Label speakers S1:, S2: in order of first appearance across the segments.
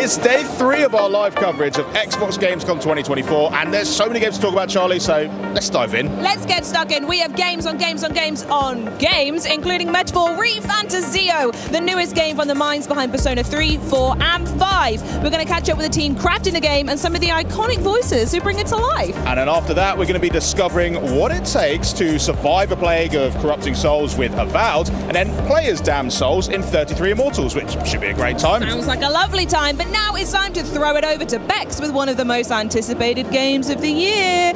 S1: It's day 3 of our live coverage of Xbox Gamescom 2024, and there's so many games to talk about, Charlie, so let's dive in.
S2: Let's get stuck in. We have games on games on games on games, including Metaphor Refantasio, the newest game from the minds behind Persona 3, 4, and 5. We're going to catch up with the team crafting the game and some of the iconic voices who bring it to life.
S1: And then after that, we're going to be discovering what it takes to survive a plague of corrupting souls with Avowed, and then play as damned souls in 33 Immortals, which should be a great time.
S2: Sounds like a lovely time, but now it's time to throw it over to Bex with one of the most anticipated games of the year.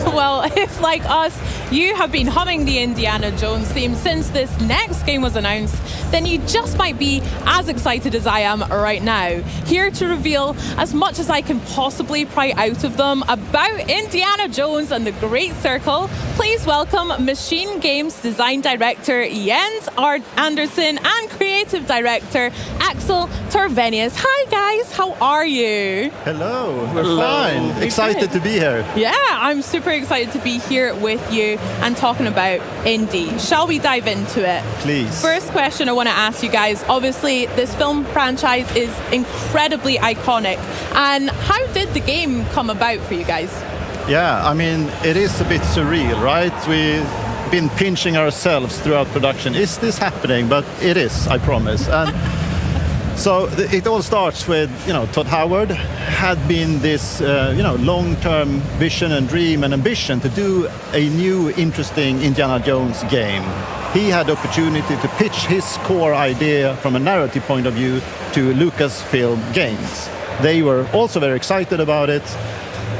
S3: Well, if like us, you have been humming the Indiana Jones theme since this next game was announced, then you just might be as excited as I am right now. Here to reveal as much as I can possibly pry out of them about Indiana Jones and the Great Circle, please welcome Machine Games Design Director Jens Anderson and Creative Director Axel Torvenius. Hi guys, how are you?
S4: Hello, we're fine. Excited to be here.
S3: Yeah, I'm super excited to be here with you and talking about indie. Shall we dive into it?
S4: Please.
S3: First question I want to ask you guys. Obviously, this film franchise is incredibly iconic. And how did the game come about for you guys?
S4: Yeah, I mean, it is a bit surreal, right? We've been pinching ourselves throughout production. Is this happening? But it is, I promise. And so it all starts with, Todd Howard had been this, long-term vision and dream and ambition to do a new, interesting Indiana Jones game. He had the opportunity to pitch his core idea from a narrative point of view to Lucasfilm Games. They were also very excited about it.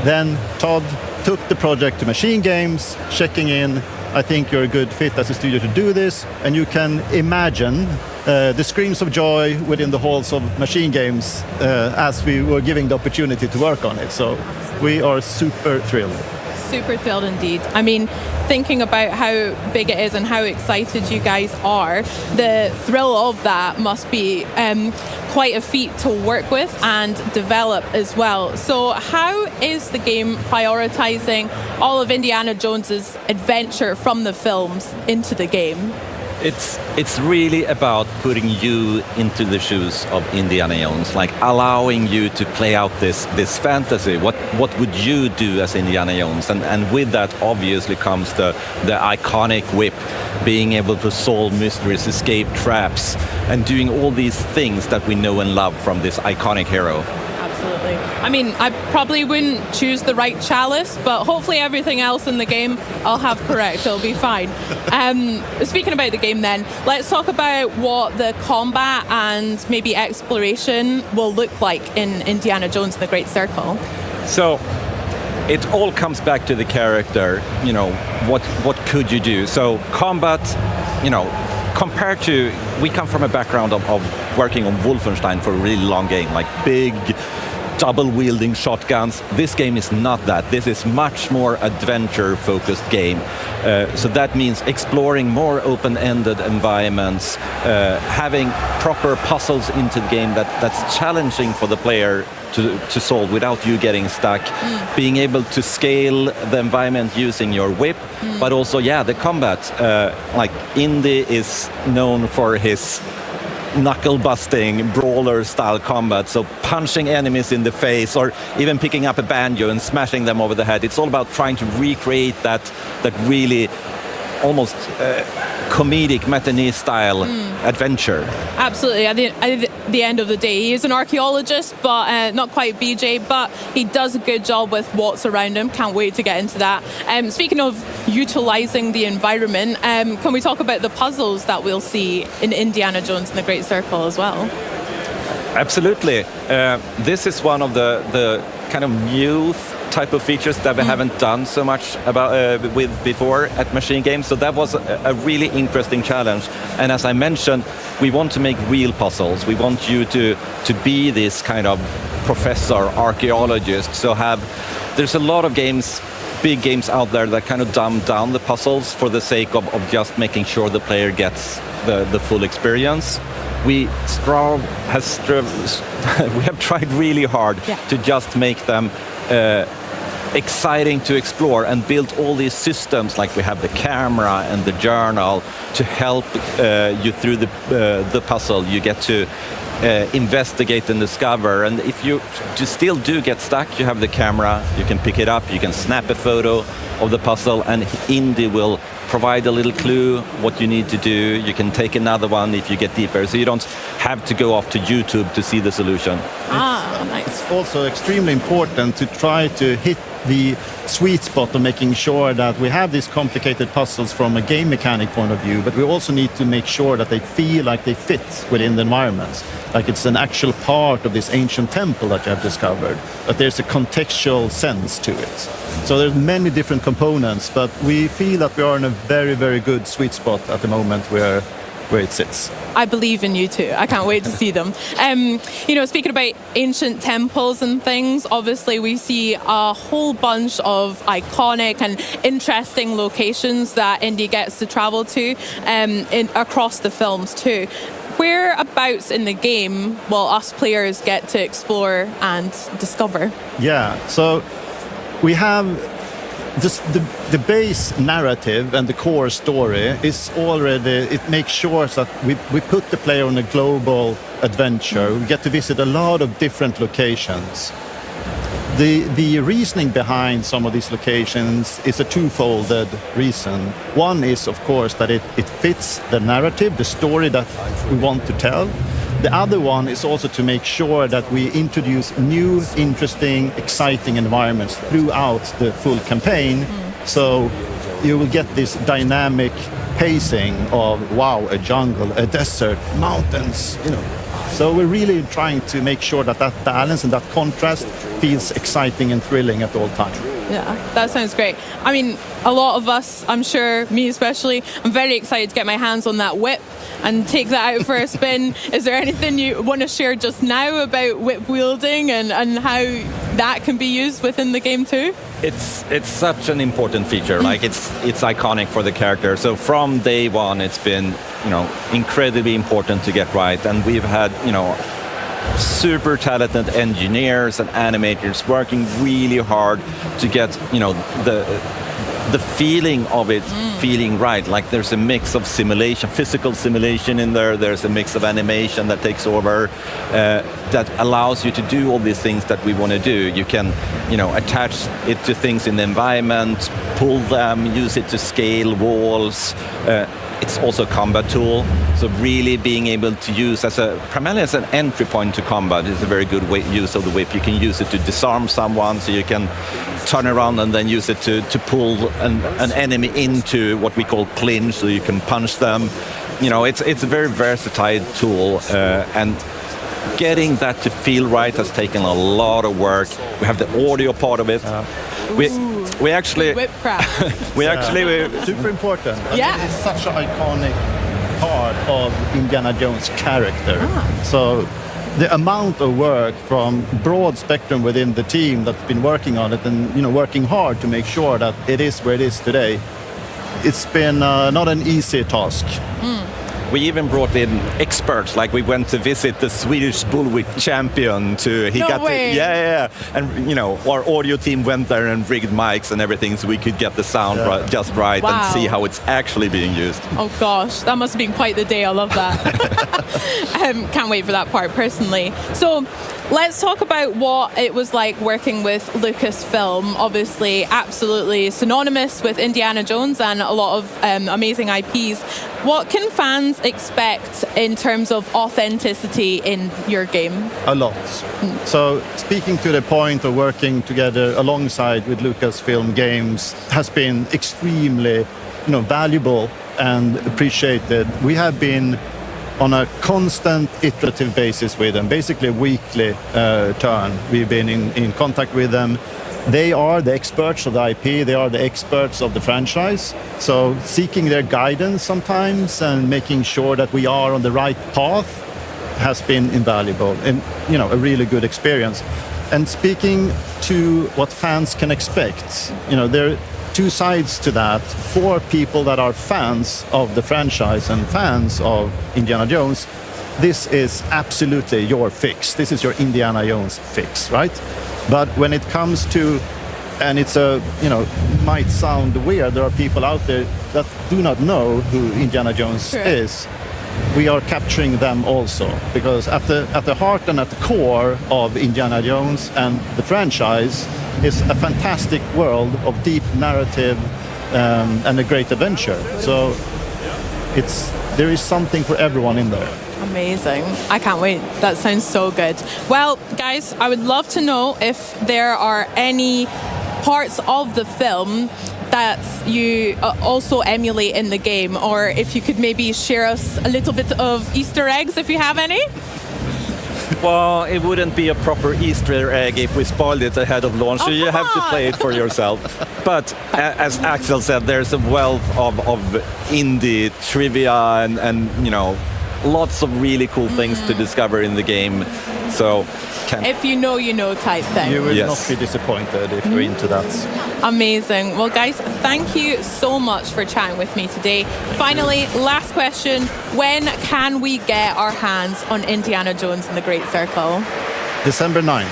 S4: Then Todd took the project to Machine Games, checking in, I think you're a good fit as a studio to do this, and you can imagine the screams of joy within the halls of Machine Games as we were giving the opportunity to work on it. So we are super thrilled.
S3: Super thrilled indeed. I mean, thinking about how big it is and how excited you guys are, the thrill of that must be quite a feat to work with and develop as well. So how is the game prioritizing all of Indiana Jones's adventure from the films into the game?
S5: It's really about putting you into the shoes of Indiana Jones, like allowing you to play out this fantasy. What would you do as Indiana Jones? And with that obviously comes the iconic whip, being able to solve mysteries, escape traps, and doing all these things that we know and love from this iconic hero.
S3: Absolutely. I mean, I probably wouldn't choose the right chalice, but hopefully everything else in the game I'll have correct. It'll be fine. Speaking about the game then, let's talk about what the combat and maybe exploration will look like in Indiana Jones and the Great Circle.
S5: So it all comes back to the character, what could you do? So combat, compared to, we come from a background of working on Wolfenstein for a really long game, like big double-wielding shotguns. This game is not that. This is much more adventure-focused game. So that means exploring more open-ended environments, having proper puzzles into the game that's challenging for the player to solve without you getting stuck, being able to scale the environment using your whip, but also, the combat. Like Indy is known for his knuckle-busting, brawler-style combat, so punching enemies in the face or even picking up a banjo and smashing them over the head. It's all about trying to recreate that really almost comedic matinee-style adventure.
S3: Absolutely. At the end of the day, he is an archaeologist, but not quite BJ, but he does a good job with what's around him. Can't wait to get into that. Speaking of utilizing the environment, can we talk about the puzzles that we'll see in Indiana Jones and the Great Circle as well?
S5: Absolutely. This is one of the kind of new type of features that we haven't done so much with before at Machine Games. So that was a really interesting challenge. And as I mentioned, we want to make real puzzles. We want you to be this kind of professor, archaeologist. So there's a lot of games, big games out there that kind of dumb down the puzzles for the sake of just making sure the player gets the full experience. We have tried really hard to just make them exciting to explore and build all these systems, like we have the camera and the journal to help you through the puzzle. You get to investigate and discover, and if you still do get stuck, you have the camera, you can pick it up, you can snap a photo of the puzzle, and Indy will provide a little clue what you need to do. You can take another one if you get deeper, so you don't have to go off to YouTube to see the solution.
S3: Nice.
S4: It's also extremely important to try to hit the sweet spot of making sure that we have these complicated puzzles from a game mechanic point of view, but we also need to make sure that they feel like they fit within the environments, like it's an actual part of this ancient temple that you have discovered, that there's a contextual sense to it. So there's many different components, but we feel that we are in a very, very good sweet spot at the moment where it sits.
S3: I believe in you too. I can't wait to see them. Speaking about ancient temples and things, obviously we see a whole bunch of iconic and interesting locations that Indy gets to travel to across the films too. Whereabouts in the game will us players get to explore and discover?
S4: Yeah, so we have just the base narrative and the core story is already, it makes sure that we put the player on a global adventure. We get to visit a lot of different locations. The reasoning behind some of these locations is a twofold reason. One is, of course, that it fits the narrative, the story that we want to tell. The other one is also to make sure that we introduce new, interesting, exciting environments throughout the full campaign. So you will get this dynamic pacing of, wow, a jungle, a desert, mountains, So we're really trying to make sure that that balance and that contrast feels exciting and thrilling at all times.
S3: Yeah, that sounds great. I mean, a lot of us, I'm sure, me especially, I'm very excited to get my hands on that whip and take that out for a spin. Is there anything you want to share just now about whip wielding and how that can be used within the game too?
S5: It's such an important feature. Like it's iconic for the character. So from day one, it's been incredibly important to get right, and we've had super talented engineers and animators working really hard to get the feeling of it feeling right. Like there's a mix of simulation, physical simulation in there. There's a mix of animation that takes over that allows you to do all these things that we want to do. You can attach it to things in the environment, pull them, use it to scale walls. It's also a combat tool, so really being able to use primarily as an entry point to combat is a very good use of the whip. You can use it to disarm someone, so you can turn around and then use it to pull an enemy into what we call clinch, so you can punch them. It's a very versatile tool, and getting that to feel right has taken a lot of work. We have the audio part of it. We actually
S4: super important.
S3: Yeah.
S4: It's such an iconic part of Indiana Jones' character. So the amount of work from broad spectrum within the team that's been working on it and working hard to make sure that it is where it is today, it's been not an easy task.
S5: We even brought in experts, like we went to visit the Swedish bullwhip champion and our audio team went there and rigged mics and everything so we could get the sound just right.
S3: Wow.
S5: And see how it's actually being used.
S3: Oh gosh, that must have been quite the day. I love that. Can't wait for that part personally. So let's talk about what it was like working with Lucasfilm. Obviously, absolutely synonymous with Indiana Jones and a lot of amazing IPs. What can fans expect in terms of authenticity in your game?
S4: A lot. So speaking to the point of working together alongside with Lucasfilm Games has been extremely valuable and appreciated. We have been on a constant iterative basis with them, basically a weekly turn. We've been in contact with them. They are the experts of the IP, they are the experts of the franchise. So seeking their guidance sometimes and making sure that we are on the right path has been invaluable and a really good experience. And speaking to what fans can expect, there are two sides to that. For people that are fans of the franchise and fans of Indiana Jones, this is absolutely your fix. This is your Indiana Jones fix, right? But when it comes to and it's might sound weird. There are people out there that do not know who Indiana Jones is. We are capturing them also, because at the heart and at the core of Indiana Jones and the franchise is a fantastic world of deep narrative and a great adventure. So there is something for everyone in there.
S3: Amazing. I can't wait. That sounds so good. Well, guys, I would love to know if there are any parts of the film that you also emulate in the game, or if you could maybe share us a little bit of Easter eggs if you have any.
S5: Well, it wouldn't be a proper Easter egg if we spoiled it ahead of launch, so you have to play it for yourself. But as Axel said, there's a wealth of indie trivia and lots of really cool things to discover in the game. So
S3: if you know type thing.
S4: You will not be disappointed if you're into that.
S3: Amazing. Well, guys, thank you so much for chatting with me today. Finally, last question. When can we get our hands on Indiana Jones and the Great Circle?
S4: December 9th.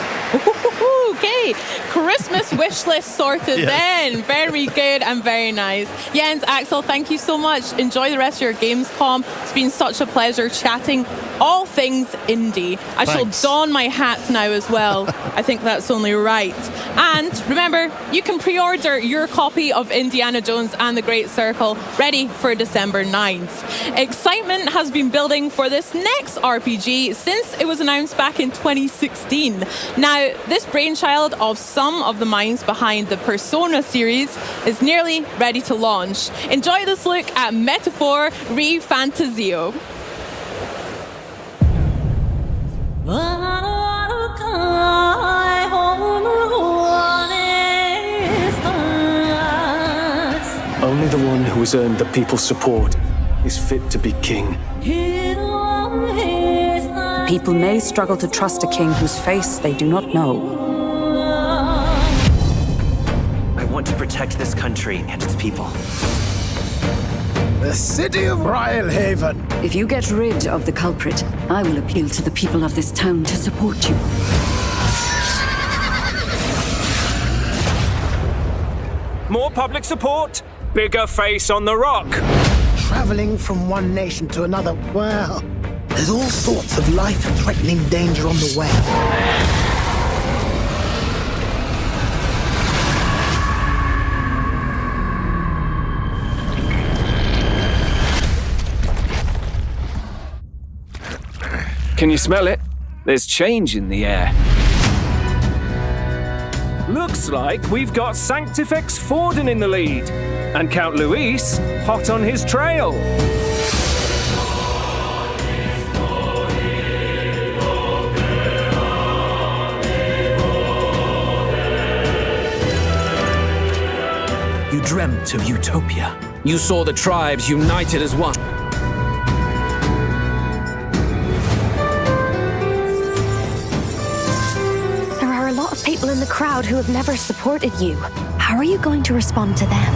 S3: Okay, Christmas wish list sorted then. Very good and very nice. Jens, Axel, thank you so much. Enjoy the rest of your Gamescom. It's been such a pleasure chatting all things indie. I shall don my hat now as well. I think that's only right. And remember, you can pre-order your copy of Indiana Jones and the Great Circle ready for December 9th. Excitement has been building for this next RPG since it was announced back in 2016. Now, this brainchild of some of the minds behind the Persona series is nearly ready to launch. Enjoy this look at Metaphor Re-Fantasio.
S6: Only the one who has earned the people's support is fit to be king.
S7: People may struggle to trust a king whose face they do not know.
S8: I want to protect this country and its people.
S9: The city of Rylhaven.
S7: If you get rid of the culprit, I will appeal to the people of this town to support you.
S10: More public support, bigger face on the rock.
S9: Traveling from one nation to another, well, there's all sorts of life-threatening danger on the way.
S10: Can you smell it? There's change in the air. Looks like we've got Sanctifex Forden in the lead, and Count Luis hot on his trail.
S11: You dreamt of utopia. You saw the tribes united as one.
S12: People in the crowd who have never supported you. How are you going to respond to them?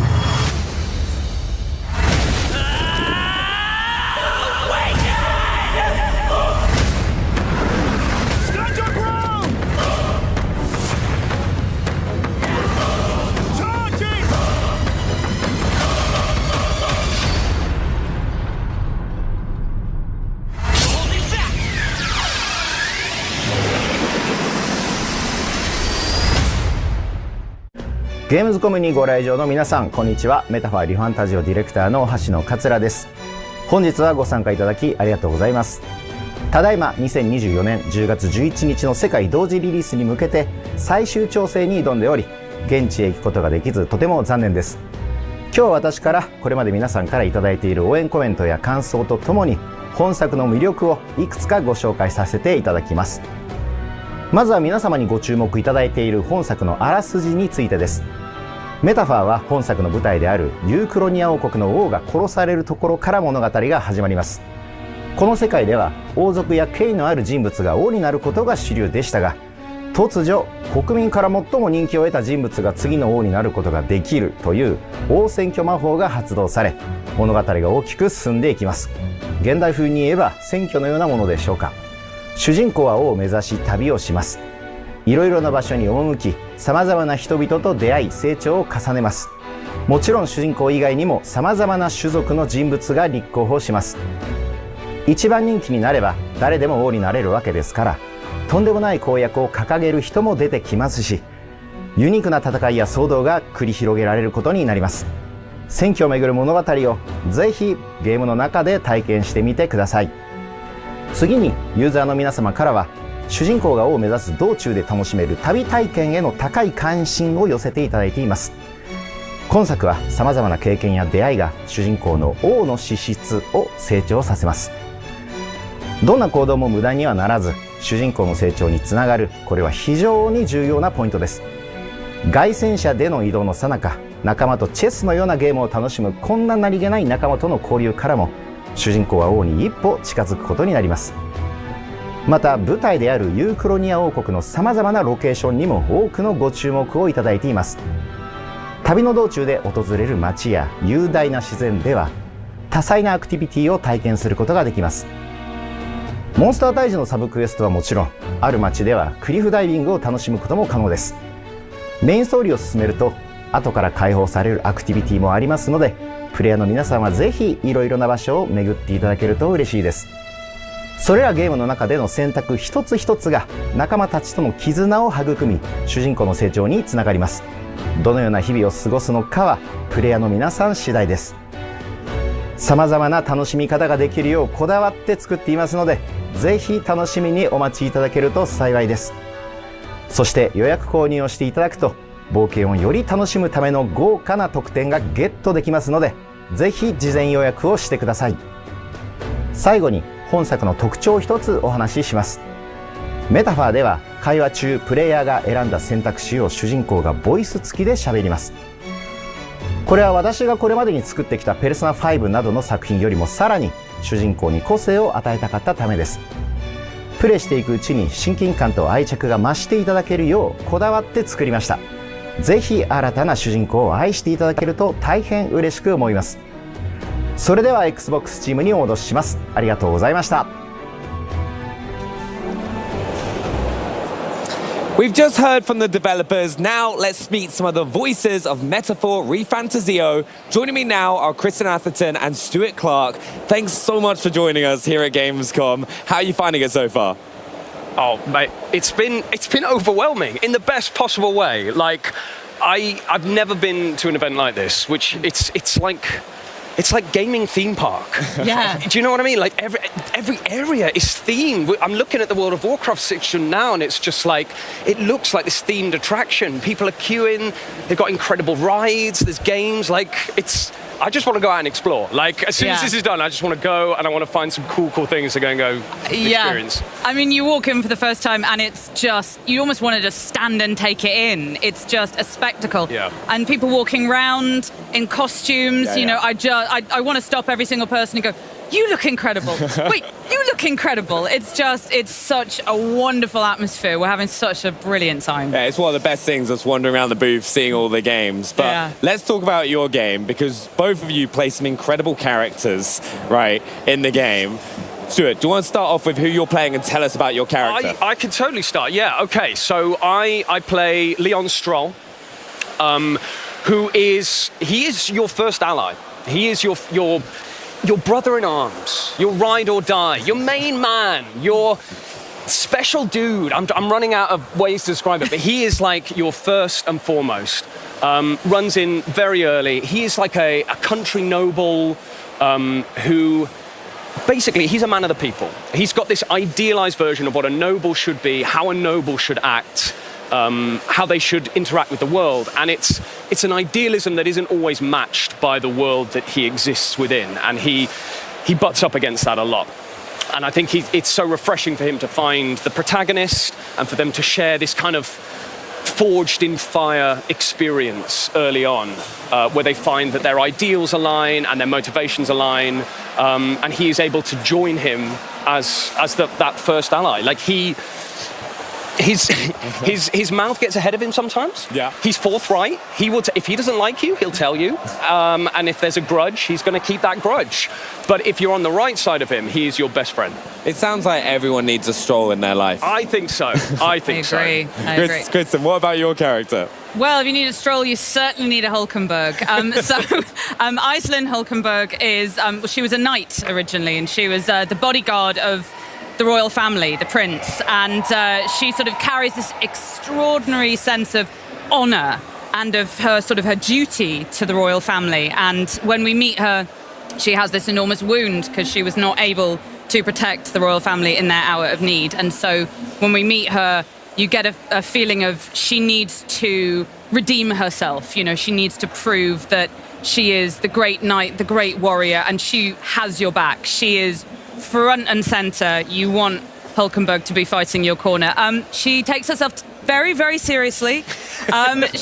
S13: ゲームズコムにご来場の皆さん、こんにちは。メタファーリファンタジオディレクターの橋野桂です。本日はご参加いただきありがとうございます。ただいま2024年10月11日の世界同時リリースに向けて最終調整に挑んでおり、現地へ行くことができずとても残念です。今日私からこれまで皆さんからいただいている応援コメントや感想とともに本作の魅力をいくつかご紹介させていただきます。まずは皆様にご注目いただいている本作のあらすじについてです。メタファーは本作の舞台であるユークロニア王国の王が殺されるところから物語が始まります。この世界では王族や権威のある人物が王になることが主流でしたが、突如国民から最も人気を得た人物が次の王になることができるという王選挙魔法が発動され、物語が大きく進んでいきます。現代風に言えば選挙のようなものでしょうか。主人公は王を目指し旅をします。いろいろな場所に赴き、さまざまな人々と出会い成長を重ねます。もちろん主人公以外にもさまざまな種族の人物が立候補します。一番人気になれば誰でも王になれるわけですから、とんでもない公約を掲げる人も出てきますし、ユニークな戦いや騒動が繰り広げられることになります。選挙をめぐる物語をぜひゲームの中で体験してみてください。次にユーザーの皆様からは、主人公が王を目指す道中で楽しめる旅体験への高い関心を寄せていただいています。今作はさまざまな経験や出会いが主人公の王の資質を成長させます。どんな行動も無駄にはならず、主人公の成長につながる、これは非常に重要なポイントです。凱旋車での移動の最中、仲間とチェスのようなゲームを楽しむこんな何気ない仲間との交流からも、主人公は王に一歩近づくことになります。また舞台であるユークロニア王国のさまざまなロケーションにも多くのご注目をいただいています。旅の道中で訪れる街や雄大な自然では、多彩なアクティビティを体験することができます。モンスター退治のサブクエストはもちろん、ある街ではクリフダイビングを楽しむことも可能です。メインストーリーを進めると後から開放されるアクティビティもありますので、プレイヤーの皆さんはぜひいろいろな場所を巡っていただけると嬉しいです。それらゲームの中での選択一つ一つが仲間たちとの絆を育み、主人公の成長につながります。どのような日々を過ごすのかはプレイヤーの皆さん次第です。さまざまな楽しみ方ができるようこだわって作っていますので、ぜひ楽しみにお待ちいただけると幸いです。そして予約購入をしていただくと、冒険をより楽しむための豪華な特典がゲットできますので、ぜひ事前予約をしてください。最後に本作の特徴を一つお話しします。メタファーでは会話中、プレイヤーが選んだ選択肢を主人公がボイス付きで喋ります。これは私がこれまでに作ってきたペルソナ5などの作品よりもさらに主人公に個性を与えたかったためです。プレイしていくうちに親近感と愛着が増していただけるようこだわって作りました。ぜひ新たな主人公を愛していただけると大変嬉しく思います。それでは Xbox チームにお戻しします。ありがとうございました。
S14: We've just heard from the developers. Now let's meet some of the voices of Metaphor Refantasio. Joining me now are Kristen Atherton and Stuart Clark. Thanks so much for joining us here at Gamescom. How are you finding it so far?
S15: Oh, mate, it's been overwhelming in the best possible way. Like, I've never been to an event like this, which it's like gaming theme park.
S2: Yeah.
S15: Do you know what I mean? Like every area is themed. I'm looking at the World of Warcraft section now, and it's just like, it looks like this themed attraction. People are queuing. They've got incredible rides. There's games. Like, I just want to go out and explore. Like, as soon as this is done, I just want to go and I want to find some cool things to go experience.
S16: I mean, you walk in for the first time and it's just, you almost want to just stand and take it in. It's just a spectacle.
S15: Yeah.
S16: And people walking around in costumes, you know, I want to stop every single person and go, you look incredible. Wait, you look incredible. It's such a wonderful atmosphere. We're having such a brilliant time.
S14: Yeah, it's one of the best things, just wandering around the booth, seeing all the games. But let's talk about your game, because both of you play some incredible characters, right, in the game. Stuart, do you want to start off with who you're playing and tell us about your character?
S15: I can totally start, yeah. Okay, so I play Leon Stroll, he is your first ally. He is your brother in arms, your ride or die, your main man, your special dude. I'm running out of ways to describe it, but he is like your first and foremost. Runs in very early. He is like a country noble who, basically, he's a man of the people. He's got this idealized version of what a noble should be, how a noble should act, how they should interact with the world, and it's an idealism that isn't always matched by the world that he exists within, and he butts up against that a lot. And I think it's so refreshing for him to find the protagonist and for them to share this kind of forged in fire experience early on, where they find that their ideals align and their motivations align, and he is able to join him as that first ally. Like his mouth gets ahead of him sometimes.
S14: Yeah.
S15: He's forthright. He will if he doesn't like you, he'll tell you. And if there's a grudge, he's going to keep that grudge. But if you're on the right side of him, he is your best friend.
S14: It sounds like everyone needs a stroll in their life.
S15: I think so. I think so.
S16: I agree.
S14: Kristen, what about your character?
S16: Well, if you need a stroll, you certainly need a Hulkenberg. Iceland Hulkenberg is, she was a knight originally, and she was the bodyguard of the royal family, the prince, and she sort of carries this extraordinary sense of honour and of her duty to the royal family. And when we meet her, she has this enormous wound because she was not able to protect the royal family in their hour of need. And so when we meet her, you get a feeling of she needs to redeem herself. You know, she needs to prove that she is the great knight, the great warrior, and she has your back. She is front and centre. You want Hulkenberg to be fighting your corner. She takes herself very, very seriously.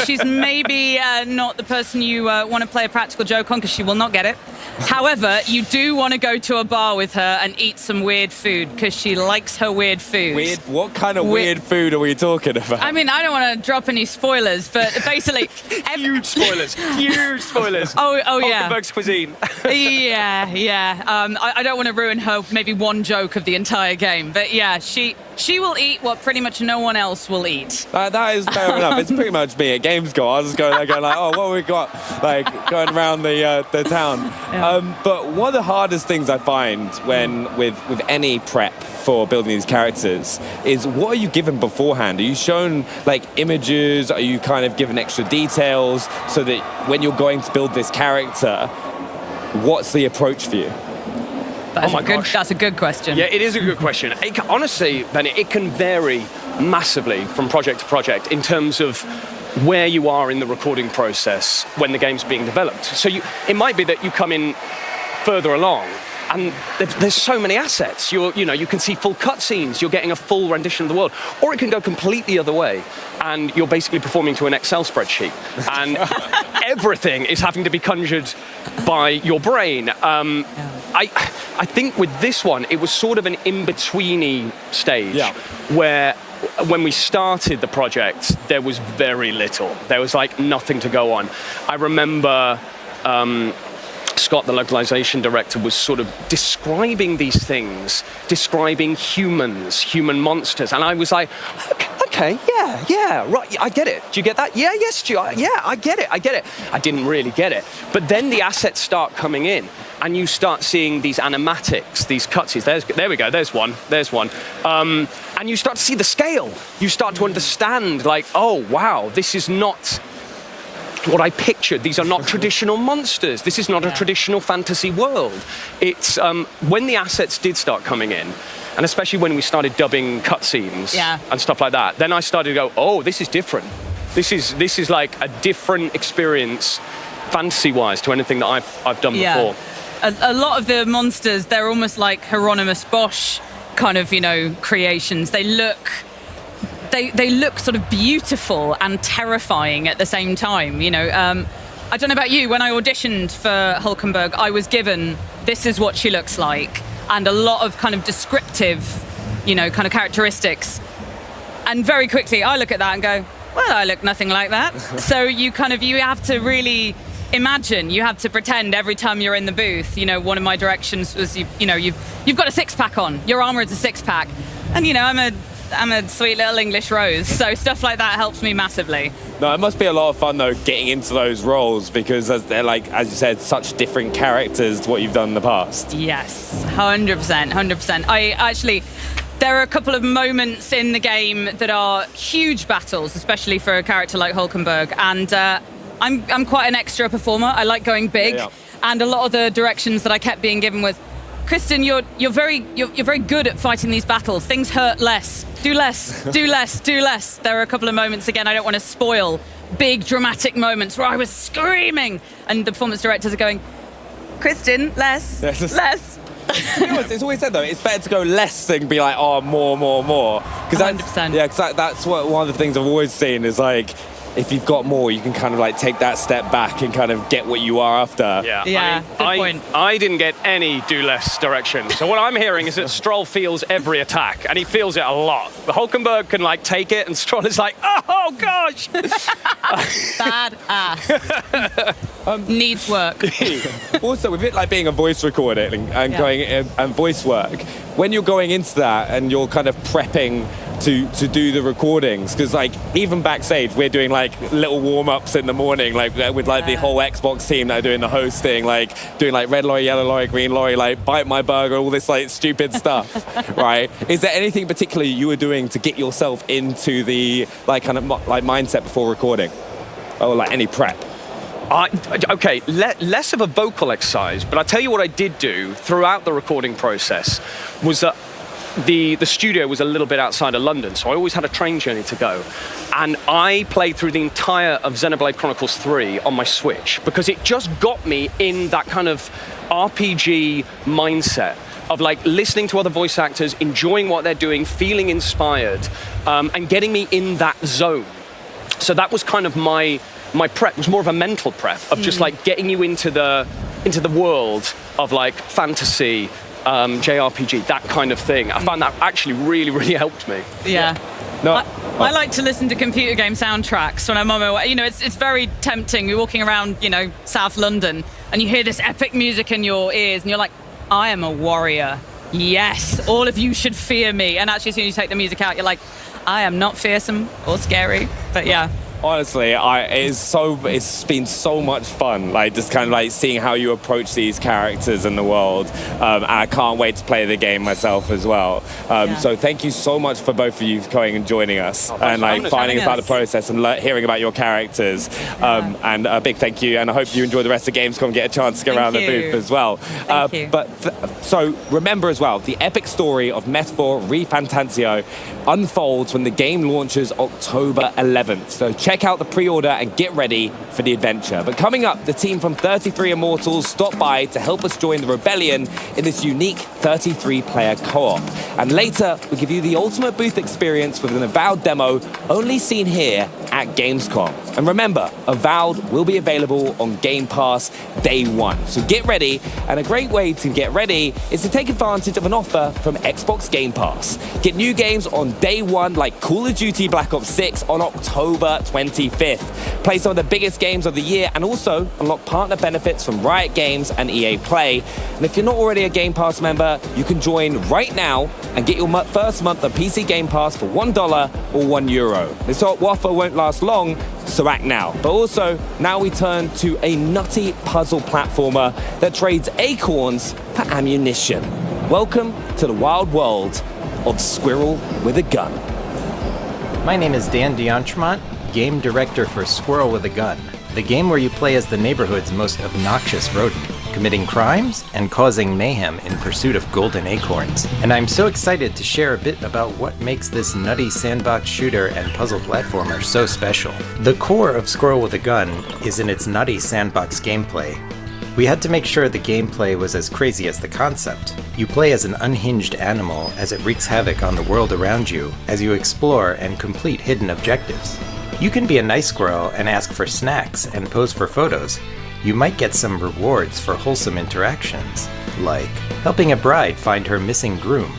S16: She's maybe not the person you want to play a practical joke on, because she will not get it. However, you do want to go to a bar with her and eat some weird food, because she likes her weird food.
S14: Weird? What kind of weird food are we talking about?
S16: I mean, I don't want to drop any spoilers, but basically...
S15: Huge spoilers. Huge spoilers.
S16: Oh yeah.
S15: Hulkenberg's cuisine.
S16: Yeah. I don't want to ruin her maybe one joke of the entire game, but yeah, she will eat what pretty much no one else will eat.
S14: That is fair enough. It's pretty much me at Gamescom. I was just going there going like, oh, what have we got? Like, going around the town.
S16: Yeah.
S14: But one of the hardest things I find when with any prep for building these characters is, what are you given beforehand? Are you shown like images? Are you kind of given extra details so that when you're going to build this character, what's the approach for you?
S16: That's a good question.
S15: Yeah, it is a good question. Honestly, Bene, it can vary massively from project to project in terms of where you are in the recording process when the game's being developed. So it might be that you come in further along and there's so many assets. You can see full cutscenes, you're getting a full rendition of the world. Or it can go completely the other way and you're basically performing to an Excel spreadsheet and everything is having to be conjured by your brain. I think with this one, it was sort of an in-betweeny stage where when we started the project, there was very little. There was like nothing to go on. I remember Scott, the localization director, was sort of describing these things, describing humans, human monsters, and I was like, okay, yeah, right, I get it. Do you get that? Yeah, yes, Stu, yeah, I get it. I didn't really get it. But then the assets start coming in, and you start seeing these animatics, these cutscenes. There we go, there's one. And you start to see the scale. You start to understand, like, oh, wow, this is not what I pictured. These are not traditional monsters. This is not a traditional fantasy world. It's when the assets did start coming in, and especially when we started dubbing cutscenes and stuff like that, then I started to go, oh, this is different. This is like a different experience, fantasy-wise, to anything that I've done before.
S16: A lot of the monsters, they're almost like Hieronymus Bosch kind of, creations. They look sort of beautiful and terrifying at the same time. I don't know about you, when I auditioned for Hulkenberg, I was given, this is what she looks like, and a lot of kind of descriptive, kind of characteristics. And very quickly, I look at that and go, well, I look nothing like that. So you have to really imagine, you have to pretend every time you're in the booth. One of my directions was, you've got a six-pack on, your armor is a six-pack. And, I'm a sweet little English rose, so stuff like that helps me massively.
S14: No, it must be a lot of fun though getting into those roles, because they're like, as you said, such different characters to what you've done in the past. Yes,
S16: 100%. There are a couple of moments in the game that are huge battles, especially for a character like Hulkenberg, and I'm quite an extra performer. I like going big, and a lot of the directions that I kept being given was, Kristen, you're very good at fighting these battles. Things hurt less. Do less. There are a couple of moments, again, I don't want to spoil, big dramatic moments where I was screaming, and the performance directors are going, Kristen, less.
S14: It's always said though, it's better to go less than be like, oh, more. Because
S16: 100%.
S14: That's what one of the things I've always seen is like, if you've got more, you can kind of like take that step back and kind of get what you are after.
S15: Yeah,
S16: good point.
S15: I didn't get any do less direction. So what I'm hearing is that Stroll feels every attack, and he feels it a lot. The Hulkenberg can like take it, and Stroll is like, oh gosh!
S16: Badass. Needs work.
S14: Also, with it like being a voice recording and going and voice work, when you're going into that and you're kind of prepping to do the recordings, because like even backstage we're doing like little warm-ups in the morning, like with like the whole Xbox team that are doing the hosting, like doing like red lorry, yellow lorry, green lorry, like bite my burger, all this like stupid stuff. Right, is there anything particular you were doing to get yourself into the like kind of like mindset before recording, or like any prep?
S15: Less of a vocal exercise, but I'll tell you what I did do throughout the recording process was that the studio was a little bit outside of London, so I always had a train journey to go. And I played through the entire of Xenoblade Chronicles 3 on my Switch because it just got me in that kind of RPG mindset of like listening to other voice actors, enjoying what they're doing, feeling inspired, and getting me in that zone. So that was kind of my prep. It was more of a mental prep of just like getting you into the world of like fantasy, JRPG, that kind of thing. I found that actually really, really helped me.
S16: Yeah. No, I like to listen to computer game soundtracks when I'm on my way. You know, it's very tempting. You're walking around, you know, South London, and you hear this epic music in your ears, and you're like, I am a warrior. Yes, all of you should fear me. And actually, as soon as you take the music out, you're like, I am not fearsome or scary. But yeah.
S14: Honestly, it's been so much fun, like just kind of like seeing how you approach these characters in the world, and I can't wait to play the game myself as well. So thank you so much for both of you coming and joining us and like finding about the process and hearing about your characters. And a big thank you, and I hope you enjoy the rest of Gamescom and get a chance to get around the booth as well. So remember as well, the epic story of Metaphor ReFantazio unfolds when the game launches October 11th. So check out the pre-order and get ready for the adventure. But coming up, the team from 33 Immortals stopped by to help us join the rebellion in this unique 33-player co-op. And later, we'll give you the ultimate booth experience with an Avowed demo only seen here at Gamescom. And remember, Avowed will be available on Game Pass day one. So get ready, and a great way to get ready is to take advantage of an offer from Xbox Game Pass. Get new games on day one like Call of Duty Black Ops 6 on October 25th. Play some of the biggest games of the year and also unlock partner benefits from Riot Games and EA Play. And if you're not already a Game Pass member, you can join right now and get your first month of PC Game Pass for $1 or €1. This offer won't last long, so act now. But also, now we turn to a nutty puzzle platformer that trades acorns for ammunition. Welcome to the wild world of Squirrel with a Gun.
S17: My name is Dan D'Entremont, game director for Squirrel with a Gun, the game where you play as the neighborhood's most obnoxious rodent, committing crimes and causing mayhem in pursuit of golden acorns. And I'm so excited to share a bit about what makes this nutty sandbox shooter and puzzle platformer so special. The core of Squirrel with a Gun is in its nutty sandbox gameplay. We had to make sure the gameplay was as crazy as the concept. You play as an unhinged animal as it wreaks havoc on the world around you as you explore and complete hidden objectives. You can be a nice squirrel and ask for snacks and pose for photos. You might get some rewards for wholesome interactions, like helping a bride find her missing groom,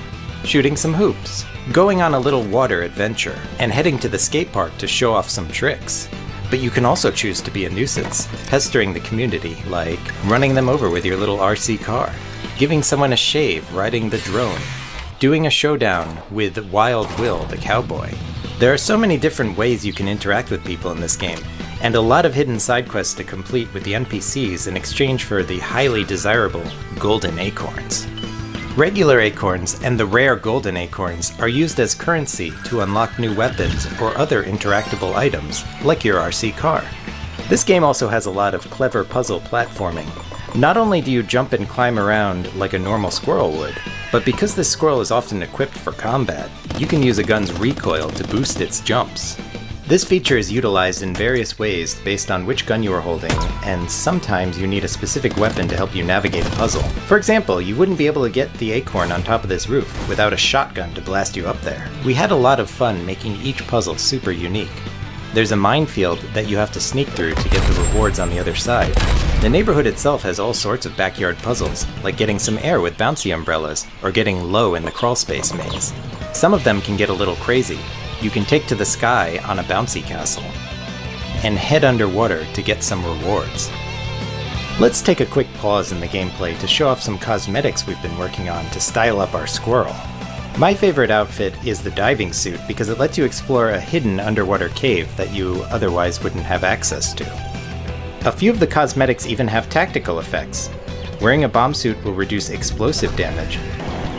S17: shooting some hoops, going on a little water adventure, and heading to the skate park to show off some tricks. But you can also choose to be a nuisance, pestering the community, like running them over with your little RC car, giving someone a shave riding the drone, doing a showdown with Wild Will the cowboy. There are so many different ways you can interact with people in this game, and a lot of hidden side quests to complete with the NPCs in exchange for the highly desirable golden acorns. Regular acorns and the rare golden acorns are used as currency to unlock new weapons or other interactable items, like your RC car. This game also has a lot of clever puzzle platforming. Not only do you jump and climb around like a normal squirrel would, but because this squirrel is often equipped for combat, you can use a gun's recoil to boost its jumps. This feature is utilized in various ways based on which gun you are holding, and sometimes you need a specific weapon to help you navigate a puzzle. For example, you wouldn't be able to get the acorn on top of this roof without a shotgun to blast you up there. We had a lot of fun making each puzzle super unique. There's a minefield that you have to sneak through to get the rewards on the other side. The neighborhood itself has all sorts of backyard puzzles, like getting some air with bouncy umbrellas, or getting low in the crawlspace maze. Some of them can get a little crazy. You can take to the sky on a bouncy castle, and head underwater to get some rewards. Let's take a quick pause in the gameplay to show off some cosmetics we've been working on to style up our squirrel. My favorite outfit is the diving suit because it lets you explore a hidden underwater cave that you otherwise wouldn't have access to. A few of the cosmetics even have tactical effects. Wearing a bomb suit will reduce explosive damage,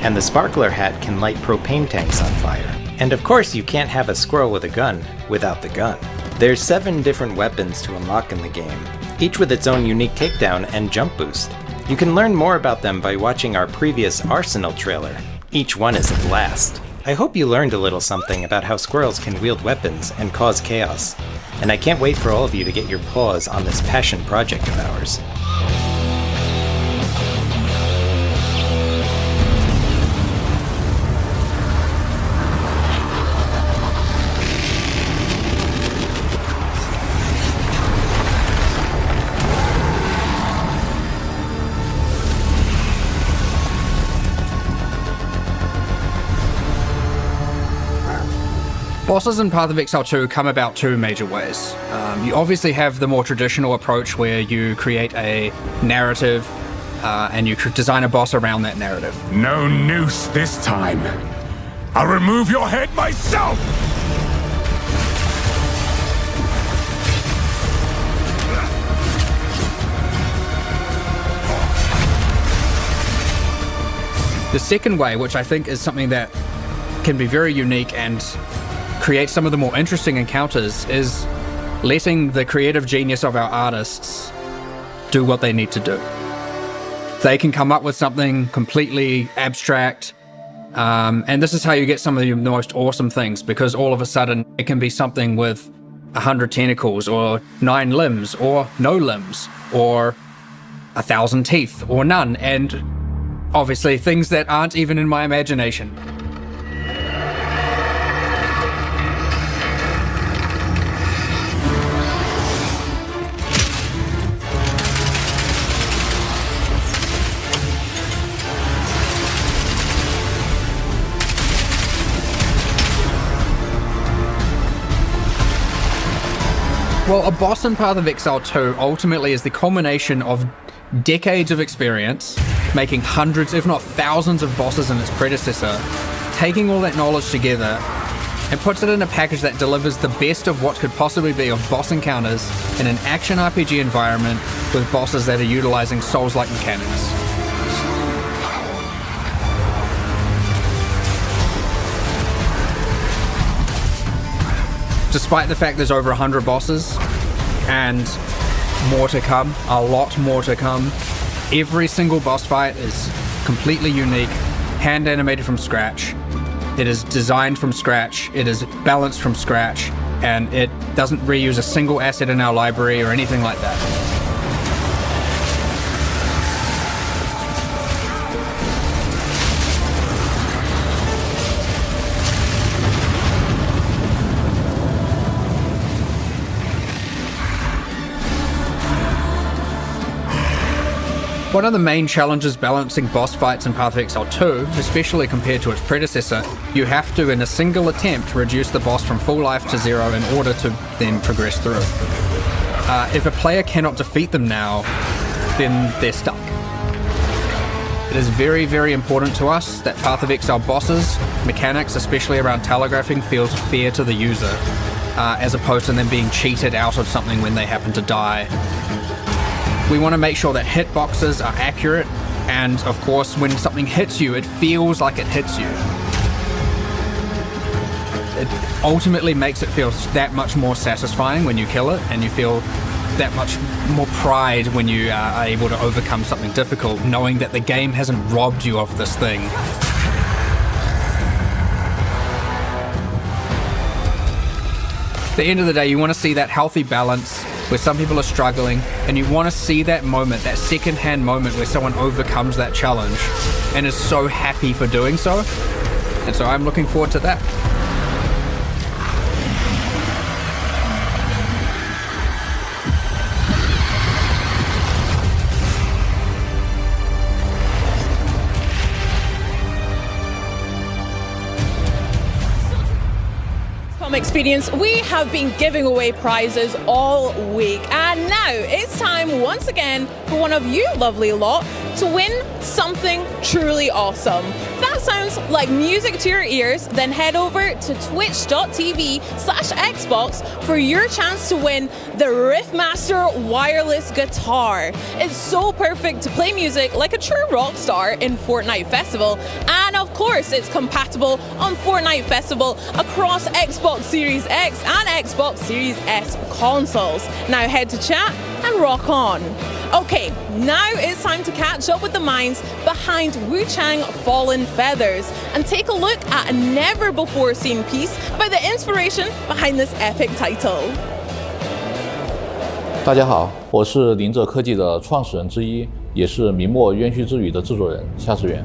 S17: and the sparkler hat can light propane tanks on fire. And of course you can't have a squirrel with a gun without the gun. There's 7 different weapons to unlock in the game, each with its own unique takedown and jump boost. You can learn more about them by watching our previous Arsenal trailer. Each one is a blast. I hope you learned a little something about how squirrels can wield weapons and cause chaos, and I can't wait for all of you to get your paws on this passion project of ours.
S18: Bosses in Path of Exile 2 come about 2 major ways. You obviously have the more traditional approach where you create a narrative and you design a boss around that narrative.
S19: No noose this time. I'll remove your head myself!
S18: The second way, which I think is something that can be very unique and create some of the more interesting encounters, is letting the creative genius of our artists do what they need to do. They can come up with something completely abstract, and this is how you get some of the most awesome things, because all of a sudden it can be something with 100 tentacles, or 9 limbs, or no limbs, or 1,000 teeth, or none, and obviously things that aren't even in my imagination. Well, a boss in Path of Exile 2 ultimately is the culmination of decades of experience, making hundreds, if not thousands, of bosses in its predecessor, taking all that knowledge together, and puts it in a package that delivers the best of what could possibly be of boss encounters in an action RPG environment with bosses that are utilizing Souls-like mechanics. Despite the fact there's over 100 bosses, and more to come, a lot more to come, every single boss fight is completely unique, hand animated from scratch. It is designed from scratch, it is balanced from scratch, and it doesn't reuse a single asset in our library or anything like that. One of the main challenges balancing boss fights in Path of Exile 2, especially compared to its predecessor, you have to, in a single attempt, reduce the boss from full life to 0 in order to then progress through. If a player cannot defeat them now, then they're stuck. It is very, very important to us that Path of Exile bosses, mechanics, especially around telegraphing, feels fair to the user, as opposed to them being cheated out of something when they happen to die. We want to make sure that hitboxes are accurate, and of course when something hits you, it feels like it hits you. It ultimately makes it feel that much more satisfying when you kill it, and you feel that much more pride when you are able to overcome something difficult, knowing that the game hasn't robbed you of this thing. At the end of the day, you want to see that healthy balance where some people are struggling, and you want to see that moment, that second-hand moment where someone overcomes that challenge and is so happy for doing so. And so I'm looking forward to that.
S3: XCOM experience, we have been giving away prizes all week. And now it's time once again for one of you lovely lot to win something truly awesome. If that sounds like music to your ears, then head over to twitch.tv/Xbox for your chance to win the Riffmaster wireless guitar. It's so perfect to play music like a true rock star in Fortnite Festival. And of course, it's compatible on Fortnite Festival across Xbox Series X and Xbox Series S consoles. Now head to chat and rock on. Okay, now it's time to catch up with the minds behind Wu Chang Fallen Feathers and take a look at a never before seen piece about the inspiration behind this epic title.
S20: 大家好，我是林哲科技的创始人之一，也是明末冤虚之语的制作人夏世元。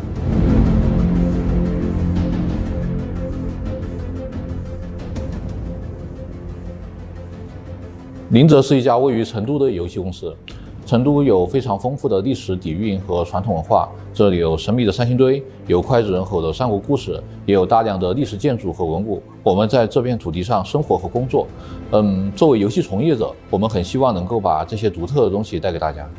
S20: 林哲是一家位于成都的游戏公司。成都有非常丰富的历史底蕴和传统文化，这里有神秘的三星堆，有脍炙人口的三国故事，也有大量的历史建筑和文物。我们在这片土地上生活和工作。作为游戏从业者，我们很希望能够把这些独特的东西带给大家。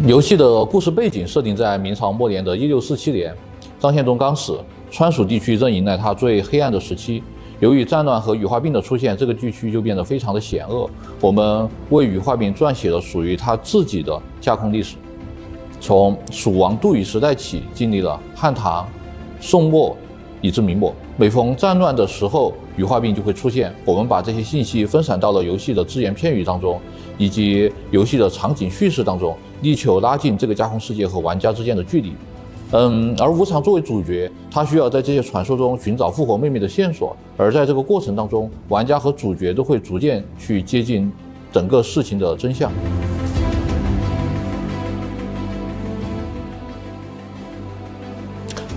S20: 游戏的故事背景设定在明朝末年的1647年，张献忠刚死，川蜀地区正迎来他最黑暗的时期。由于战乱和羽化病的出现，这个地区就变得非常的险恶。我们为羽化病撰写了属于他自己的架空历史，从蜀王杜宇时代起，经历了汉唐、宋末以至明末。每逢战乱的时候，羽化病就会出现。我们把这些信息分散到了游戏的只言片语当中，以及游戏的场景叙事当中，力求拉近这个架空世界和玩家之间的距离。而无常作为主角，他需要在这些传说中寻找复活妹妹的线索，而在这个过程当中，玩家和主角都会逐渐去接近整个事情的真相。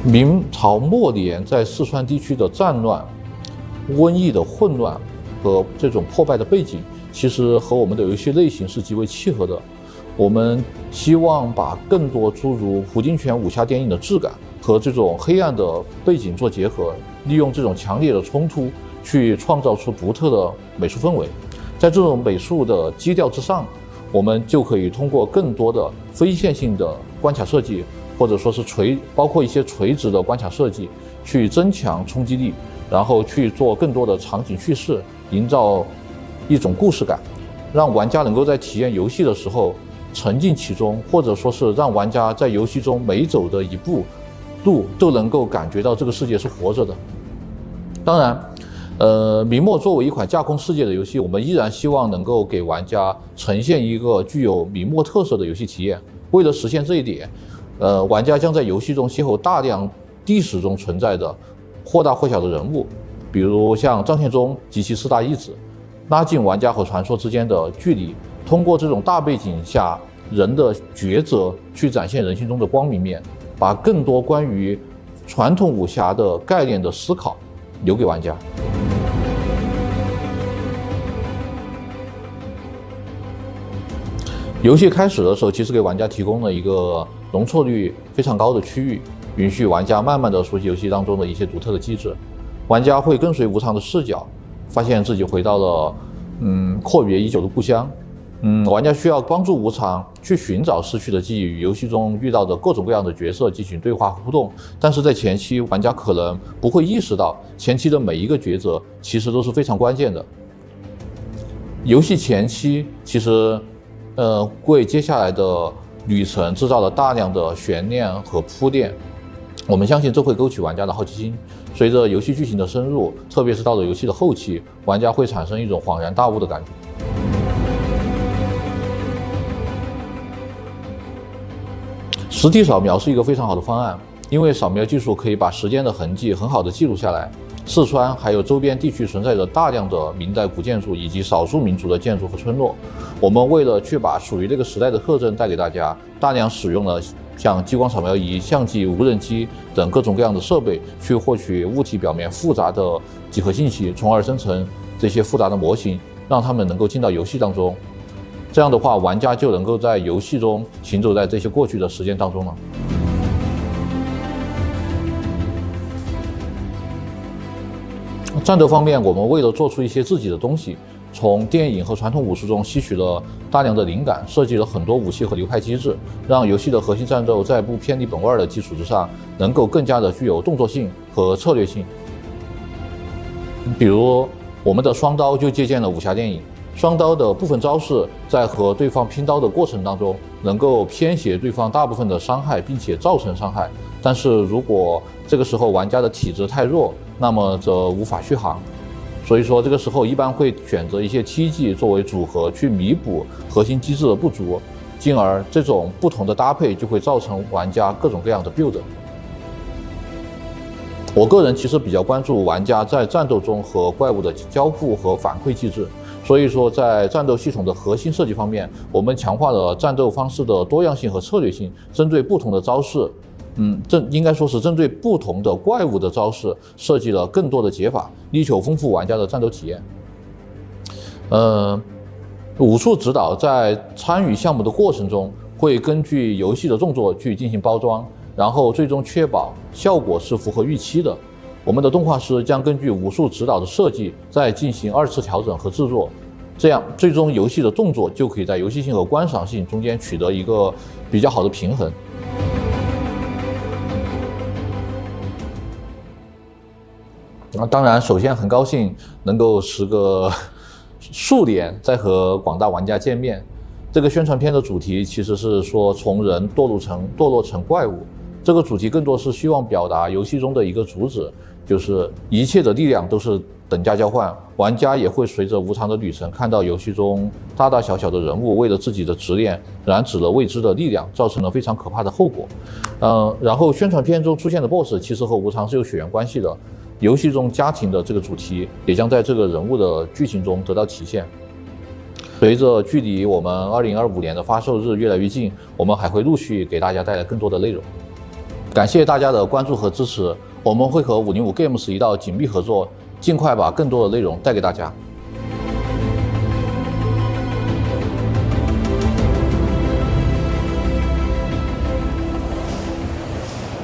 S20: 明朝末年在四川地区的战乱、瘟疫的混乱和这种破败的背景，其实和我们的游戏类型是极为契合的。我们希望把更多诸如胡金铨武侠电影的质感和这种黑暗的背景做结合，利用这种强烈的冲突去创造出独特的美术氛围。在这种美术的基调之上，我们就可以通过更多的非线性的关卡设计，或者说是包括一些垂直的关卡设计，去增强冲击力，然后去做更多的场景叙事，营造一种故事感，让玩家能够在体验游戏的时候沉浸其中，或者说是让玩家在游戏中每走的一步路都能够感觉到这个世界是活着的。当然，明末作为一款架空世界的游戏，我们依然希望能够给玩家呈现一个具有明末特色的游戏体验。为了实现这一点，玩家将在游戏中邂逅大量历史中存在的或大或小的人物，比如像张献忠及其4大义子，拉近玩家和传说之间的距离。通过这种大背景下人的抉择，去展现人性中的光明面，把更多关于传统武侠的概念的思考留给玩家。游戏开始的时候，其实给玩家提供了一个容错率非常高的区域，允许玩家慢慢的熟悉游戏当中的一些独特的机制。玩家会跟随无常的视角，发现自己回到了阔别已久的故乡。玩家需要帮助无常去寻找失去的记忆，与游戏中遇到的各种各样的角色进行对话互动。但是在前期，玩家可能不会意识到，前期的每一个抉择其实都是非常关键的。游戏前期其实，为接下来的旅程制造了大量的悬念和铺垫。我们相信这会勾起玩家的好奇心。随着游戏剧情的深入，特别是到了游戏的后期，玩家会产生一种恍然大悟的感觉。实体扫描是一个非常好的方案，因为扫描技术可以把时间的痕迹很好的记录下来。四川还有周边地区存在着大量的明代古建筑以及少数民族的建筑和村落。我们为了去把属于那个时代的特征带给大家，大量使用了像激光扫描仪、相机、无人机等各种各样的设备，去获取物体表面复杂的几何信息，从而生成这些复杂的模型，让它们能够进到游戏当中。这样的话，玩家就能够在游戏中行走在这些过去的时间当中了。战斗方面，我们为了做出一些自己的东西，从电影和传统武术中吸取了大量的灵感，设计了很多武器和流派机制，让游戏的核心战斗在不偏离本味的基础之上，能够更加的具有动作性和策略性。比如我们的双刀就借鉴了武侠电影，双刀的部分招式在和对方拼刀的过程当中，能够偏斜对方大部分的伤害，并且造成伤害。但是如果这个时候玩家的体质太弱，那么则无法续航。所以说这个时候一般会选择一些 T 技作为组合去弥补核心机制的不足，进而这种不同的搭配就会造成玩家各种各样的 build。我个人其实比较关注玩家在战斗中和怪物的交互和反馈机制，所以说在战斗系统的核心设计方面，我们强化了战斗方式的多样性和策略性，针对不同的招式，应该说是针对不同的怪物的招式设计了更多的解法，力求丰富玩家的战斗体验。武术指导在参与项目的过程中，会根据游戏的动作去进行包装，然后最终确保效果是符合预期的。我们的动画师将根据武术指导的设计再进行2次调整和制作，这样最终游戏的动作就可以在游戏性和观赏性中间取得一个比较好的平衡。当然，首先很高兴能够时隔数年再和广大玩家见面。这个宣传片的主题其实是说从人堕落成怪物。这个主题更多是希望表达游戏中的一个主旨，就是一切的力量都是等价交换，玩家也会随着无常的旅程，看到游戏中大大小小的人物为了自己的执念染指了未知的力量，造成了非常可怕的后果。然后宣传片中出现的 BOSS 其实和无常是有血缘关系的，游戏中家庭的这个主题也将在这个人物的剧情中得到体现。随着距离我们2025年的发售日越来越近，我们还会陆续给大家带来更多的内容。感谢大家的关注和支持，我们会和505 Games 一道紧密合作，尽快把更多的内容带给大家。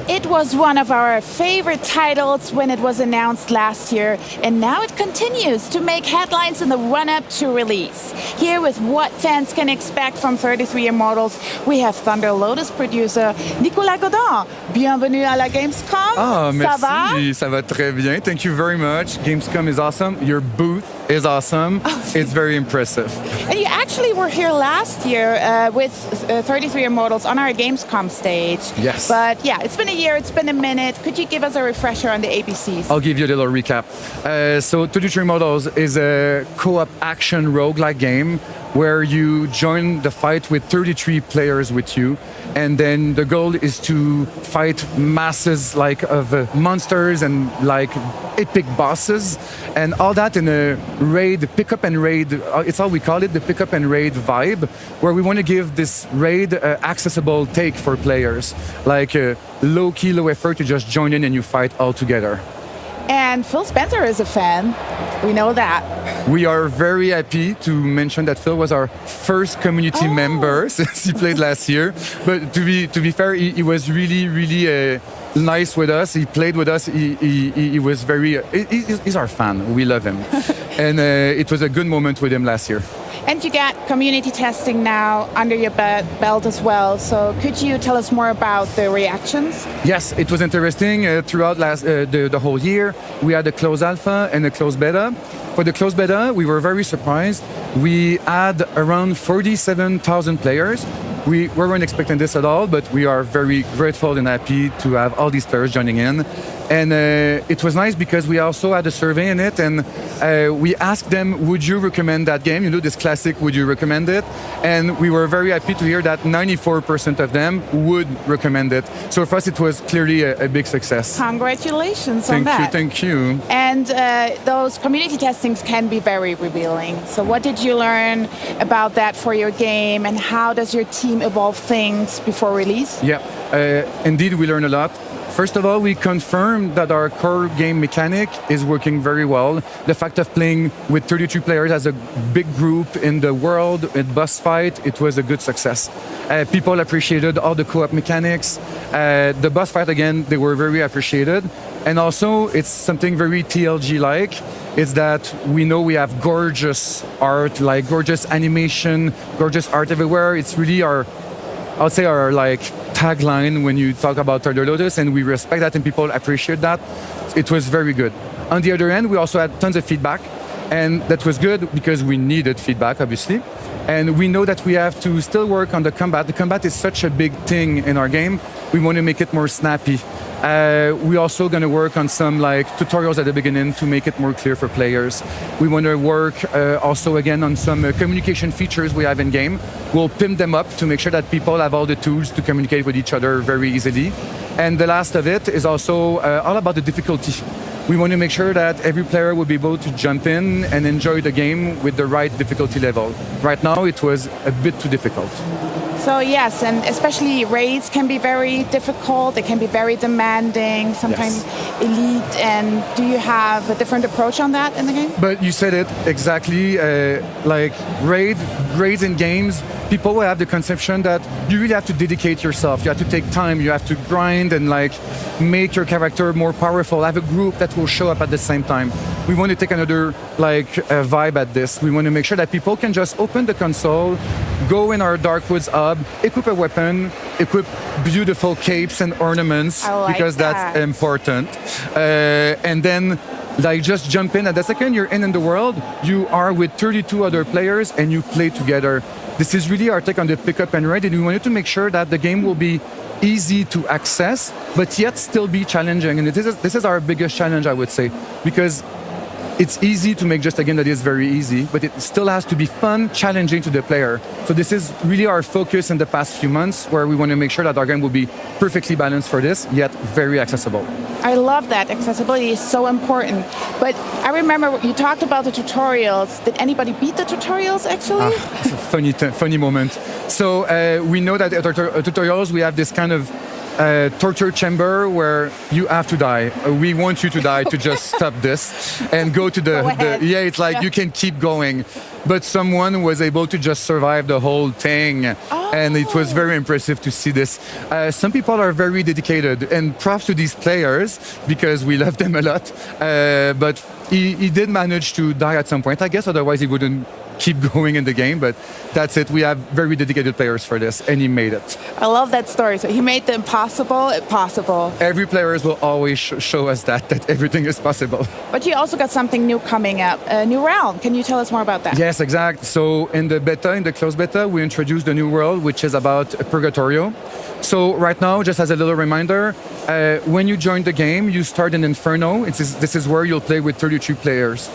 S21: It was one of our favorite titles when it was announced last year, and now it continues to make headlines in the run-up to release. Here with what fans can expect from 33 Immortals, we have Thunder Lotus producer Nicolas Godin. Bienvenue à la Gamescom.
S22: Ah,
S21: Ça va?
S22: merci, ça va très bien. Thank you very much. Gamescom is awesome. Your booth is awesome. It's very impressive.
S21: And you actually were here last year with 33 Immortals on our Gamescom stage.
S22: Yes.
S21: But yeah, it's been a year, it's been a minute. Could you give us a refresher on the ABCs?
S22: I'll give you a little recap. So 33 Models is a co-op action roguelike game where you join the fight with 33 players with you, and then the goal is to fight masses of monsters and like epic bosses, and all that in a raid, pick up and raid. It's how we call it, the pick up and raid vibe, where we want to give this raid accessible take for players, like low key, low effort. You just join in and you fight all together.
S21: And Phil Spencer is a fan. We know that.
S22: We are very happy to mention that Phil was our first community member since he played last year. But to be fair, he was really nice with us. He played with us. He was very. He's our fan. We love him, and it was a good moment with him last year.
S21: And you got community testing now under your belt as well. So could you tell us more about the reactions?
S22: Yes, it was interesting. Throughout the whole year, we had a closed alpha and a closed beta. For the closed beta, we were very surprised. We had around 47,000 players. We weren't expecting this at all, but we are very grateful and happy to have all these players joining in. And it was nice because we also had a survey in it, and we asked them, would you recommend that game? You know, this classic, would you recommend it? And we were very happy to hear that 94% of them would recommend it. So for us, it was clearly a big success.
S21: Congratulations on that.
S22: Thank you.
S21: And those community testings can be very revealing. So what did you learn about that for your game, and how does your team evolve things before release?
S22: Yeah, indeed, we learned a lot. First of all, we confirmed that our core game mechanic is working very well. The fact of playing with 32 players as a big group in the world, at boss fight, it was a good success. People appreciated all the co-op mechanics. The boss fight, again, they were very appreciated. And also, it's something very TLG-like. It's that we know we have gorgeous art, like gorgeous animation, gorgeous art everywhere. It's really our like tagline when you talk about Turtle Lotus, and we respect that and people appreciate that. It was very good. On the other end, we also had tons of feedback, and that was good because we needed feedback, obviously. And we know that we have to still work on the combat. The combat is such a big thing in our game. We want to make it more snappy. We're also going to work on some like tutorials at the beginning to make it more clear for players. We want to work also again on some communication features we have in game. We'll pimp them up to make sure that people have all the tools to communicate with each other very easily. And the last of it is also all about the difficulty. We want to make sure that every player will be able to jump in and enjoy the game with the right difficulty level. Right now, it was a bit too difficult.
S21: So yes, and especially raids can be very difficult. They can be very demanding, sometimes elite. And do you have a different approach on that in the game?
S22: But you said it exactly. Like raids in games, people will have the conception that you really have to dedicate yourself. You have to take time. You have to grind and like make your character more powerful. Have a group that will show up at the same time. We want to take another like vibe at this. We want to make sure that people can just open the console, go in our Darkwoods hub, equip a weapon, equip beautiful capes and ornaments because that's important. And then like just jump in. And the second you're in the world, you are with 32 other players and you play together. This is really our take on the pick up and raid, and we wanted to make sure that the game will be easy to access, but yet still be challenging. And this is our biggest challenge, I would say, because it's easy to make just a game that is very easy, but it still has to be fun, challenging to the player. So this is really our focus in the past few months, where we want to make sure that our game will be perfectly balanced for this, yet very accessible.
S21: I love that. Accessibility is so important. But I remember you talked about the tutorials. Did anybody beat the tutorials, actually?
S22: It's a funny moment. So we know that at our tutorials, we have this kind of torture chamber where you have to die. We want you to die to just stop this and go to the yeah, it's like you can keep going. But someone was able to just survive the whole thing. And it was very impressive to see this. Some people are very dedicated, and props to these players because we love them a lot. But he did manage to die at some point, I guess, otherwise he wouldn't keep going in the game, but that's it. We have very dedicated players for this, and he made it.
S21: I love that story. So he made the impossible possible.
S22: Every players will always show us that everything is possible.
S21: But you also got something new coming up, a new realm. Can you tell us more about that?
S22: Yes, exact. So in the closed beta, we introduced a new world, which is about Purgatorio. So right now, just as a little reminder, when you join the game, you start in Inferno. This is where you'll play with 32 players.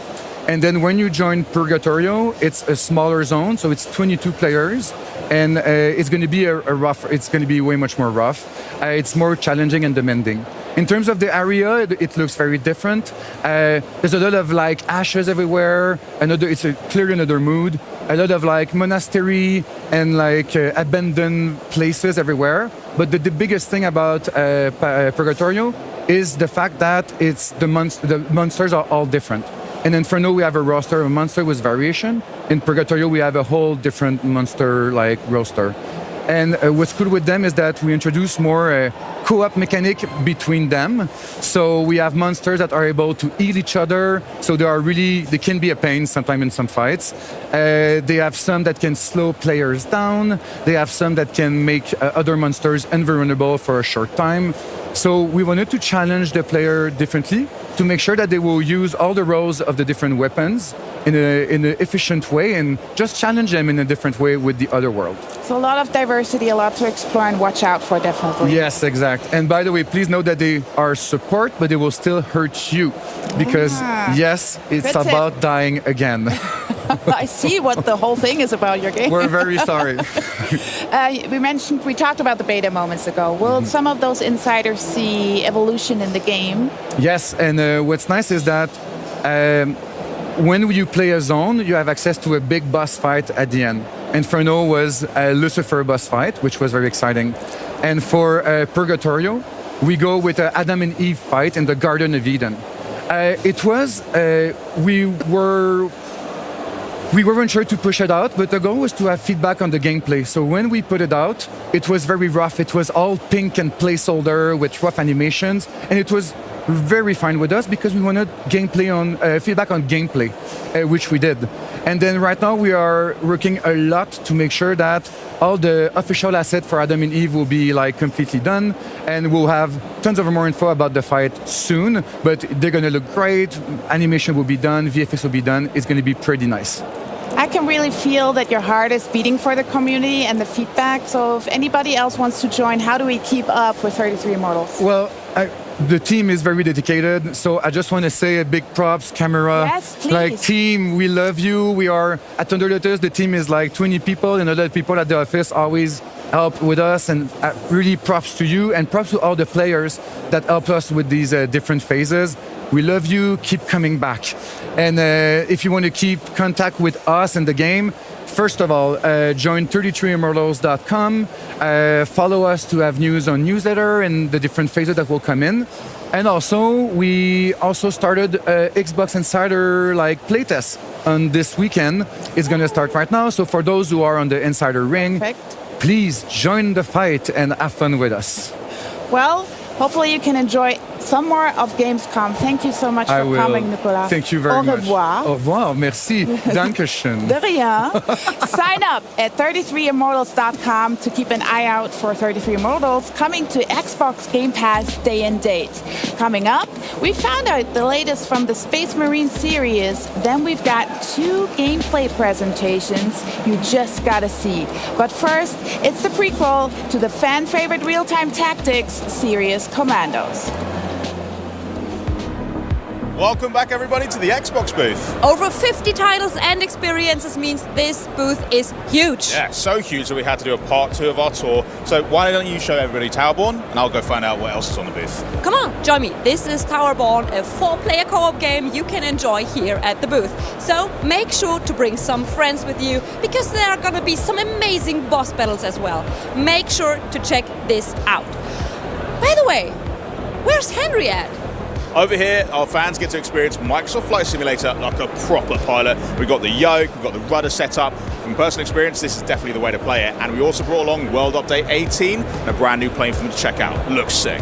S22: And then when you join Purgatorio, it's a smaller zone, so it's 22 players, and it's going to be it's going to be way much more rough. It's more challenging and demanding. In terms of the area, it looks very different. There's a lot of like ashes everywhere. It's clearly another mood. A lot of like monastery and like abandoned places everywhere. But the biggest thing about Purgatorio is the fact that the monsters are all different. In Inferno, we have a roster of monster with variation. In Purgatorio, we have a whole different monster like roster. And what's cool with them is that we introduce more co-op mechanic between them. So we have monsters that are able to heal each other. So they can be a pain sometimes in some fights. They have some that can slow players down. They have some that can make other monsters invulnerable for a short time. So we wanted to challenge the player differently to make sure that they will use all the roles of the different weapons in an efficient way and just challenge them in a different way with the other world.
S21: So a lot of diversity, a lot to explore and watch out for, definitely.
S22: Yes, exact. And by the way, please know that they are support, but they will still hurt you because yes, it's about dying again.
S21: I see what the whole thing is about your game.
S22: We're very sorry.
S21: We talked about the beta moments ago. Will some of those insiders see evolution in the game?
S22: Yes, and what's nice is that when you play a zone, you have access to a big boss fight at the end. Inferno was a Lucifer boss fight, which was very exciting. And for Purgatorio, we go with an Adam and Eve fight in the Garden of Eden. we weren't sure to push it out, but the goal was to have feedback on the gameplay. So when we put it out, it was very rough. It was all pink and placeholder with rough animations, and it was very fine with us because we wanted feedback on gameplay, which we did. And then right now we are working a lot to make sure that all the official assets for Adam and Eve will be like completely done, and we'll have tons of more info about the fight soon. But they're gonna look great. Animation will be done. VFX will be done. It's gonna be pretty nice.
S21: I can really feel that your heart is beating for the community and the feedback. So if anybody else wants to join, how do we keep up with 33 Immortals?
S22: Well, the team is very dedicated, so I just want to say a big props, camera.
S21: Yes, please.
S22: Like team, we love you. We are at Thunder Lotus. The team is like 20 people, and other people at the office always help with us. And really props to you, and props to all the players that help us with these different phases. We love you. Keep coming back. And if you want to keep contact with us and the game, first of all, join 33immortals.com. Follow us to have news on newsletter and the different phases that will come in. And also, we also started Xbox Insider playtest on this weekend. It's going to start right now. So for those who are on the Insider ring, please join the fight and have fun with us.
S21: Well, hopefully you can enjoy some more of Gamescom. Thank you so much for coming, Nicolas.
S22: Thank you very much.
S21: Au revoir.
S22: Au revoir. Merci. Dankeschön.
S21: De rien. Sign up at 33immortals.com to keep an eye out for 33 Immortals coming to Xbox Game Pass day and date. Coming up, we found out the latest from the Space Marine series. Then we've got 2 gameplay presentations you just gotta see. But first, it's the prequel to the fan-favorite real-time tactics series Commandos.
S1: Welcome back, everybody, to the Xbox booth.
S5: Over 50 titles and experiences means this booth is huge.
S1: Yeah, so huge that we had to do a part 2 of our tour. So why don't you show everybody Towerborn, and I'll go find out what else is on the booth.
S5: Come on, join me. This is Towerborn, a 4-player co-op game you can enjoy here at the booth. So make sure to bring some friends with you, because there are going to be some amazing boss battles as well. Make sure to check this out. By the way, where's Henry at?
S1: Over here, our fans get to experience Microsoft Flight Simulator like a proper pilot. We've got the yoke, we've got the rudder set up. From personal experience, this is definitely the way to play it. And we also brought along World Update 18 and a brand new plane for them to check out. Looks sick.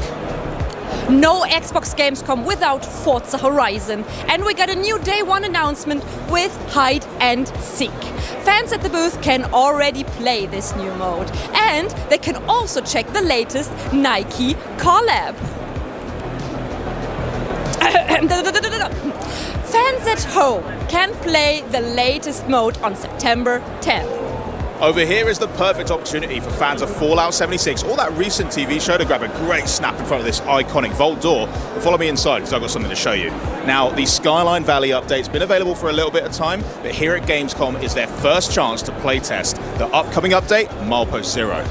S5: No Xbox games come without Forza Horizon. And we got a new Day 1 announcement with Hide and Seek. Fans at the booth can already play this new mode. And they can also check the latest Nike collab. Fans at home can play the latest mode on September 10th.
S1: Over here is the perfect opportunity for fans of Fallout 76 or that recent TV show to grab a great snap in front of this iconic vault door. But follow me inside because I've got something to show you. Now, the Skyline Valley update's been available for a little bit of time, but here at Gamescom is their first chance to playtest the upcoming update, Milepost Zero.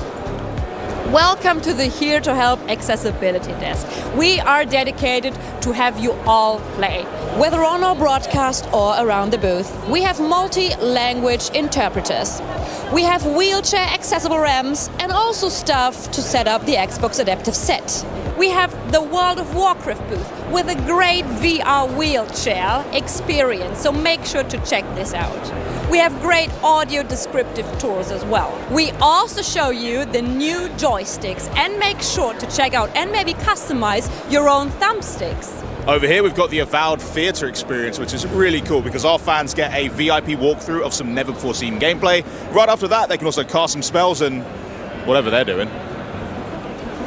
S5: Welcome to the Here to Help Accessibility Desk. We are dedicated to have you all play. Whether on our broadcast or around the booth, we have multi-language interpreters. We have wheelchair accessible ramps and also stuff to set up the Xbox Adaptive Set. We have the World of Warcraft booth with a great VR wheelchair experience, so make sure to check this out. We have great audio descriptive tours as well. We also show you the new joysticks and make sure to check out and maybe customize your own thumbsticks.
S1: Over here we've got the Avowed Theatre experience, which is really cool because our fans get a VIP walkthrough of some never before seen gameplay. Right after that they can also cast some spells and whatever they're doing.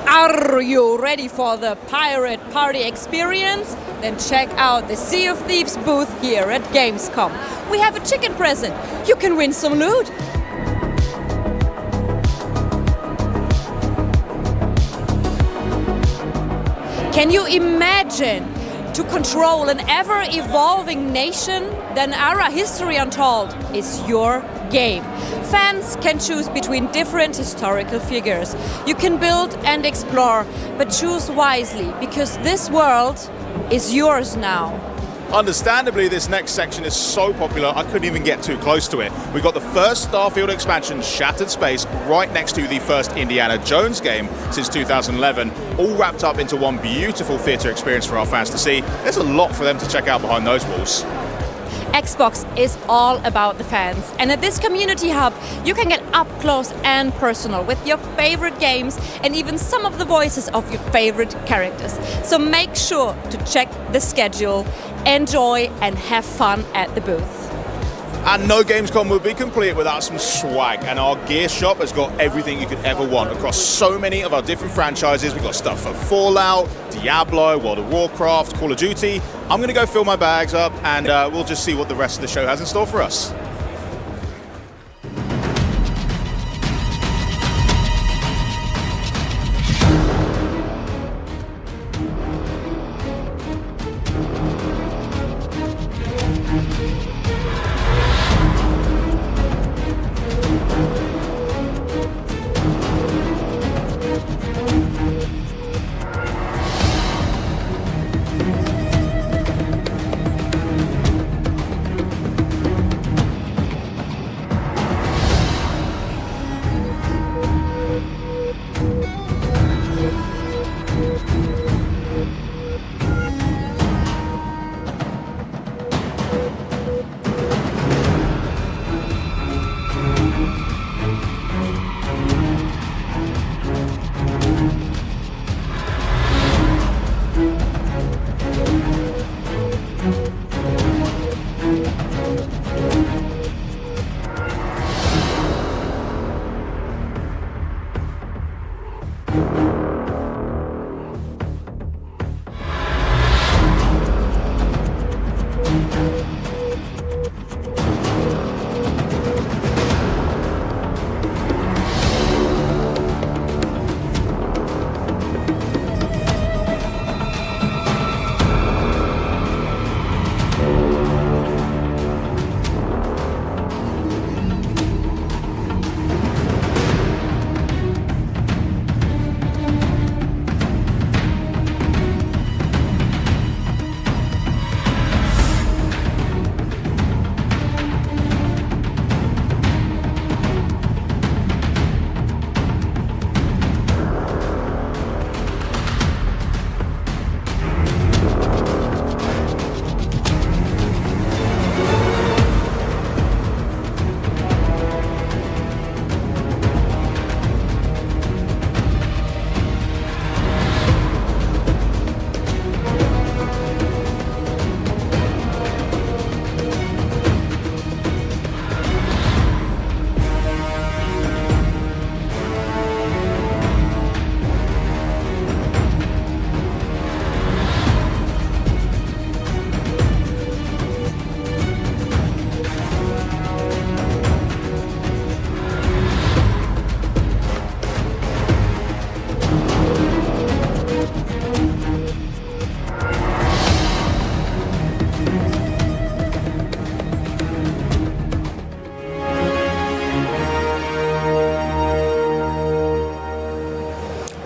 S5: Are you ready for the pirate party experience? Then check out the Sea of Thieves booth here at Gamescom. We have a chicken present. You can win some loot. Can you imagine to control an ever-evolving nation? Then Ara History Untold is your game. Fans can choose between different historical figures. You can build and explore, but choose wisely because this world is yours now.
S1: Understandably, this next section is so popular I couldn't even get too close to it. We've got the first Starfield expansion, Shattered Space, right next to the first Indiana Jones game since 2011, all wrapped up into one beautiful theatre experience for our fans to see. There's a lot for them to check out behind those walls.
S5: Xbox is all about the fans. And at this community hub, you can get up close and personal with your favorite games and even some of the voices of your favorite characters. So make sure to check the schedule, enjoy and have fun at the booth.
S1: And no Gamescom would be complete without some swag, and our gear shop has got everything you could ever want across so many of our different franchises. We've got stuff for Fallout, Diablo, World of Warcraft, Call of Duty. I'm going to go fill my bags up, and we'll just see what the rest of the show has in store for us.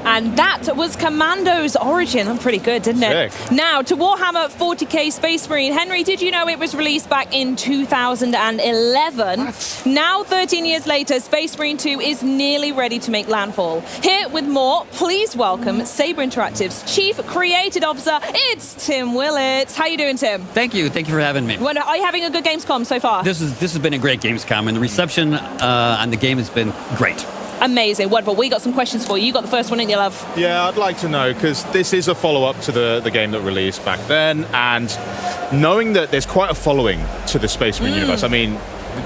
S2: And that was Commando's Origin. That's pretty good, didn't it?
S1: Sick.
S2: Now, to Warhammer 40k Space Marine. Henry, did you know it was released back in 2011? What? Now, 13 years later, Space Marine 2 is nearly ready to make landfall. Here with more, please welcome Saber Interactive's Chief Creative Officer, it's Tim Willits. How you doing, Tim?
S4: Thank you for having me.
S2: Are you having a good Gamescom so far?
S4: This has been a great Gamescom, and the reception on the game has been great.
S2: Amazing, wonderful. We got some questions for you. You got the first one in your love.
S1: Yeah, I'd like to know, because this is a follow-up to the game that released back then, and knowing that there's quite a following to the Space Marine universe. I mean,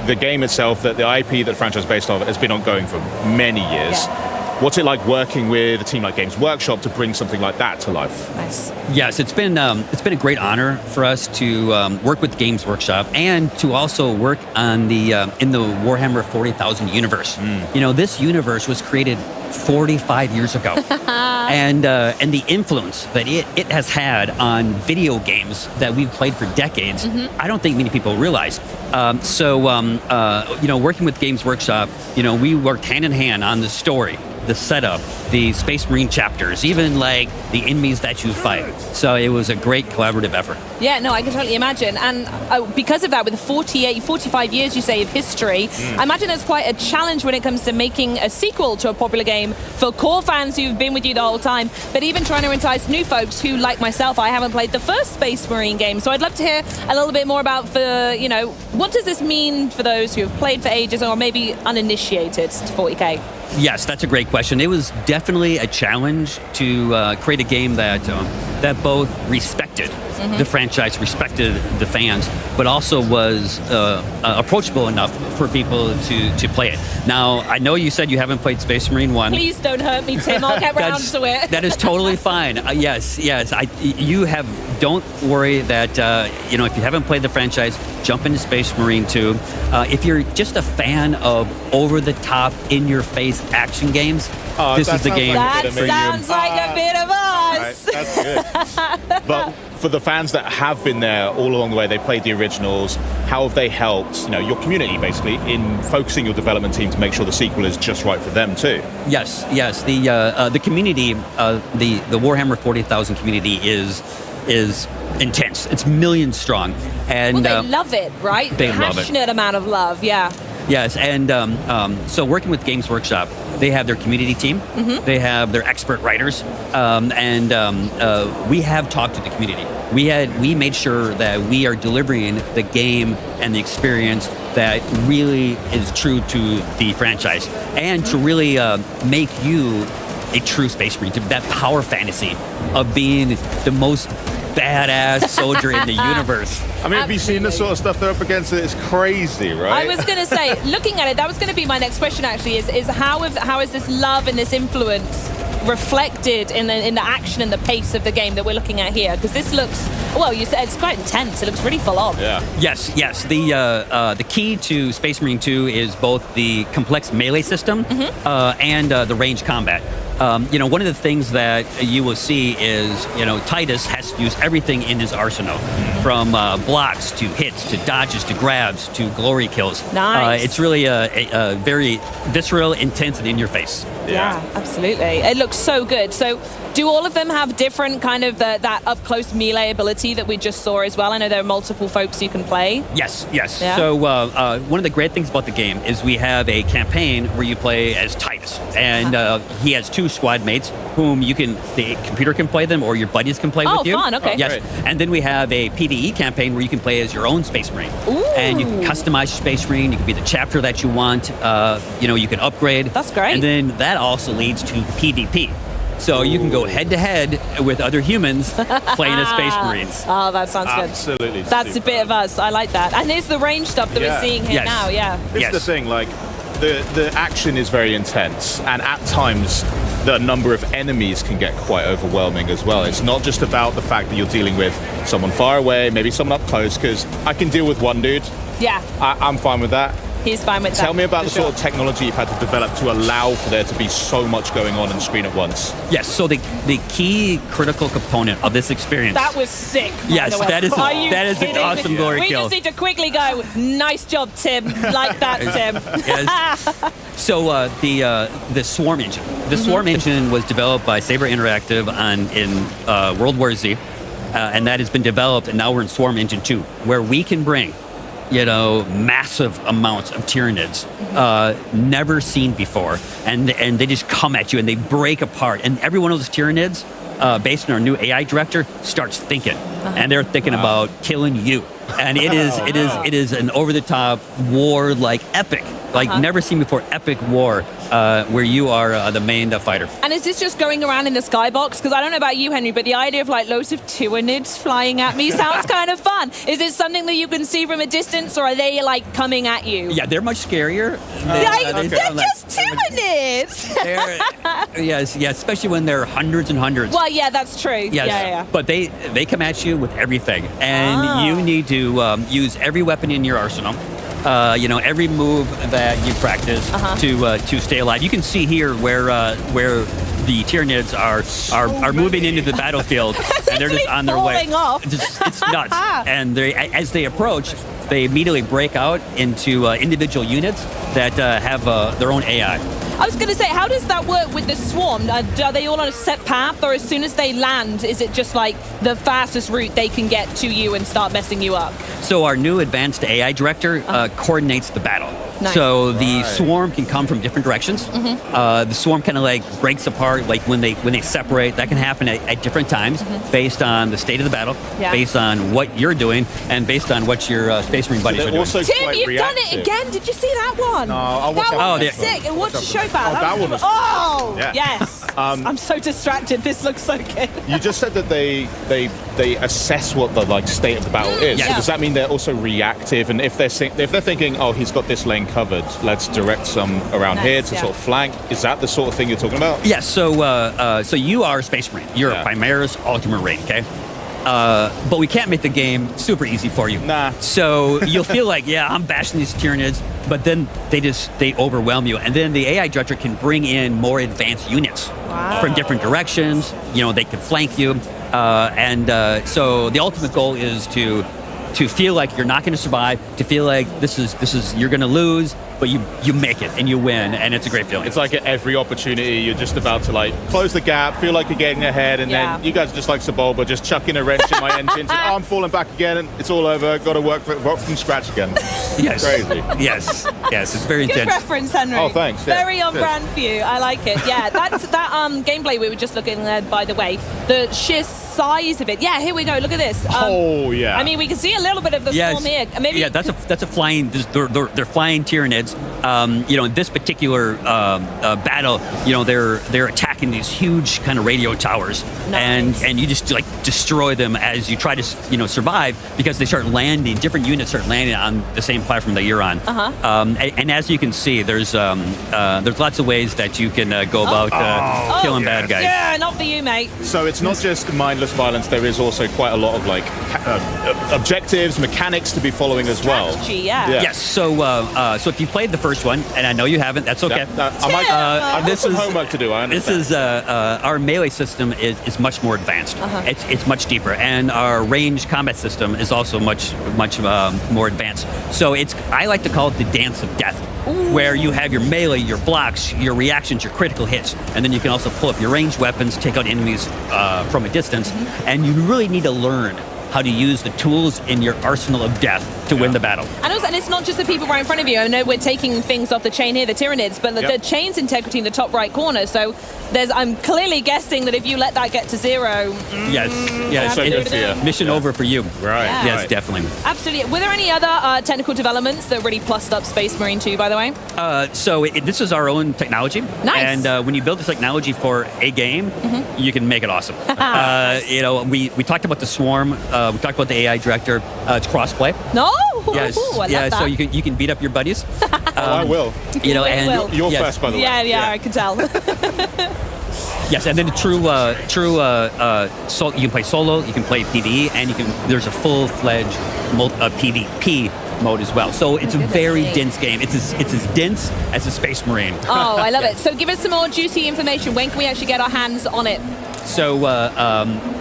S1: the game itself, that the IP that the franchise is based on, has been ongoing for many years. Yeah. What's it like working with a team like Games Workshop to bring something like that to life?
S2: Nice.
S4: Yes, it's been a great honor for us to work with Games Workshop and to also work on the in the Warhammer 40,000 universe. You know, this universe was created 45 years ago, and the influence that it has had on video games that we've played for decades, I don't think many people realize. You know, working with Games Workshop, you know, we worked hand in hand on the story, the setup, the Space Marine chapters, even like the enemies that you fight. So it was a great collaborative effort.
S2: Yeah, no, I can totally imagine. And because of that, with the 45 years, you say, of history, I imagine there's quite a challenge when it comes to making a sequel to a popular game game for core fans who've been with you the whole time, but even trying to entice new folks who, like myself, I haven't played the first Space Marine game. So I'd love to hear a little bit more about, what does this mean for those who have played for ages or maybe uninitiated to 40k?
S4: Yes, that's a great question. It was definitely a challenge to create a game that both respected the franchise, respected the fans, but also was approachable enough for people to play it. Now, I know you said you haven't played Space Marine 1.
S2: Please don't hurt me, Tim. I'll get round to it.
S4: That is totally fine. Yes. Don't worry that, if you haven't played the franchise, jump into Space Marine 2. If you're just a fan of over-the-top, in-your-face action games, this is the game
S2: That
S4: for you.
S2: sounds like a bit of us.
S1: Right, that's good. But for the fans that have been there all along the way, they played the originals, how have they helped, your community, basically, in focusing your development team to make sure the sequel is just right for them, too?
S4: Yes. The community, the Warhammer 40,000 community is intense. It's millions strong. And
S2: they love it, right?
S4: They love it.
S2: Passionate amount of love, yeah.
S4: Yes, and so working with Games Workshop, they have their community team, they have their expert writers, and we have talked to the community. We made sure that we are delivering the game and the experience that really is true to the franchise, and to really make you a true Space Marine, to that power fantasy of being the most badass soldier in the universe.
S1: I mean, have you seen the sort of stuff they're up against? It's crazy, right?
S2: I was going to say, looking at it, that was going to be my next question, actually, is how is this love and this influence reflected in the action and the pace of the game that we're looking at here? Because this looks, well, you said it's quite intense. It looks really full on.
S1: Yeah.
S4: Yes. The key to Space Marine 2 is both the complex melee system and the range combat. One of the things that you will see is, Titus has to use everything in his arsenal, from blocks to hits to dodges to grabs to glory kills.
S2: Nice.
S4: It's really a very visceral, intense, and in your face.
S2: Yeah, absolutely. It looks so good. So do all of them have different kind of that up-close melee ability that we just saw as well? I know there are multiple folks you can play.
S4: Yes.
S2: Yeah.
S4: So one of the great things about the game is we have a campaign where you play as Titus, and he has two squad mates whom the computer can play them, or your buddies can play with you.
S2: Oh, fun, okay.
S4: Yes.
S1: Great.
S4: And then we have a PvE campaign where you can play as your own Space Marine.
S2: Ooh.
S4: And you can customize your Space Marine, you can be the chapter that you want, you can upgrade.
S2: That's great.
S4: And then that also leads to PvP. So you can go head-to-head with other humans playing as Space Marines.
S2: Oh, that sounds good.
S1: Absolutely.
S2: That's a bit of us. I like that. And here's the range stuff that we're seeing here now, yeah.
S1: This is the thing, the action is very intense, and at times the number of enemies can get quite overwhelming as well. It's not just about the fact that you're dealing with someone far away, maybe someone up close, because I can deal with one dude.
S2: Yeah.
S1: I'm fine with that.
S2: He's fine with that.
S1: Tell me about the
S2: for sure.
S1: sort of technology you've had to develop to allow for there to be so much going on the screen at once.
S4: Yes, so the key critical component of this experience.
S2: That was sick.
S4: Yes, that is an
S2: kidding
S4: awesome
S2: me?
S4: glory
S2: We
S4: kill.
S2: just need to quickly go, nice job, Tim. Like that, Tim.
S4: Yes. So the Swarm engine. The Swarm engine was developed by Saber Interactive in World War Z, and that has been developed, and now we're in Swarm Engine 2, where we can bring massive amounts of Tyranids, never seen before, and they just come at you and they break apart. And every one of those Tyranids, based on our new AI director, starts thinking, and they're thinking about killing you. And it is an over-the-top war, like epic, never seen before, epic war, where you are the main fighter.
S2: And is this just going around in the skybox? Because I don't know about you, Henry, but the idea of loads of Tyranids flying at me sounds kind of fun. Is it something that you can see from a distance, or are they coming at you?
S4: Yeah, they're much scarier.
S2: They're just Tyranids.
S4: Yes, especially when there are hundreds and hundreds.
S2: Well, yeah, that's true.
S4: Yes.
S2: Yeah.
S4: But they come at you with everything, and you need to use every weapon in your arsenal. Every move that you practice to stay alive. You can see here where the Tyranids are moving into the battlefield, and they're just on their way.
S2: Off.
S4: It's nuts. And as they approach, they immediately break out into individual units that have their own AI.
S2: I was going to say, how does that work with the swarm? Are they all on a set path, or as soon as they land, is it just the fastest route they can get to you and start messing you up?
S4: So our new advanced AI director coordinates the battle.
S2: Nice.
S4: So the swarm can come from different directions. The swarm kind of like breaks apart, like when they separate. That can happen at different times, based on the state of the battle, based on what you're doing, and based on what your Space Marine buddies are doing.
S2: Tim, you've done it again. Did you see that one?
S1: No, I'll watch
S2: that
S1: that
S2: one
S1: one.
S2: was sick. And watch the show back.
S1: that one was
S2: yes. I'm so distracted. This looks so good.
S1: You just said that they assess what the like state of the battle is.
S2: Yeah.
S1: So does that mean they're also reactive? And if they're thinking, oh, he's got this lane covered, let's direct some around here to sort of flank. Is that the sort of thing you're talking about?
S4: Yes. So you are a Space Marine. You're a Primaris Ultramarine. Okay. But we can't make the game super easy for you.
S1: Nah.
S4: So you'll feel like, I'm bashing these Tyranids, but then they overwhelm you. And then the AI director can bring in more advanced units from different directions. They can flank you. So the ultimate goal is to feel like you're not going to survive, to feel like this is you're going to lose, but you make it and you win, and it's a great feeling.
S1: It's like at every opportunity you're just about to like close the gap, feel like you're getting ahead, and then you guys are just like Sebulba, just chucking a wrench in my engine. Oh, I'm falling back again, and it's all over. Got to work from scratch again.
S4: Yes.
S1: Crazy.
S4: Yes. It's very
S2: Good
S4: intense.
S2: reference, Henry.
S1: Oh, thanks. Yeah.
S2: Very on brand for you. I like it. Yeah, that gameplay we were just looking at, by the way, the sheer size of it. Yeah, here we go. Look at this.
S1: Oh yeah.
S2: I mean, we can see a little bit of the swarm here. Maybe.
S4: Yeah, that's a flying. They're flying Tyranids. In this particular battle, they're attacking these huge kind of radio towers, and you just like destroy them as you try to survive, because they start landing. Different units start landing on the same platform that you're on. And as you can see, there's lots of ways that you can go about killing bad guys.
S2: Yeah, not for you, mate.
S1: So it's not just mindless violence. There is also quite a lot of like objectives, mechanics to be following as well.
S2: Strategy,
S4: Yes. So if you played the first one, and I know you haven't, that's okay.
S1: I've got some homework to do. I understand.
S4: This is our melee system is much more advanced. It's much deeper, and our range combat system is also much more advanced. So I like to call it the dance of death, where you have your melee, your blocks, your reactions, your critical hits, and then you can also pull up your ranged weapons, take out enemies from a distance, and you really need to learn how to use the tools in your arsenal of death to win the battle.
S2: And it's not just the people right in front of you. I know we're taking things off the chain here, the Tyranids, but the chain's integrity in the top right corner. So I'm clearly guessing that if you let that get to zero,
S4: mission over for you.
S1: Right.
S2: Yeah.
S4: Yes, definitely.
S2: Absolutely. Were there any other technical developments that really plussed up Space Marine 2, by the way?
S4: This is our own technology.
S2: Nice.
S4: And when you build this technology for a game, you can make it awesome. We talked about the swarm. We talked about the AI director. It's crossplay.
S2: No.
S4: Yes.
S2: Ooh, I love that.
S4: So you can beat up your buddies.
S1: I will. You're first, by the way.
S2: Yeah, I can tell.
S4: Yes, and then the true you can play solo, you can play PvE, and there's a full-fledged PvP mode as well. So it's a very dense game. It's as dense as a Space Marine.
S2: Oh, I love it. So give us some more juicy information. When can we actually get our hands on it?
S4: So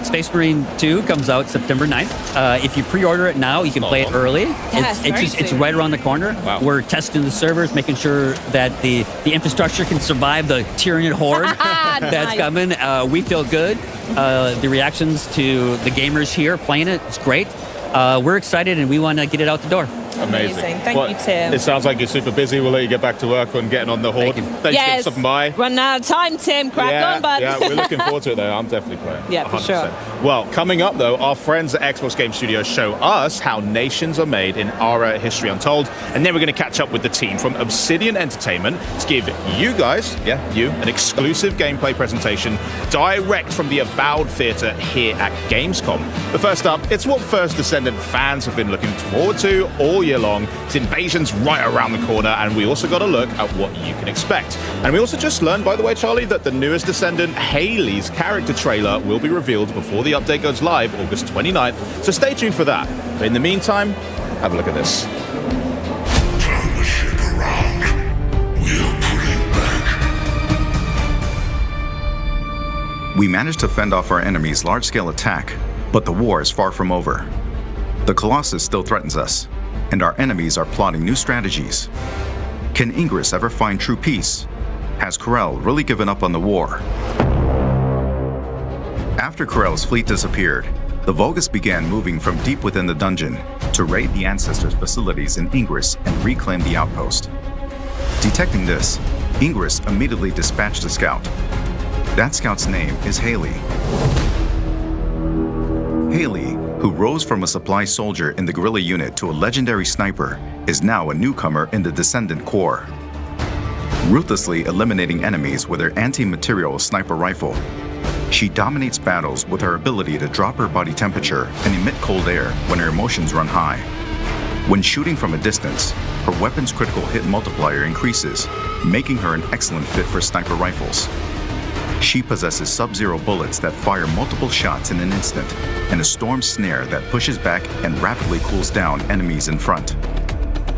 S4: Space Marine 2 comes out September 9th. If you pre-order it now, you can play it early. It's right around the corner. Wow. We're testing the servers, making sure that the infrastructure can survive the Tyranid horde that's coming. We feel good. The reactions to the gamers here playing it, it's great. We're excited, and we want to get it out the door.
S1: Amazing.
S2: Thank you, Tim.
S1: It sounds like you're super busy. We'll let you get back to work on getting on the horde. Thanks for stopping by.
S2: Running out of time, Tim. Crack on, bud.
S1: Yeah, we're looking forward to it, though. I'm definitely playing.
S2: Yeah, 100%. For sure.
S1: Well, coming up, though, our friends at Xbox Game Studios show us how nations are made in our History Untold. And then we're going to catch up with the team from Obsidian Entertainment to give you guys, an exclusive gameplay presentation direct from the Avowed Theatre here at Gamescom. But first up, it's what First Descendant fans have been looking forward to all year long. It's Invasion's right around the corner, and we also got a look at what you can expect. And we also just learned, by the way, Charlie, that the newest Descendant, Haley's character trailer, will be revealed before the update goes live August 29th, so stay tuned for that. But in the meantime, have a look at this.
S19: Turn the ship around. We're putting back.
S6: We managed to fend off our enemy's large-scale attack, but the war is far from over. The Colossus still threatens us, and our enemies are plotting new strategies. Can Ingress ever find true peace? Has Corel really given up on the war? After Corel's fleet disappeared, the Vulgus began moving from deep within the dungeon to raid the Ancestors' facilities in Ingress and reclaim the outpost. Detecting this, Ingress immediately dispatched a scout. That scout's name is Haley. Haley, who rose from a supply soldier in the guerrilla unit to a legendary sniper, is now a newcomer in the Descendant Corps. Ruthlessly eliminating enemies with her anti-material sniper rifle, she dominates battles with her ability to drop her body temperature and emit cold air when her emotions run high. When shooting from a distance, her weapon's critical hit multiplier increases, making her an excellent fit for sniper rifles. She possesses sub-zero bullets that fire multiple shots in an instant, and a storm snare that pushes back and rapidly cools down enemies in front.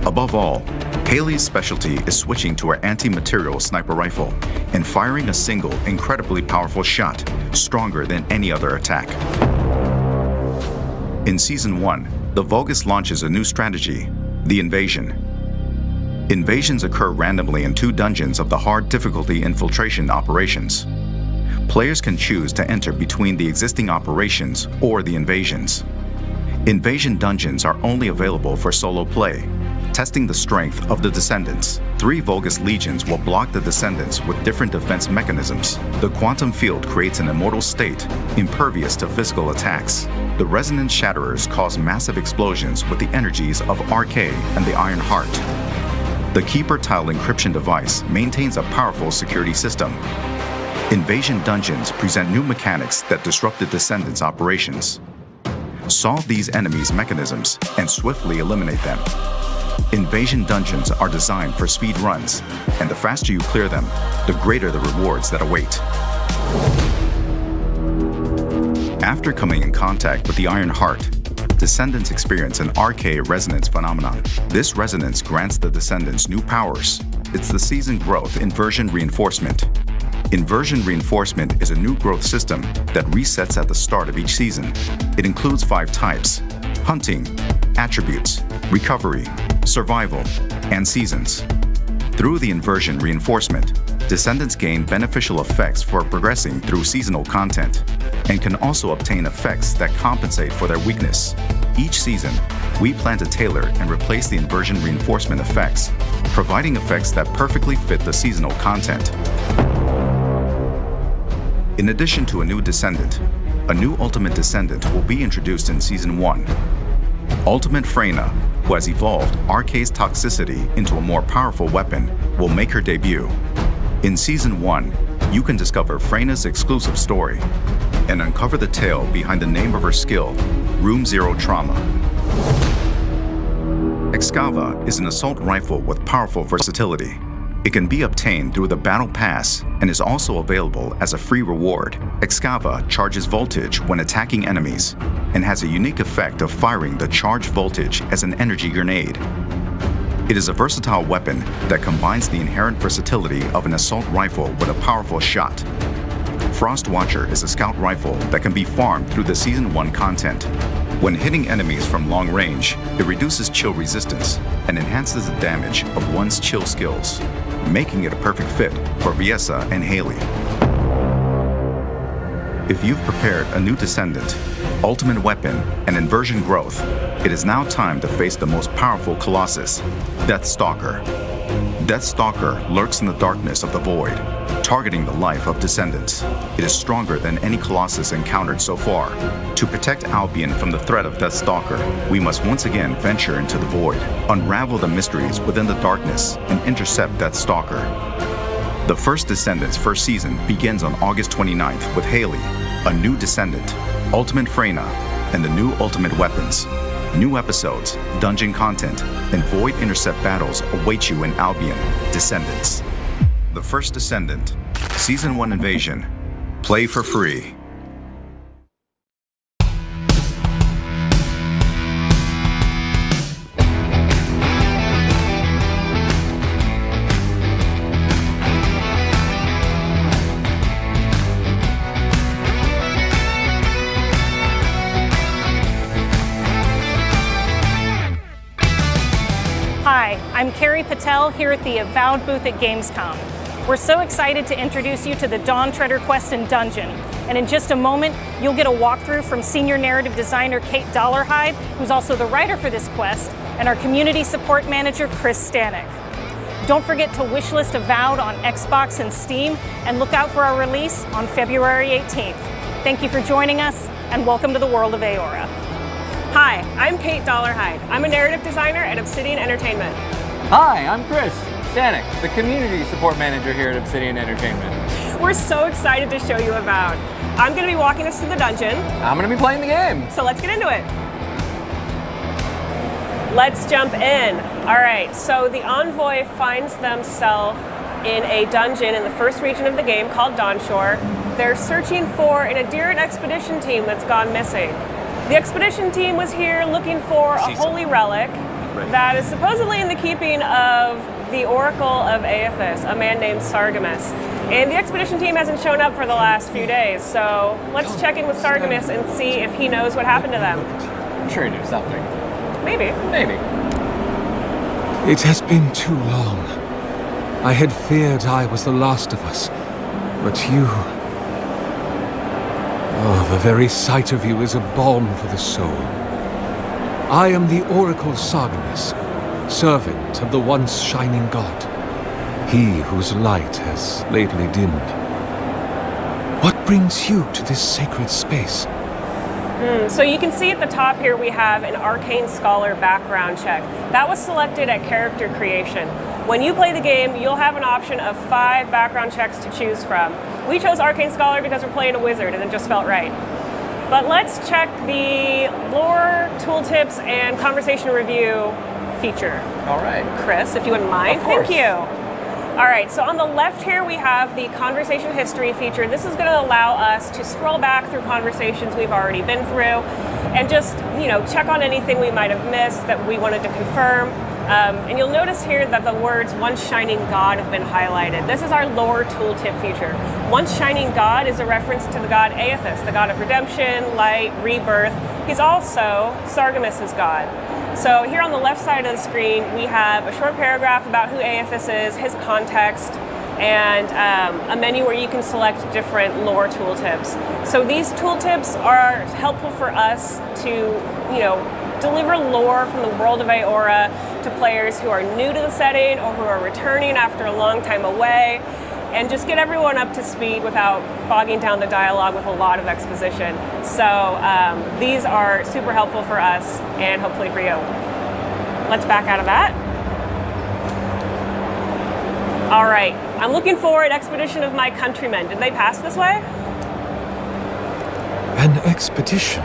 S6: Above all, Haley's specialty is switching to her anti-material sniper rifle and firing a single, incredibly powerful shot, stronger than any other attack. In Season 1, the Vulgus launches a new strategy, the Invasion. Invasions occur randomly in 2 dungeons of the hard difficulty infiltration operations. Players can choose to enter between the existing operations or the invasions. Invasion dungeons are only available for solo play, testing the strength of the Descendants. 3 Vulgus legions will block the Descendants with different defense mechanisms. The quantum field creates an immortal state, impervious to physical attacks. The resonance shatterers cause massive explosions with the energies of Anche and the Iron Heart. The Keeper Tile encryption device maintains a powerful security system. Invasion dungeons present new mechanics that disrupt the Descendants' operations. Solve these enemies' mechanisms and swiftly eliminate them. Invasion dungeons are designed for speed runs, and the faster you clear them, the greater the rewards that await. After coming in contact with the Iron Heart, Descendants experience an Anche resonance phenomenon. This resonance grants the Descendants new powers. It's the season growth inversion reinforcement. Inversion reinforcement is a new growth system that resets at the start of each season. It includes 5 types: hunting, attributes, recovery, survival, and seasons. Through the inversion reinforcement, Descendants gain beneficial effects for progressing through seasonal content, and can also obtain effects that compensate for their weakness. Each season, we plan to tailor and replace the inversion reinforcement effects, providing effects that perfectly fit the seasonal content. In addition to a new Descendant, a new Ultimate Descendant will be introduced in Season 1. Ultimate Freyna, who has evolved Anche's toxicity into a more powerful weapon, will make her debut. In Season 1, you can discover Freyna's exclusive story and uncover the tale behind the name of her skill, Room Zero Trauma. Excava is an assault rifle with powerful versatility. It can be obtained through the Battle Pass and is also available as a free reward. Excava charges voltage when attacking enemies and has a unique effect of firing the charged voltage as an energy grenade. It is a versatile weapon that combines the inherent versatility of an assault rifle with a powerful shot. Frost Watcher is a scout rifle that can be farmed through the Season 1 content. When hitting enemies from long range, it reduces chill resistance and enhances the damage of one's chill skills, making it a perfect fit for Viessa and Haley. If you've prepared a new Descendant, ultimate weapon, and inversion growth, it is now time to face the most powerful Colossus, Deathstalker. Deathstalker lurks in the darkness of the void, targeting the life of Descendants. It is stronger than any Colossus encountered so far. To protect Albion from the threat of Deathstalker, we must once again venture into the void, unravel the mysteries within the darkness, and intercept Deathstalker. The first Descendants first season begins on August 29th with Haley, a new Descendant, Ultimate Freyna, and the new Ultimate Weapons. New episodes, dungeon content, and void intercept battles await you in Albion, Descendants. The first Descendant, Season 1 Invasion. Play for free.
S7: Hi, I'm Carrie Patel here at the Avowed booth at Gamescom. We're so excited to introduce you to the Dawn Treader Quest and Dungeon. And in just a moment, you'll get a walkthrough from senior narrative designer Kate Dollarhide, who's also the writer for this quest, and our community support manager, Chris Stanek. Don't forget to wishlist Avowed on Xbox and Steam, and look out for our release on February 18th. Thank you for joining us, and welcome to the world of Aora.
S8: Hi, I'm Kate Dollarhide. I'm a narrative designer at Obsidian Entertainment.
S9: Hi, I'm Chris Stanek, the community support manager here at Obsidian Entertainment.
S8: We're so excited to show you Avowed. I'm going to be walking us through the dungeon.
S9: I'm going to be playing the game.
S8: So let's get into it. Let's jump in. All right, so the envoy finds themselves in a dungeon in the first region of the game called Dawnshore. They're searching for an Adherent expedition team that's gone missing. The expedition team was here looking for a holy relic that is supposedly in the keeping of the Oracle of Aethys, a man named Sargamas. And the expedition team hasn't shown up for the last few days, so let's check in with Sargamas and see if he knows what happened to them.
S9: I'm sure he knew something.
S8: Maybe.
S9: Maybe.
S23: It has been too long. I had feared I was the last of us, but you... Oh, the very sight of you is a balm for the soul. I am the Oracle Sargamas, servant of the once shining god, he whose light has lately dimmed. What brings you to this sacred space?
S8: So you can see at the top here we have an Arcane Scholar background check. That was selected at character creation. When you play the game, you'll have an option of 5 background checks to choose from. We chose Arcane Scholar because we're playing a wizard and it just felt right. But let's check the lore, tooltips, and conversation review feature.
S9: All right.
S8: Chris, if you wouldn't mind.
S9: Of course.
S8: Thank you. All right, so on the left here we have the conversation history feature. This is going to allow us to scroll back through conversations we've already been through and just, check on anything we might have missed that we wanted to confirm. And you'll notice here that the words "once shining god" have been highlighted. This is our lore tooltip feature. Once shining god is a reference to the god Aethys, the god of redemption, light, rebirth. He's also Sargamas' god. So here on the left side of the screen, we have a short paragraph about who Aethys is, his context, and a menu where you can select different lore tooltips. So these tooltips are helpful for us to, deliver lore from the world of Aora to players who are new to the setting or who are returning after a long time away, and just get everyone up to speed without bogging down the dialogue with a lot of exposition. So these are super helpful for us and hopefully for you. Let's back out of that. All right, I'm looking for an expedition of my countrymen. Did they pass this way?
S23: An expedition?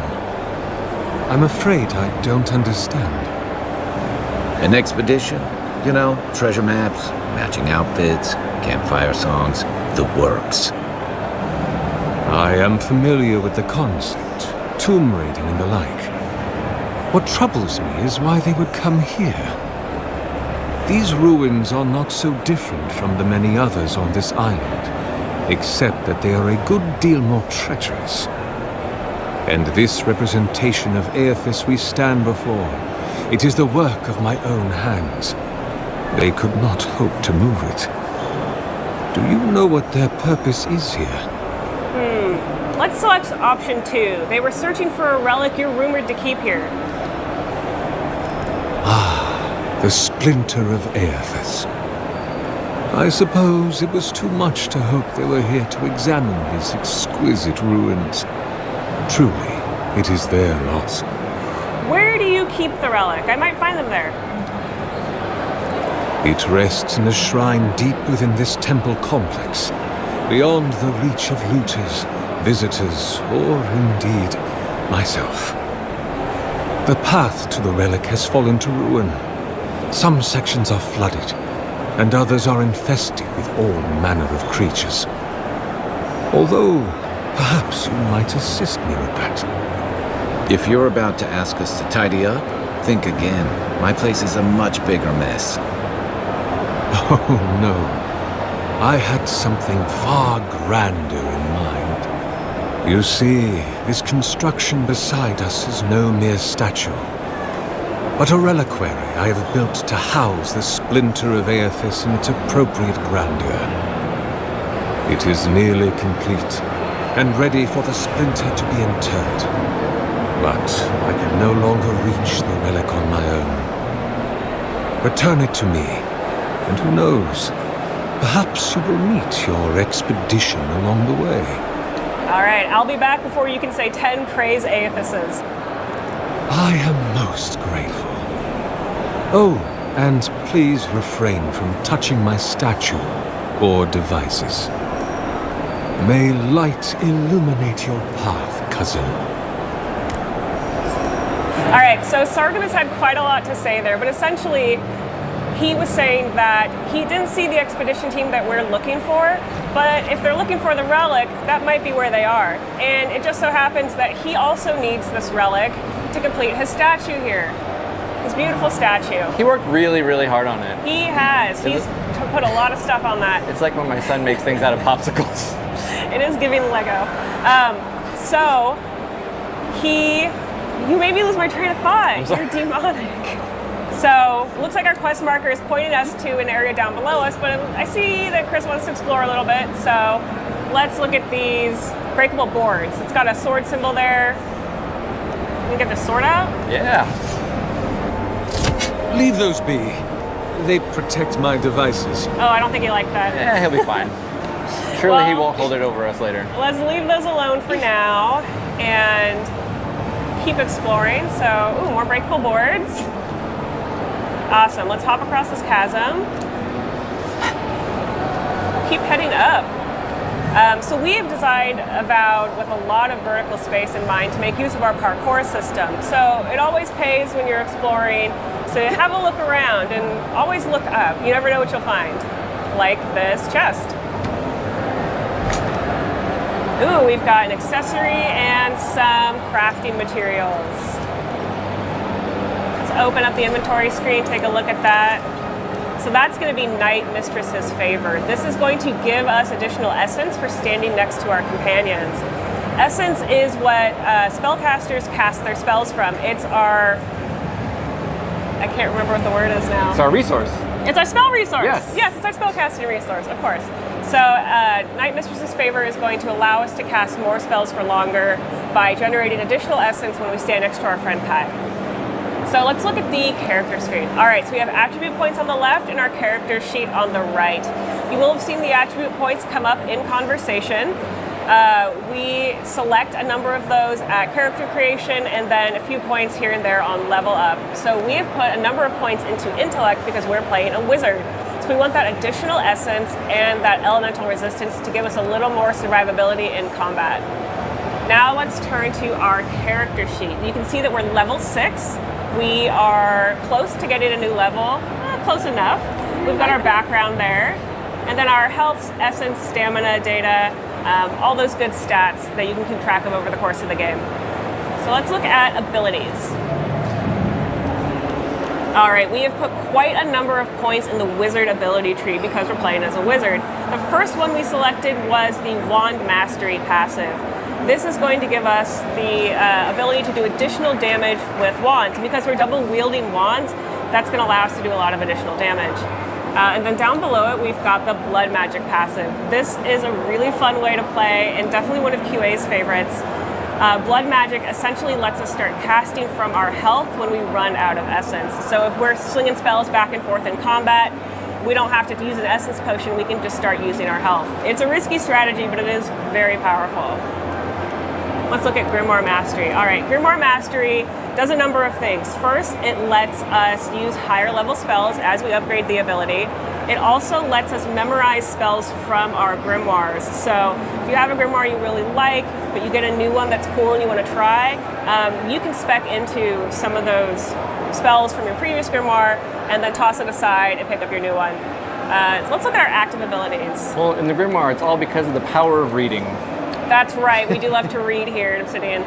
S23: I'm afraid I don't understand.
S24: An expedition? Treasure maps, matching outfits, campfire songs, the works.
S23: I am familiar with the concept, tomb raiding and the like. What troubles me is why they would come here. These ruins are not so different from the many others on this island, except that they are a good deal more treacherous. And this representation of Aethys we stand before, it is the work of my own hands. They could not hope to move it. Do you know what their purpose is here?
S8: Let's select option 2. They were searching for a relic you're rumored to keep here.
S23: Ah, the splinter of Aethys. I suppose it was too much to hope they were here to examine these exquisite ruins. Truly, it is their loss.
S8: Where do you keep the relic? I might find them there.
S23: It rests in a shrine deep within this temple complex, beyond the reach of looters, visitors, or indeed, myself. The path to the relic has fallen to ruin. Some sections are flooded, and others are infested with all manner of creatures. Although, perhaps you might assist me with that.
S24: If you're about to ask us to tidy up, think again. My place is a much bigger mess.
S23: Oh, no. I had something far grander in mind. You see, this construction beside us is no mere statue, but a reliquary I have built to house the splinter of Aethys in its appropriate grandeur. It is nearly complete, and ready for the splinter to be interred. But I can no longer reach the relic on my own. Return it to me, And who knows? Perhaps you will meet your expedition along the way.
S8: All right, I'll be back before you can say 10 praise Aethuses.
S23: I am most grateful. Oh, and please refrain from touching my statue or devices. May light illuminate your path, cousin.
S8: All right, so Sargon has had quite a lot to say there, but essentially he was saying that he didn't see the expedition team that we're looking for, but if they're looking for the relic, that might be where they are. And it just so happens that he also needs this relic to complete his statue here. His beautiful statue.
S9: He worked really, really hard on it.
S8: He has. He's put a lot of stuff on that.
S9: It's like when my son makes things out of popsicles.
S8: It is giving Lego. So you made me lose my train of thought. You're demonic. So looks like our quest marker is pointing us to an area down below us, but I see that Chris wants to explore a little bit. So let's look at these breakable boards. It's got a sword symbol there. Can we get the sword out?
S23: Yeah. Leave those be. They protect my devices.
S8: Oh, I don't think he liked that.
S9: Yeah, he'll be fine. Surely he won't hold it over us later.
S8: Let's leave those alone for now and keep exploring. So, ooh, more breakable boards. Awesome. Let's hop across this chasm. Keep heading up. So we have designed Avowed with a lot of vertical space in mind to make use of our parkour system. So it always pays when you're exploring. So have a look around and always look up. You never know what you'll find. Like this chest. Ooh, we've got an accessory and some crafting materials. Let's open up the inventory screen, take a look at that. So that's going to be Night Mistress's favor. This is going to give us additional essence for standing next to our companions. Essence is what spellcasters cast their spells from. It's our... I can't remember what the word is now.
S9: It's our resource.
S8: It's our spell resource.
S9: Yes,
S8: it's our spellcasting resource, of course. So Night Mistress's favor is going to allow us to cast more spells for longer by generating additional essence when we stand next to our friend Kai. So let's look at the character screen. All right, so we have attribute points on the left and our character sheet on the right. You will have seen the attribute points come up in conversation. We select a number of those at character creation and then a few points here and there on level up. So we have put a number of points into intellect because we're playing a wizard. So we want that additional essence and that elemental resistance to give us a little more survivability in combat. Now let's turn to our character sheet. You can see that we're level 6. We are close to getting a new level, close enough. We've got our background there. And then our health, essence, stamina, data, all those good stats that you can keep track of over the course of the game. So let's look at abilities. All right, we have put quite a number of points in the wizard ability tree because we're playing as a wizard. The first one we selected was the Wand Mastery passive. This is going to give us the ability to do additional damage with wands. Because we're double wielding wands, that's going to allow us to do a lot of additional damage. And then down below it, we've got the Blood Magic passive. This is a really fun way to play and definitely one of QA's favorites. Blood Magic essentially lets us start casting from our health when we run out of essence. So if we're slinging spells back and forth in combat, we don't have to use an essence potion, we can just start using our health. It's a risky strategy, but it is very powerful. Let's look at Grimoire Mastery. All right, Grimoire Mastery does a number of things. First, it lets us use higher level spells as we upgrade the ability. It also lets us memorize spells from our grimoires. So if you have a grimoire you really like, but you get a new one that's cool and you want to try, you can spec into some of those spells from your previous grimoire and then toss it aside and pick up your new one. Let's look at our active abilities.
S9: Well, in the grimoire, it's all because of the power of reading.
S8: That's right, we do love to read here in Obsidian.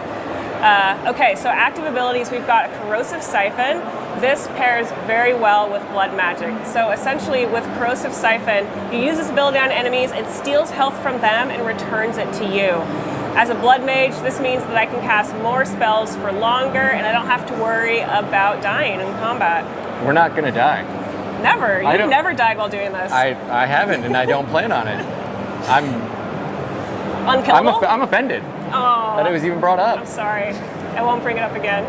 S8: Okay, so active abilities, we've got a Corrosive Siphon. This pairs very well with Blood Magic. So essentially with Corrosive Siphon, you use this ability on enemies, it steals health from them and returns it to you. As a Blood Mage, this means that I can cast more spells for longer and I don't have to worry about dying in combat.
S9: We're not gonna die.
S8: Never, you've never died while doing this.
S9: I haven't and I don't plan on it.
S8: Unkillable?
S9: I'm offended that it was even brought up.
S8: I'm sorry. I won't bring it up again.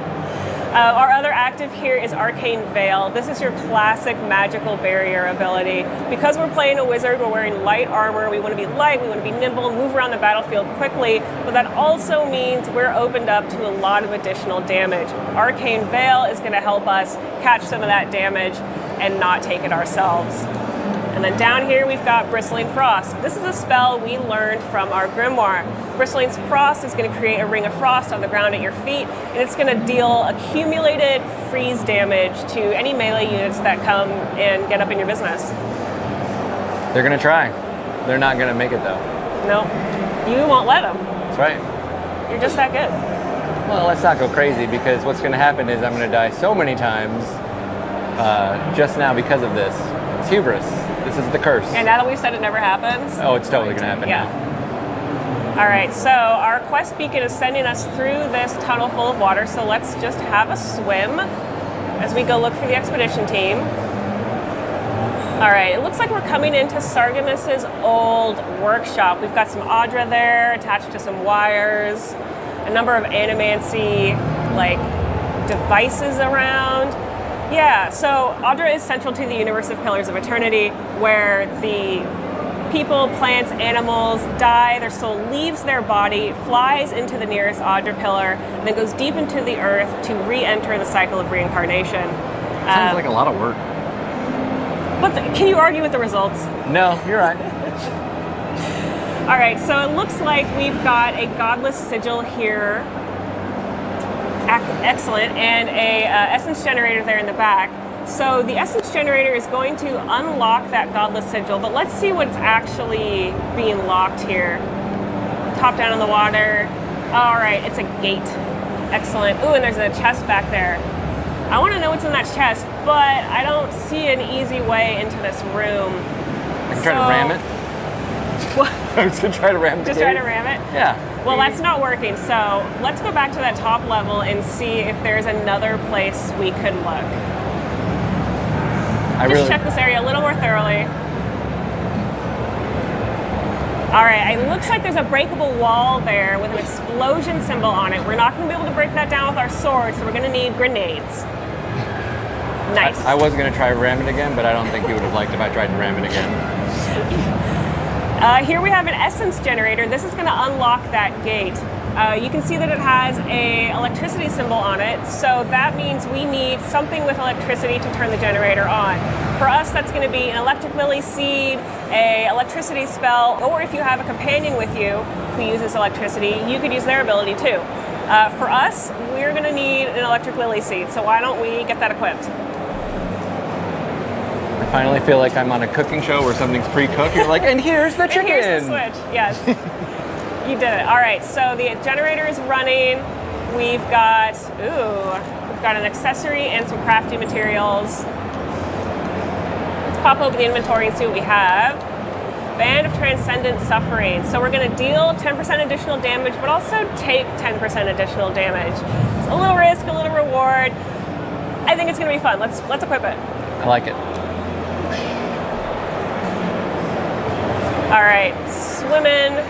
S8: Our other active here is Arcane Veil. This is your classic magical barrier ability. Because we're playing a wizard, we're wearing light armor, we want to be light, we want to be nimble, move around the battlefield quickly, but that also means we're opened up to a lot of additional damage. Arcane Veil is going to help us catch some of that damage and not take it ourselves. And then down here we've got Bristling Frost. This is a spell we learned from our grimoire. Bristling Frost is going to create a ring of frost on the ground at your feet, and it's going to deal accumulated freeze damage to any melee units that come and get up in your business.
S9: They're gonna try. They're not gonna make it though.
S8: No, you won't let them.
S9: That's right.
S8: You're just that good.
S9: Well, let's not go crazy, because what's gonna happen is I'm gonna die so many times just now because of this. It's hubris. This is the curse.
S8: And now that we've said it never happens.
S9: Oh, it's totally gonna happen
S8: now. All right, so our quest beacon is sending us through this tunnel full of water, so let's just have a swim as we go look for the expedition team. All right, it looks like we're coming into Sargemus's old workshop. We've got some Audra there attached to some wires, a number of animancy devices around. Yeah, so Audra is central to the universe of Pillars of Eternity, where the people, plants, animals die, their soul leaves their body, flies into the nearest Audra pillar, and then goes deep into the earth to re-enter the cycle of reincarnation.
S9: Sounds like a lot of work.
S8: But can you argue with the results?
S9: No, you're right.
S8: All right, so it looks like we've got a godless sigil here. Excellent, and a essence generator there in the back. So the essence generator is going to unlock that godless sigil, but let's see what's actually being locked here. Top down in the water. All right, it's a gate. Excellent. Ooh, and there's a chest back there. I want to know what's in that chest, but I don't see an easy way into this room.
S9: I can try to ram it.
S8: What?
S9: I'm just gonna try to ram it.
S8: Just try to ram it?
S9: Yeah.
S8: Well, that's not working, so let's go back to that top level and see if there's another place we could look. Check this area a little more thoroughly. All right, it looks like there's a breakable wall there with an explosion symbol on it. We're not going to be able to break that down with our swords, so we're going to need grenades. Nice.
S9: I was going to try ram it again, but I don't think you would have liked if I tried to ram it again.
S8: Here we have an essence generator. This is going to unlock that gate. You can see that it has a electricity symbol on it, so that means we need something with electricity to turn the generator on. For us, that's going to be an electric lily seed, a electricity spell, or if you have a companion with you who uses electricity, you could use their ability too. For us, we're going to need an electric lily seed, so why don't we get that equipped?
S9: I finally feel like I'm on a cooking show where something's pre-cooked. You're like, and here's the chicken.
S8: And here's the switch. Yes. You did it. All right, so the generator is running. We've got an accessory and some crafting materials. Let's pop open the inventory and see what we have. Band of Transcendent Suffering. So we're going to deal 10% additional damage, but also take 10% additional damage. It's a little risk, a little reward. I think it's going to be fun. Let's equip it.
S9: I like it.
S8: All right,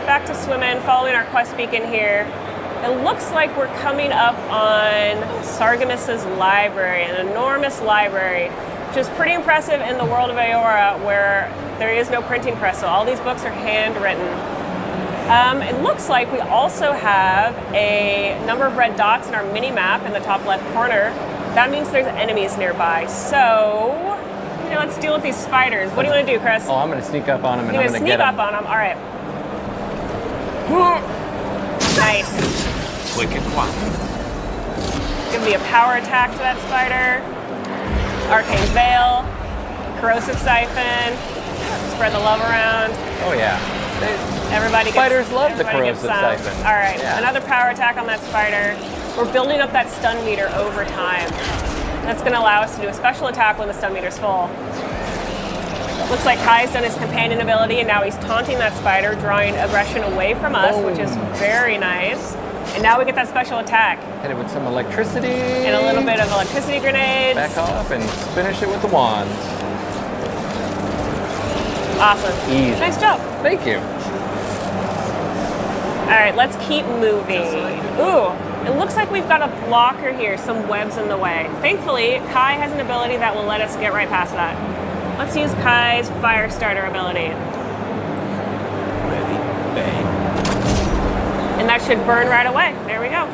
S8: back to swimming, following our quest beacon here. It looks like we're coming up on Sargemus's library, an enormous library, which is pretty impressive in the world of Aora, where there is no printing press, so all these books are handwritten. It looks like we also have a number of red dots in our mini-map in the top left corner. That means there's enemies nearby, so let's deal with these spiders. What do you want to do, Chris?
S9: Oh, I'm going to sneak up on them and I'm going to
S8: sneak up on them. All right. Nice.
S24: Quick and quiet.
S8: Give me a power attack to that spider. Arcane Veil. Corrosive Siphon. Spread the love around.
S9: Oh, yeah.
S8: Spiders
S9: love the corrosive siphon.
S8: All right,
S9: yeah.
S8: Another power attack on that spider. We're building up that stun meter over time. That's going to allow us to do a special attack when the stun meter's full. Looks like Kai's done his companion ability, and now he's taunting that spider, drawing aggression away from us, which is very nice. And now we get that special attack.
S9: Hit it with some electricity.
S8: And a little bit of electricity grenades.
S9: Back off and finish it with the wand.
S8: Awesome.
S9: Easy.
S8: Nice job.
S9: Thank you.
S8: All right, let's keep moving. Ooh, it It looks like we've got a blocker here, some webs in the way. Thankfully, Kai has an ability that will let us get right past that. Let's use Kai's fire starter ability.
S9: Ready, bang.
S8: And that should burn right away. There we go.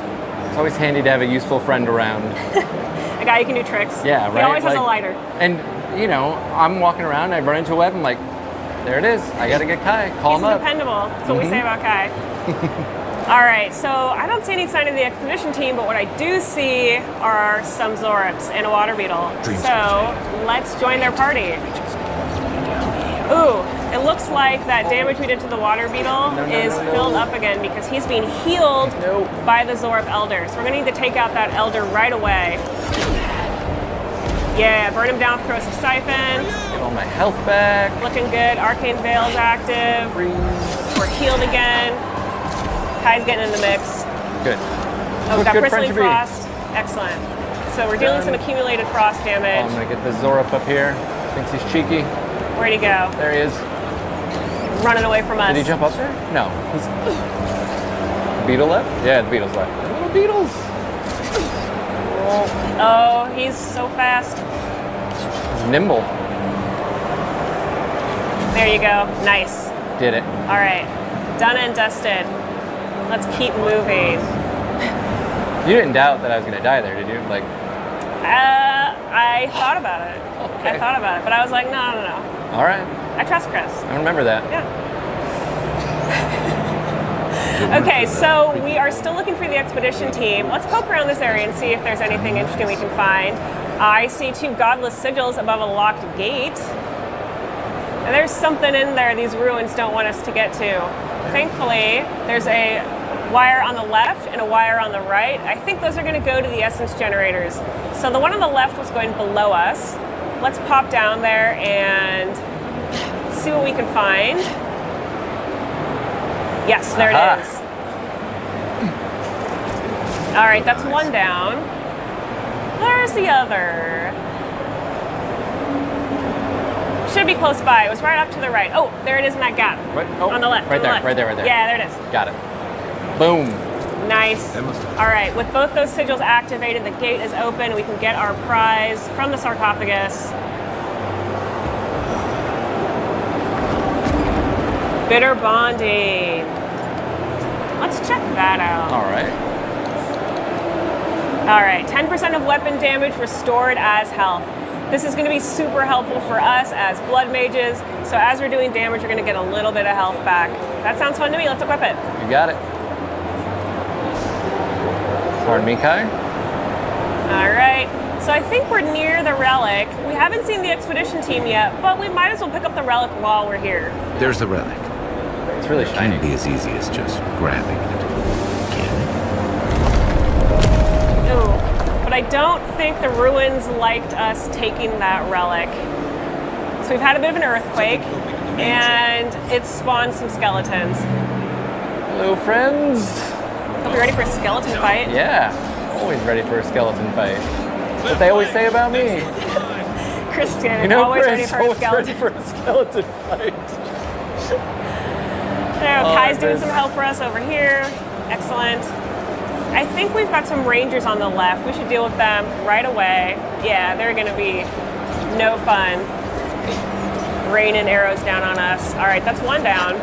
S9: It's always handy to have a useful friend around.
S8: A guy who can do tricks.
S9: Yeah, right?
S8: He always has a lighter.
S9: And, you know, I'm walking around, I run into a web, I'm like, there it is. I gotta get Kai. Call him up.
S8: He's dependable. That's what we say about Kai. All right, so I don't see any sign of the expedition team, but what I do see are some Zorps and a water beetle. So let's join their party. Ooh, it looks like that damage we did to the water beetle is filled up again because he's being healed by the Zorp elder. So we're gonna need to take out that elder right away. Yeah, burn him down with corrosive siphon.
S9: Get all my health back.
S8: Looking good. Arcane Veil's active. We're healed again. Kai's getting in the mix.
S9: Good.
S8: Oh, we got
S9: good
S8: Bristling
S9: friend to be.
S8: Frost. Excellent. So we're dealing some accumulated frost damage.
S9: I'm gonna get the Zorp up here. Thinks he's cheeky.
S8: Where'd he go?
S9: There he is.
S8: Running away from us.
S9: Did he jump up there? No. Beetle left? Yeah, the beetle's left. The little beetles.
S8: Oh, he's so fast.
S9: He's nimble.
S8: There you go. Nice.
S9: Did it.
S8: All right. Done and dusted. Let's keep moving.
S9: You didn't doubt that I was gonna die there, did you? Like,
S8: I thought about it.
S9: Okay.
S8: I thought about it, but I was like, no.
S9: all right.
S8: I trust Chris.
S9: I remember that.
S8: Yeah. Okay, so we are still looking for the expedition team. Let's poke around this area and see if there's anything interesting we can find. I see 2 godless sigils above a locked gate. And there's something in there these ruins don't want us to get to. Thankfully, there's a wire on the left and a wire on the right. I think those are going to go to the essence generators. So the one on the left was going below us. Let's pop down there and see what we can find. Yes, there it is. All right, that's one down. Where's the other? Should be close by. It was right off to the right. Oh, there it is in that gap.
S9: What? Oh,
S8: on the left.
S9: Right
S8: on the
S9: there,
S8: left.
S9: right there, right there.
S8: Yeah, there it is.
S9: Got it. Boom.
S8: Nice. All right, with both those sigils activated, the gate is open. We can get our prize from the sarcophagus. Bitter bonding. Let's check that out.
S9: All right.
S8: All right, 10% of weapon damage restored as health. This is going to be super helpful for us as blood mages. So as we're doing damage, we're going to get a little bit of health back. That sounds fun to me. Let's equip it.
S9: You got it. Pardon me, Kai.
S8: All right. So I think we're near the relic. We haven't seen the expedition team yet, but we might as well pick up the relic while we're here.
S24: There's the relic.
S9: It's really shiny.
S24: Can't be as easy as just grabbing it.
S8: Ooh. But I don't think the ruins liked us taking that relic. So we've had a bit of an earthquake, and it spawned some skeletons.
S9: Hello, friends.
S8: Hope you're ready for a skeleton fight.
S9: Yeah, always ready for a skeleton fight. What they always say about me.
S8: Christian,
S9: You know,
S8: always
S9: Chris,
S8: ready for a
S9: always
S8: skeleton.
S9: ready for a skeleton fight.
S8: There,
S9: Oh,
S8: Kai's doing
S9: Chris.
S8: some help for us over here. Excellent. I think we've got some rangers on the left. We should deal with them right away. Yeah, they're going to be no fun. Raining arrows down on us. All right, that's one down.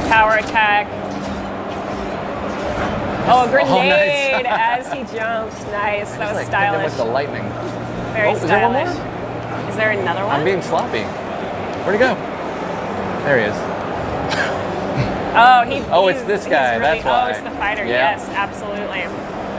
S8: Power attack. Oh, a grenade
S9: nice.
S8: as he jumped. Nice. That was
S9: Like, hit them
S8: stylish.
S9: with the lightning.
S8: Very
S9: Is there one
S8: stylish.
S9: more?
S8: Is there another one?
S9: I'm being sloppy. Where'd he go? There he is.
S8: Oh,
S9: it's this guy.
S8: Really,
S9: That's why.
S8: Oh, it's the fighter.
S9: Yeah.
S8: Yes, absolutely.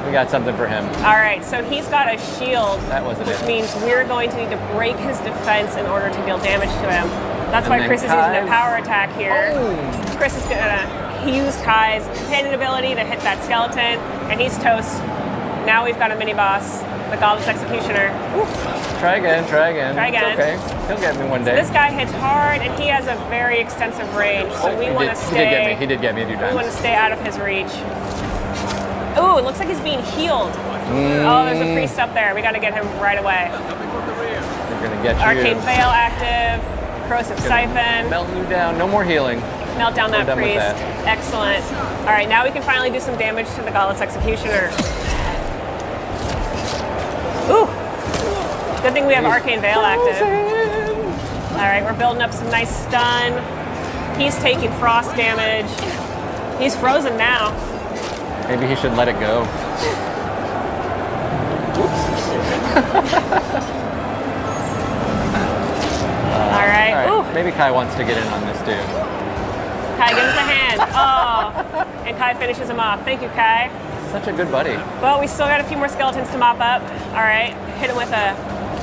S9: We got something for him.
S8: All right, so he's got a shield,
S9: That wasn't
S8: which
S9: it.
S8: means we're going to need to break his defense in order to deal damage to him. That's
S9: And
S8: why
S9: then
S8: Chris is using a
S9: Kai's-
S8: power attack here.
S9: Oh.
S8: Chris is gonna use Kai's companion ability to hit that skeleton, and he's toast. Now we've got a mini boss, the Godless Executioner. Oof.
S9: Try again, try again.
S8: Try again.
S9: It's okay. He'll get me one day.
S8: This guy hits hard, and he has a very extensive range, so we want to stay.
S9: He did get me a few
S8: We want to
S9: times.
S8: stay out of his reach. Ooh, it looks like he's being healed. Oh, there's a priest up there. We got to get him right away.
S9: We're gonna get you.
S8: Arcane Veil active. Corrosive Siphon.
S9: Melting you down. No more healing.
S8: Melt down that
S9: We're done with
S8: priest.
S9: that.
S8: Excellent. All right, now we can finally do some damage to the Godless Executioner. Ooh. Good thing we have Arcane Veil active. All right, we're building up some nice stun. He's taking frost damage. He's frozen now.
S9: Maybe he should let it go.
S8: All right. Ooh.
S9: Maybe Kai wants to get in on this dude.
S8: Kai gives us a hand. Oh, and Kai finishes him off. Thank you, Kai.
S9: Such a good buddy.
S8: Well, we still got a few more skeletons to mop up. All right, hit him with a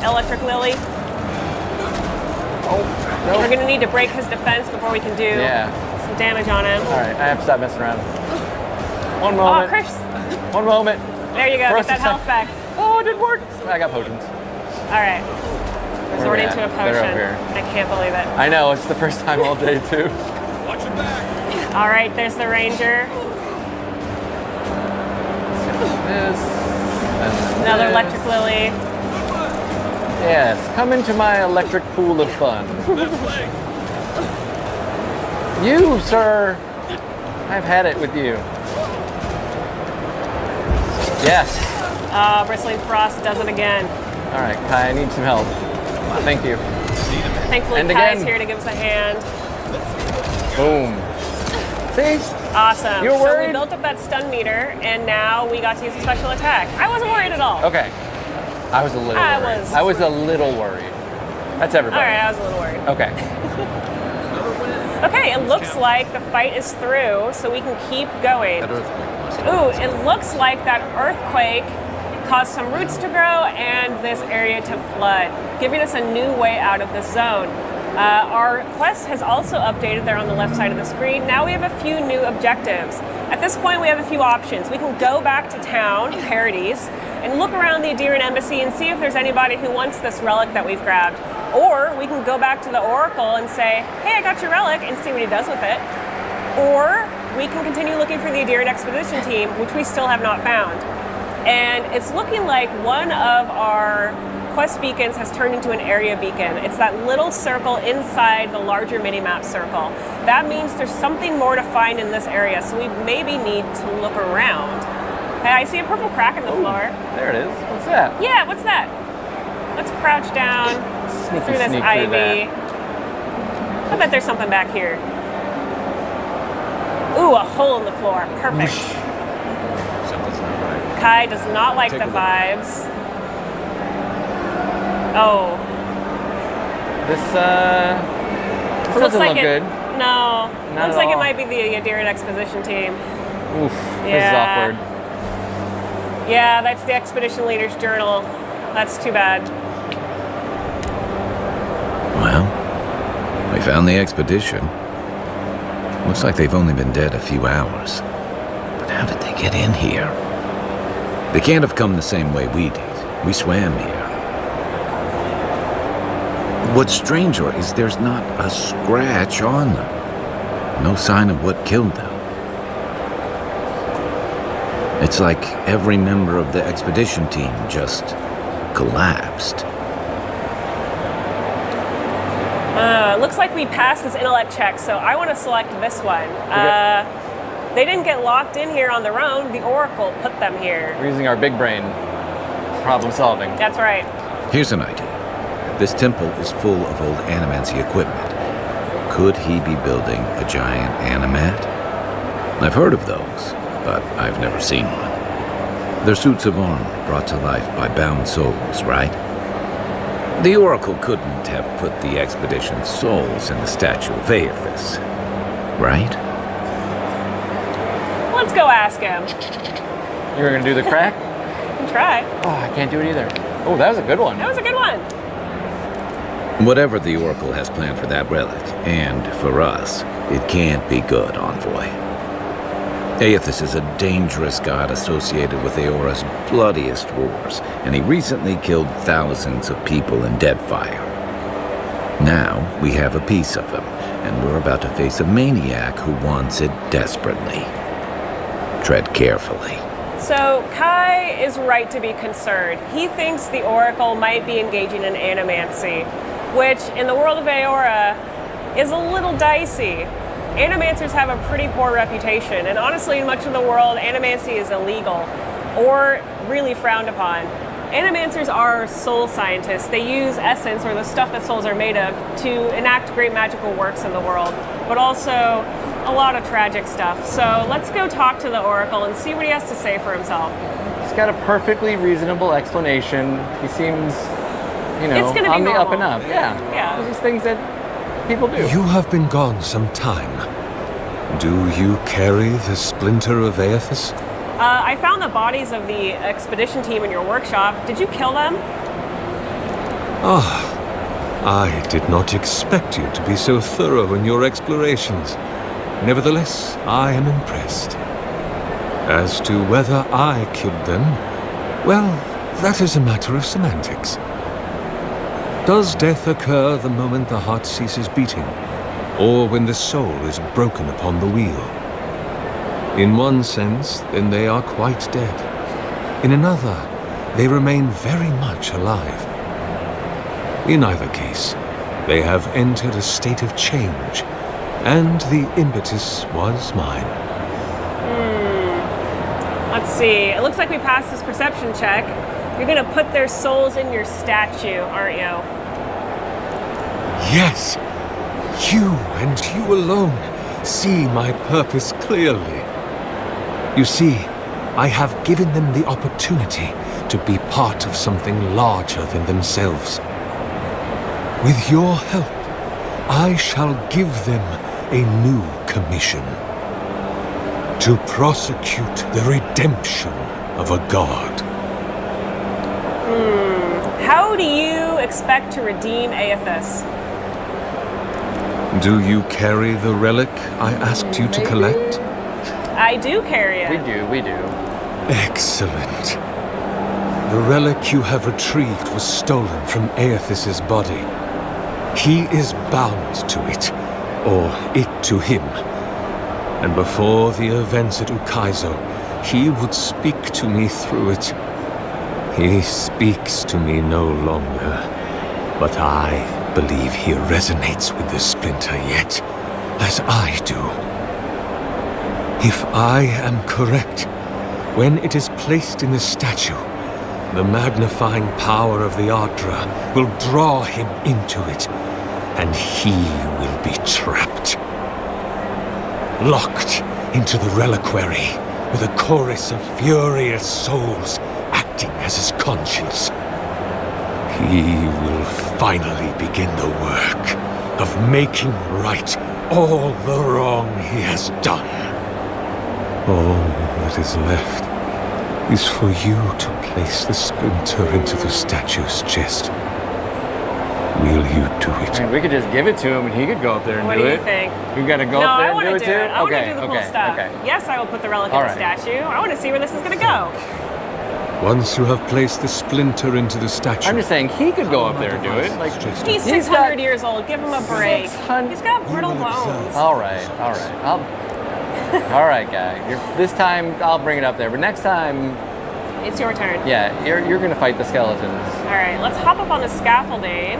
S8: electric lily.
S9: Oh, no.
S8: We're gonna need to break his defense before we can do some damage on him.
S9: All right, I have to stop messing around. One moment.
S8: Oh, Chris.
S9: One moment.
S8: There you go. Get that health back.
S9: Oh, it didn't work. I got potions.
S8: All right. Resort into a
S9: They're
S8: potion.
S9: over here.
S8: I can't believe it.
S9: I know, it's the first time all day too.
S19: Watch your back.
S8: All right, there's the ranger.
S9: This.
S8: Another electric lily.
S9: Yes, come into my electric pool of fun. You, sir. I've had it with you. Yes.
S8: Bristling Frost does it again.
S9: All right, Kai, I need some help. Thank you.
S8: Thankfully,
S9: And
S8: Kai's
S9: again.
S8: here to give us a hand.
S9: Boom. See?
S8: Awesome.
S9: You were
S8: So we
S9: worried?
S8: built up that stun meter, and now we got to use a special attack. I wasn't worried at all.
S9: Okay. I was a little worried. I was a little worried. That's everybody.
S8: All right, I was a little worried.
S9: Okay.
S8: Okay, it looks like the fight is through, so we can keep going. Ooh, it looks like that earthquake caused some roots to grow and this area to flood, giving us a new way out of this zone. Our quest has also updated there on the left side of the screen. Now we have a few new objectives. At this point, we have a few options. We can go back to town, Paradise, and look around the Adirian embassy and see if there's anybody who wants this relic that we've grabbed. Or we can go back to the Oracle and say, hey, I got your relic, and see what he does with it. Or we can continue looking for the Adirian expedition team, which we still have not found. And it's looking like one of our quest beacons has turned into an area beacon. It's that little circle inside the larger mini-map circle. That means there's something more to find in this area, so we maybe need to look around. Hey, I see a purple crack in the floor.
S9: There it is. What's that?
S8: Yeah, what's that? Let's crouch down through this
S9: sneak through
S8: ivy. I bet there's something back here. Ooh, a hole in the floor. Perfect.
S24: Something's not right.
S8: Kai does not like
S24: Take
S8: the
S24: a look.
S8: vibes. Oh.
S9: This
S8: Looks
S9: doesn't
S8: like
S9: look
S8: it,
S9: good.
S8: No.
S9: Not
S8: Looks
S9: at
S8: like it
S9: all.
S8: might be the Adirian expedition team.
S9: Oof, this is
S8: Yeah.
S9: awkward.
S8: Yeah, that's the expedition leader's journal. That's too bad.
S24: Well, we found the expedition. Looks like they've only been dead a few hours. But how did they get in here? They can't have come the same way we did. We swam here. What's stranger is there's not a scratch on them. No sign of what killed them. It's like every member of the expedition team just collapsed.
S8: It looks like we passed this intellect check, so I want to select this one. They didn't get locked in here on their own. The Oracle put them here.
S9: We're using our big brain. Problem solving.
S8: That's right.
S24: Here's an idea. This temple is full of old animancy equipment. Could he be building a giant animat? I've heard of those, but I've never seen one. They're suits of armor brought to life by bound souls, right? The Oracle couldn't have put the expedition's souls in the statue of Aethys, right?
S8: Let's go ask him.
S9: You were gonna do the crack?
S8: Try.
S9: Oh, I can't do it either. Oh, that was a good one.
S8: That was a good one.
S24: Whatever the Oracle has planned for that relic, and for us, it can't be good, Envoy. Aethys is a dangerous god associated with Eora's bloodiest wars, and he recently killed thousands of people in Deadfire. Now, we have a piece of him, and we're about to face a maniac who wants it desperately. Tread carefully.
S8: So Kai is right to be concerned. He thinks the Oracle might be engaging in animancy, which in the world of Eora is a little dicey. Animancers have a pretty poor reputation, and honestly, in much of the world, animancy is illegal or really frowned upon. Animancers are soul scientists. They use essence, or the stuff that souls are made of, to enact great magical works in the world, but also a lot of tragic stuff. So let's go talk to the Oracle and see what he has to say for himself.
S9: He's got a perfectly reasonable explanation. He seems, you know,
S8: It's gonna be
S9: on the up and
S8: normal.
S9: up. Yeah. These things that people do.
S23: You have been gone some time. Do you carry the splinter of Aethys?
S8: I found the bodies of the expedition team in your workshop. Did you kill them?
S23: I did not expect you to be so thorough in your explorations. Nevertheless, I am impressed. As to whether I killed them, well, that is a matter of semantics. Does death occur the moment the heart ceases beating, or when the soul is broken upon the wheel? In one sense, then they are quite dead. In another, they remain very much alive. In either case, they have entered a state of change, and the impetus was mine.
S8: Let's see. It looks like we passed this perception check. You're gonna put their souls in your statue, aren't you?
S23: Yes, you and you alone see my purpose clearly. You see, I have given them the opportunity to be part of something larger than themselves. With your help, I shall give them a new commission. To prosecute the redemption of a god.
S8: How do you expect to redeem Aethys?
S23: Do you carry the relic I asked you to collect?
S8: I do carry it.
S9: We do.
S23: Excellent. The relic you have retrieved was stolen from Aethys' body. He is bound to it, or it to him. And before the events at Ukaizo, he would speak to me through it. He speaks to me no longer, but I believe he resonates with the splinter yet, as I do. If I am correct, when it is placed in the statue, the magnifying power of the Ardra will draw him into it, and he will be trapped. Locked into the reliquary with a chorus of furious souls acting as his conscience. He will finally begin the work of making right all the wrong he has done. All that is left is for you to place the splinter into the statue's chest. Will you do it?
S9: I mean, we could just give it to him and he could go up there and
S8: What
S9: do
S8: do
S9: it.
S8: you think?
S9: We gotta go
S8: No,
S9: up there
S8: I
S9: and
S8: want
S9: do
S8: to
S9: it
S8: do
S9: too?
S8: it. I want to
S9: Okay,
S8: do the
S9: okay,
S8: cool stuff.
S9: okay.
S8: Yes, I will put the relic in
S9: All
S8: the
S9: right.
S8: statue. I want to see where this is going to go.
S23: Once you have placed the splinter into the statue...
S9: I'm just saying he could go up there and do it. Like,
S8: He's 600 years old. Give him a break. He's got brittle bones.
S9: All right. All right, guy. This time I'll bring it up there, but next time,
S8: It's your turn.
S9: yeah, you're gonna fight the skeletons.
S8: All right, let's hop up on the scaffolding.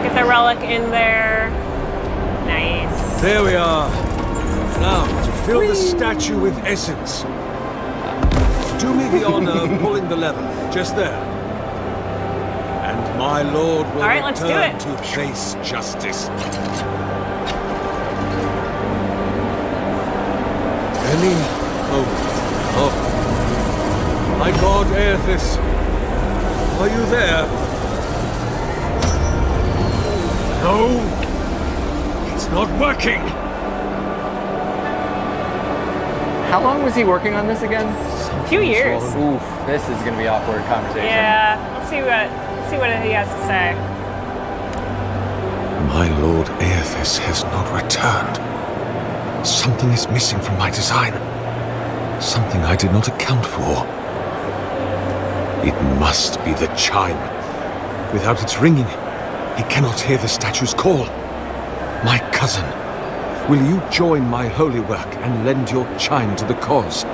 S8: Get the relic in there. Nice.
S23: There we are. Now, to fill the statue with essence. Do me the honor of pulling the lever, just there. And my lord will
S8: All right, let's do
S23: return
S8: it.
S23: to face justice. Any hope of my god Aethys, are you there? No, it's not working.
S9: How long was he working on this again?
S8: A few years.
S9: Oof, this is gonna be awkward conversation.
S8: Yeah, let's see what he has to say.
S23: My lord Aethys has not returned. Something is missing from my design. Something I did not account for. It must be the chime. Without its ringing, he cannot hear the statue's call. My cousin, will you join my holy work and lend your chime to the cause?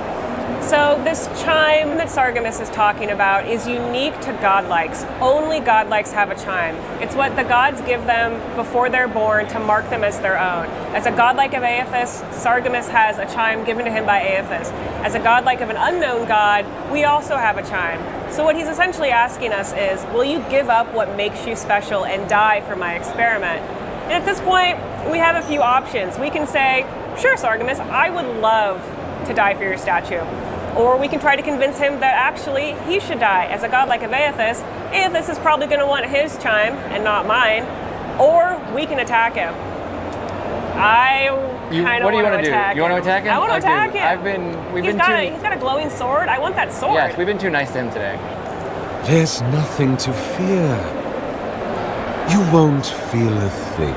S8: So this chime that Sargemus is talking about is unique to godlikes. Only godlikes have a chime. It's what the gods give them before they're born to mark them as their own. As a godlike of Aethys, Sargemus has a chime given to him by Aethys. As a godlike of an unknown god, we also have a chime. So what he's essentially asking us is, will you give up what makes you special and die for my experiment? And at this point, we have a few options. We can say, sure, Sargemus, I would love to die for your statue. Or we can try to convince him that actually he should die. As a godlike of Aethys, Aethys is probably going to want his chime and not mine. Or we can attack him. I kind of want to attack him.
S9: You want to attack him?
S8: I want to attack him. He's got a glowing sword. I want that sword.
S9: Yes, we've been too nice to him today.
S23: There's nothing to fear. You won't feel a thing.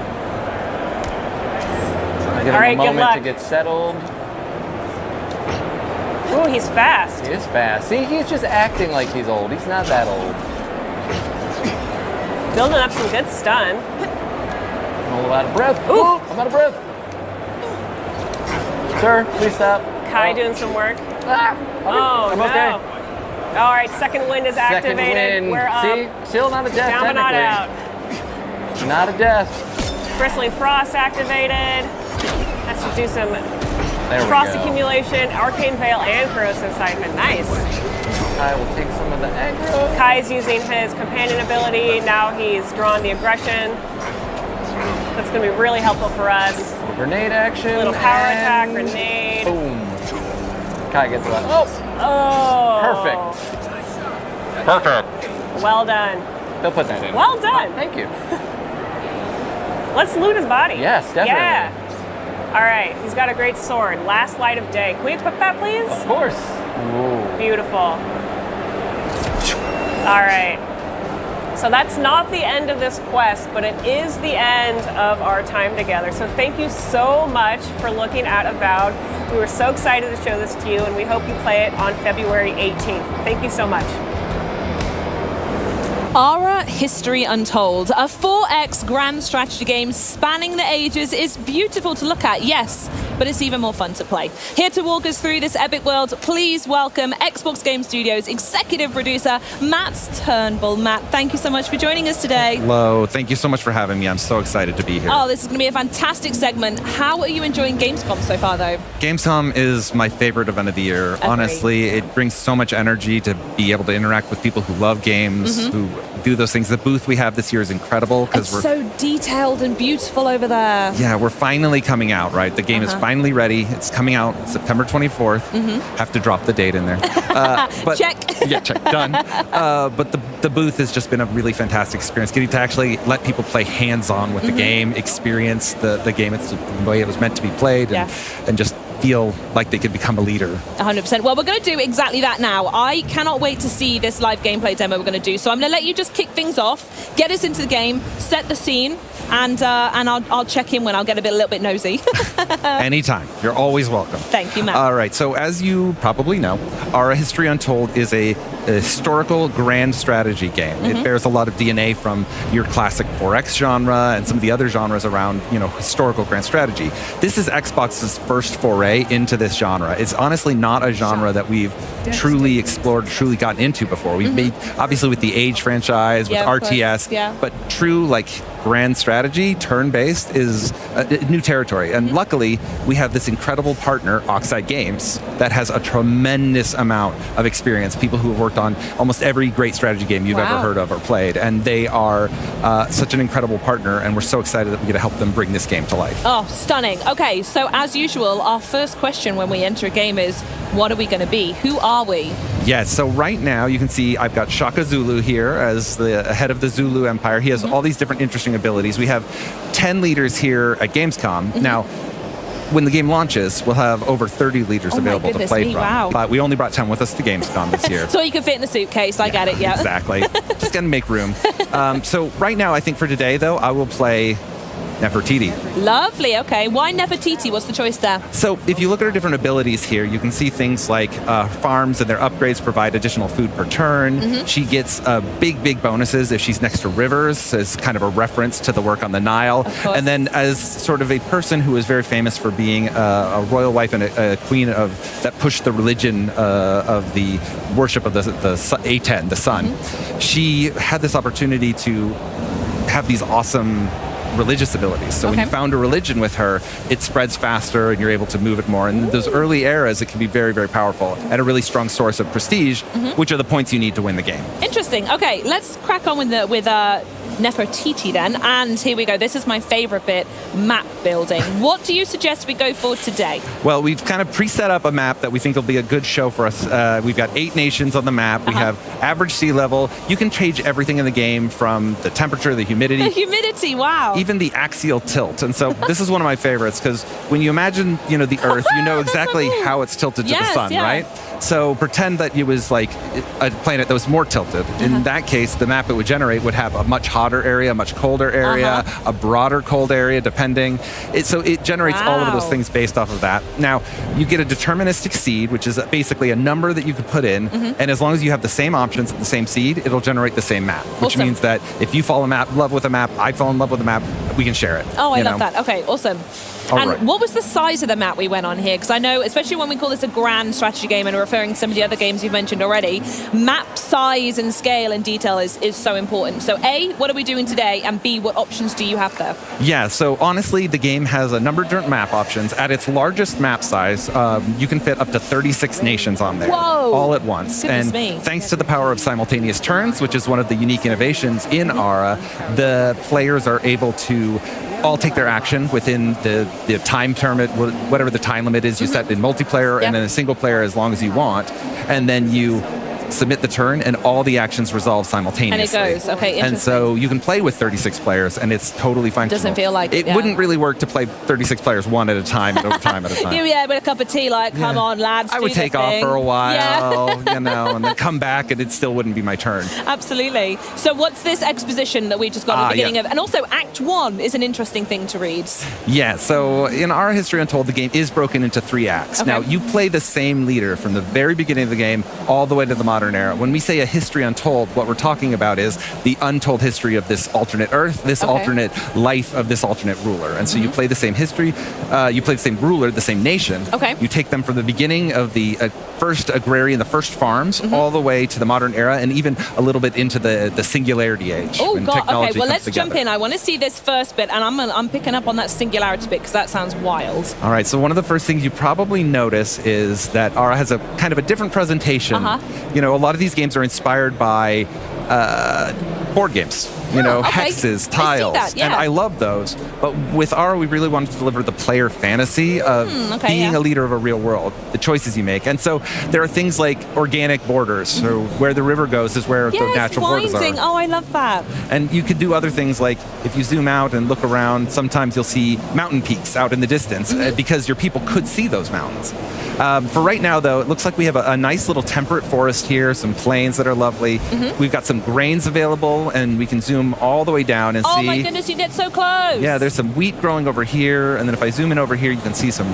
S9: Give him a moment to get settled.
S8: Ooh, he's fast.
S9: He is fast. See, he's just acting like he's old. He's not that old.
S8: Building up some good stun.
S9: I'm a little out of breath. Ooh, I'm out of breath. Sir, please stop.
S8: Kai doing some work.
S9: I'm
S8: no.
S9: okay.
S8: All right, second wind is activated.
S9: Second wind.
S8: We're up.
S9: See, still not a death.
S8: Down but not out.
S9: Not a death.
S8: Bristling Frost activated. That should do some frost accumulation, Arcane Veil, and Corrosive Siphon. Nice.
S9: Kai will take some of the aggro.
S8: Kai's using his companion ability. Now he's drawn the aggression. That's going to be really helpful for us.
S9: Grenade action.
S8: Little power attack, grenade.
S9: Boom. Kai gets that.
S8: Oh.
S9: Perfect.
S8: Well done.
S9: They'll put that in.
S8: Well done.
S9: Thank you.
S8: Let's loot his body.
S9: Yes, definitely.
S8: Yeah. All right, he's got a great sword. Last light of day. Can we equip that, please?
S9: Of course.
S8: Ooh. Beautiful. All right. So that's not the end of this quest, but it is the end of our time together. So thank you so much for looking at Avowed. We were so excited to show this to you, and we hope you play it on February 18th. Thank you so much.
S2: Ara History Untold, a 4X grand strategy game spanning the ages, is beautiful to look at, yes, but it's even more fun to play. Here to walk us through this epic world, please welcome Xbox Game Studios executive producer Matt Turnbull. Matt, thank you so much for joining us today.
S10: Hello, thank you so much for having me. I'm so excited to be here.
S2: Oh, this is going to be a fantastic segment. How are you enjoying Gamescom so far, though?
S10: Gamescom is my favorite event of the year.
S2: Agreed.
S10: Honestly, it brings so much energy to be able to interact with people who love games, who do those things. The booth we have this year is incredible because we're
S2: so detailed and beautiful over there.
S10: Yeah, we're finally coming out, right? The game is finally ready. It's coming out September 24th. Have to drop the date in there. But,
S2: check.
S10: Yeah, check. Done. But the booth has just been a really fantastic experience. Getting to actually let people play hands-on with the game, experience the game. It's the way it was meant to be played, and just feel like they could become a leader.
S2: 100%. Well, we're going to do exactly that now. I cannot wait to see this live gameplay demo we're going to do. So I'm going to let you just kick things off, get us into the game, set the scene, and I'll check in when I'll get a little bit nosy.
S10: Anytime. You're always welcome.
S2: Thank you, Matt.
S10: All right. So as you probably know, Ara History Untold is a historical grand strategy game. It bears a lot of DNA from your classic 4X genre and some of the other genres around, historical grand strategy. This is Xbox's first foray into this genre. It's honestly not a genre that we've truly explored, truly gotten into before. We've made, obviously, with the Age franchise, with RTS, but true, grand strategy, turn-based, is new territory. And luckily, we have this incredible partner, Oxide Games, that has a tremendous amount of experience. People who have worked on almost every great strategy game you've ever heard of or played. And they are such an incredible partner, and we're so excited that we get to help them bring this game to life.
S2: Oh, stunning. Okay, so as usual, our first question when we enter a game is, what are we going to be? Who are we?
S10: Yes, so right now you can see I've got Shaka Zulu here as the head of the Zulu Empire. He has all these different interesting abilities. We have 10 leaders here at Gamescom. Now, when the game launches, we'll have over 30 leaders available to play from.
S2: Wow.
S10: But we only brought 10 with us to Gamescom this year.
S2: So you can fit in the suitcase, I get it,
S10: Exactly. Just gonna make room. So right now, I think for today, though, I will play Nefertiti.
S2: Lovely, okay. Why Nefertiti? What's the choice there?
S10: So if you look at her different abilities here, you can see things like farms and their upgrades provide additional food per turn. She gets big bonuses if she's next to rivers, as kind of a reference to the work on the Nile. And then as sort of a person who is very famous for being a royal wife and a queen that pushed the religion of the worship of the Aten, the sun, she had this opportunity to have these awesome religious abilities. So when you found a religion with her, it spreads faster and you're able to move it more. And in those early eras, it can be very, very powerful and a really strong source of prestige, which are the points you need to win the game.
S2: Interesting. Okay, let's crack on with Nefertiti then. And here we go. This is my favorite bit, map building. What do you suggest we go for today?
S10: Well, we've kind of pre-set up a map that we think will be a good show for us. We've got 8 nations on the map. We have average sea level. You can change everything in the game from the temperature, the humidity.
S2: The humidity, wow.
S10: Even the axial tilt. And so this is one of my favorites because when you imagine, the Earth, you know exactly how it's tilted to the sun, right? So pretend that it was like a planet that was more tilted. In that case, the map it would generate would have a much hotter area, a much colder area, a broader cold area, depending. So it generates all of those things based off of that. Now, you get a deterministic seed, which is basically a number that you could put in, and as long as you have the same options and the same seed, it'll generate the same map, which means that if you fall in love with a map, I fall in love with a map, we can share it.
S2: Oh, I love that. Okay, awesome. And what was the size of the map we went on here? Because I know, especially when we call this a grand strategy game and referring to some of the other games you've mentioned already, map size and scale and detail is so important. So A, what are we doing today? And B, what options do you have there?
S10: Yeah, so honestly, the game has a number of different map options. At its largest map size, you can fit up to 36 nations on there.
S2: Whoa!
S10: All at once.
S2: Goodness
S10: and
S2: me.
S10: Thanks to the power of simultaneous turns, which is one of the unique innovations in ARA, the players are able to all take their action within the time term, whatever the time limit is you set in multiplayer, and then a single player as long as you want, and then you submit the turn and all the actions resolve simultaneously.
S2: And it goes, okay, interesting.
S10: And so you can play with 36 players and it's totally functional.
S2: Doesn't feel like it,
S10: It wouldn't really work to play 36 players one at a time and over time at a time.
S2: Yeah, with a cup of tea, like, come on, lads,
S10: I would take off for a while, and then come back and it still wouldn't be my turn.
S2: Absolutely. So what's this exposition that we just got at the beginning of? And also Act 1 is an interesting thing to read.
S10: Yeah, so in our History Untold, the game is broken into 3 acts. Now, you play the same leader from the very beginning of the game all the way to the modern era. When we say a History Untold, what we're talking about is the untold history of this alternate Earth, this alternate life of this alternate ruler. And so you play the same history, you play the same ruler, the same nation. You take them from the beginning of the first agrarian, the first farms, all the way to the modern era, and even a little bit into the singularity age.
S2: Oh, God. Okay, well, let's
S10: together.
S2: jump in. I want to see this first bit, and I'm picking up on that singularity bit because that sounds wild.
S10: All right, so one of the first things you probably notice is that ARA has a kind of a different presentation. A lot of these games are inspired by board games. Hexes, tiles, and I love those. But with ARA, we really wanted to deliver the player fantasy of being a leader of a real world, the choices you make. And so there are things like organic borders, so where the river goes is where the natural borders are.
S2: Oh, I love that.
S10: And you could do other things like if you zoom out and look around, sometimes you'll see mountain peaks out in the distance because your people could see those mountains. For right now, though, it looks like we have a nice little temperate forest here, some plains that are lovely. We've got some grains available, and we can zoom all the way down and see.
S2: Oh my goodness, you get so close.
S10: Yeah, there's some wheat growing over here, and then if I zoom in over here, you can see some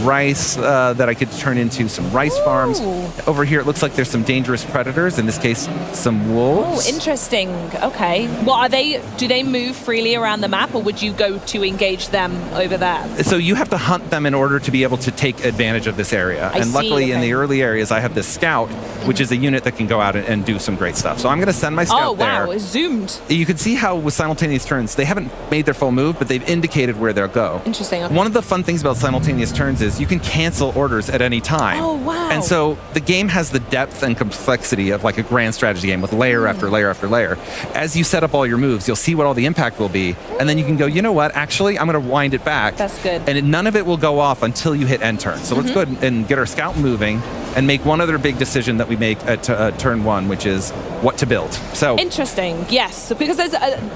S10: rice that I could turn into some rice farms. Over here, it looks like there's some dangerous predators, in this case, some wolves.
S2: Oh, interesting. Okay. What are they? Do they move freely around the map, or would you go to engage them over there?
S10: So you have to hunt them in order to be able to take advantage of this area. And luckily, in the early areas, I have this scout, which is a unit that can go out and do some great stuff. So I'm going to send my scout there.
S2: Oh, wow. It's zoomed.
S10: You can see how with simultaneous turns, they haven't made their full move, but they've indicated where they'll go.
S2: Interesting. Okay.
S10: One of the fun things about simultaneous turns is you can cancel orders at any time.
S2: Oh, wow.
S10: And so the game has the depth and complexity of like a grand strategy game with layer after layer after layer. As you set up all your moves, you'll see what all the impact will be. And then you can go, you know what, actually, I'm going to wind it back.
S2: That's good.
S10: And none of it will go off until you hit end turn. So let's go ahead and get our scout moving and make one other big decision that we make at turn 1, which is what to build. So
S2: interesting, yes, because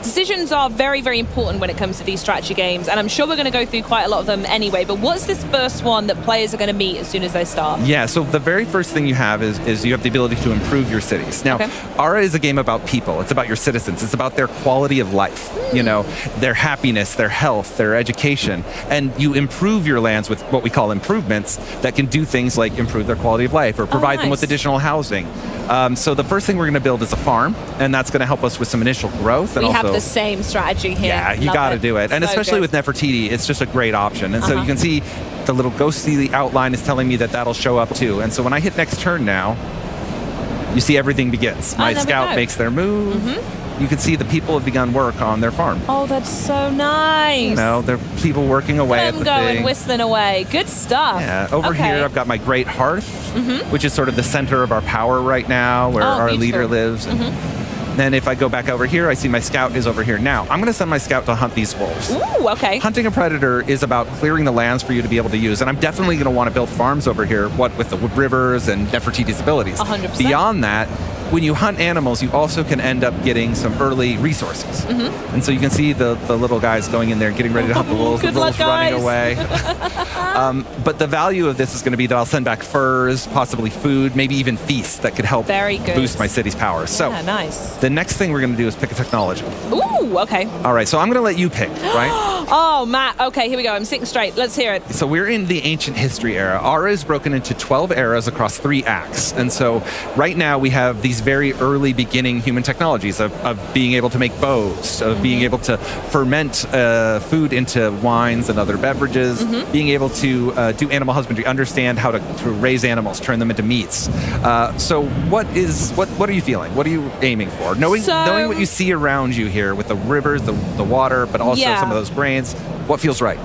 S2: decisions are very, very important when it comes to these strategy games, and I'm sure we're going to go through quite a lot of them anyway. But what's this first first one that players are going to meet as soon as they start?
S10: Yeah, so the very first thing you have is you have the ability to improve your cities. Now, Ara is a game about people. It's about your citizens. It's about their quality of life, you know, their happiness, their health, their education. And you improve your lands with what we call improvements that can do things like improve their quality of life or provide them with additional housing. So the first thing we're going to build is a farm, and that's going to help us with some initial growth. And
S2: We
S10: also,
S2: have the same strategy here.
S10: yeah, you got to do it. And
S2: So
S10: especially
S2: good.
S10: with Nefertiti, it's just a great option. And so you can see the little ghostly outline is telling me that that'll show up too. And so when I hit next turn now, you see everything begins. My
S2: there we
S10: scout
S2: go.
S10: makes their move. You can see the people have begun work on their farm.
S2: Oh, that's so nice.
S10: You know, there are people working away at
S2: Them
S10: the
S2: going,
S10: thing.
S2: whistling away. Good stuff.
S10: Yeah, over
S2: Okay.
S10: here I've got my great hearth, which is sort of the center of our power right now, where our leader lives. And then if I go back over here, I see my scout is over here. Now, I'm going to send my scout to hunt these wolves.
S2: Ooh, okay.
S10: Hunting a predator is about clearing the lands for you to be able to use, and I'm definitely going to want to build farms over here, what with the rivers and Nefertiti's abilities.
S2: 100%.
S10: Beyond that, when you hunt animals, you also can end up getting some early resources. And so you can see the little guys going in there, getting ready to hunt the wolves.
S2: Good
S10: the wolves
S2: luck,
S10: running
S2: guys.
S10: away. But the value of this is going to be that I'll send back furs, possibly food, maybe even feasts that could help
S2: Very good.
S10: boost my city's power. So
S2: Yeah, nice.
S10: the next thing we're going to do is pick a technology.
S2: Ooh, okay.
S10: All right, so I'm going to let you pick, right?
S2: Oh, Matt. Okay, here we go. I'm sitting straight. Let's hear it.
S10: So we're in the ancient history era. Ara is broken into 12 eras across 3 acts. And so right now we have these very early beginning human technologies of being able to make bows, of being able to ferment food into wines and other beverages, being able to do animal husbandry, understand how to raise animals, turn them into meats. So what are you feeling? What are you aiming for? Knowing what you see around you here with the rivers, the water, but also some of those grains, what feels right?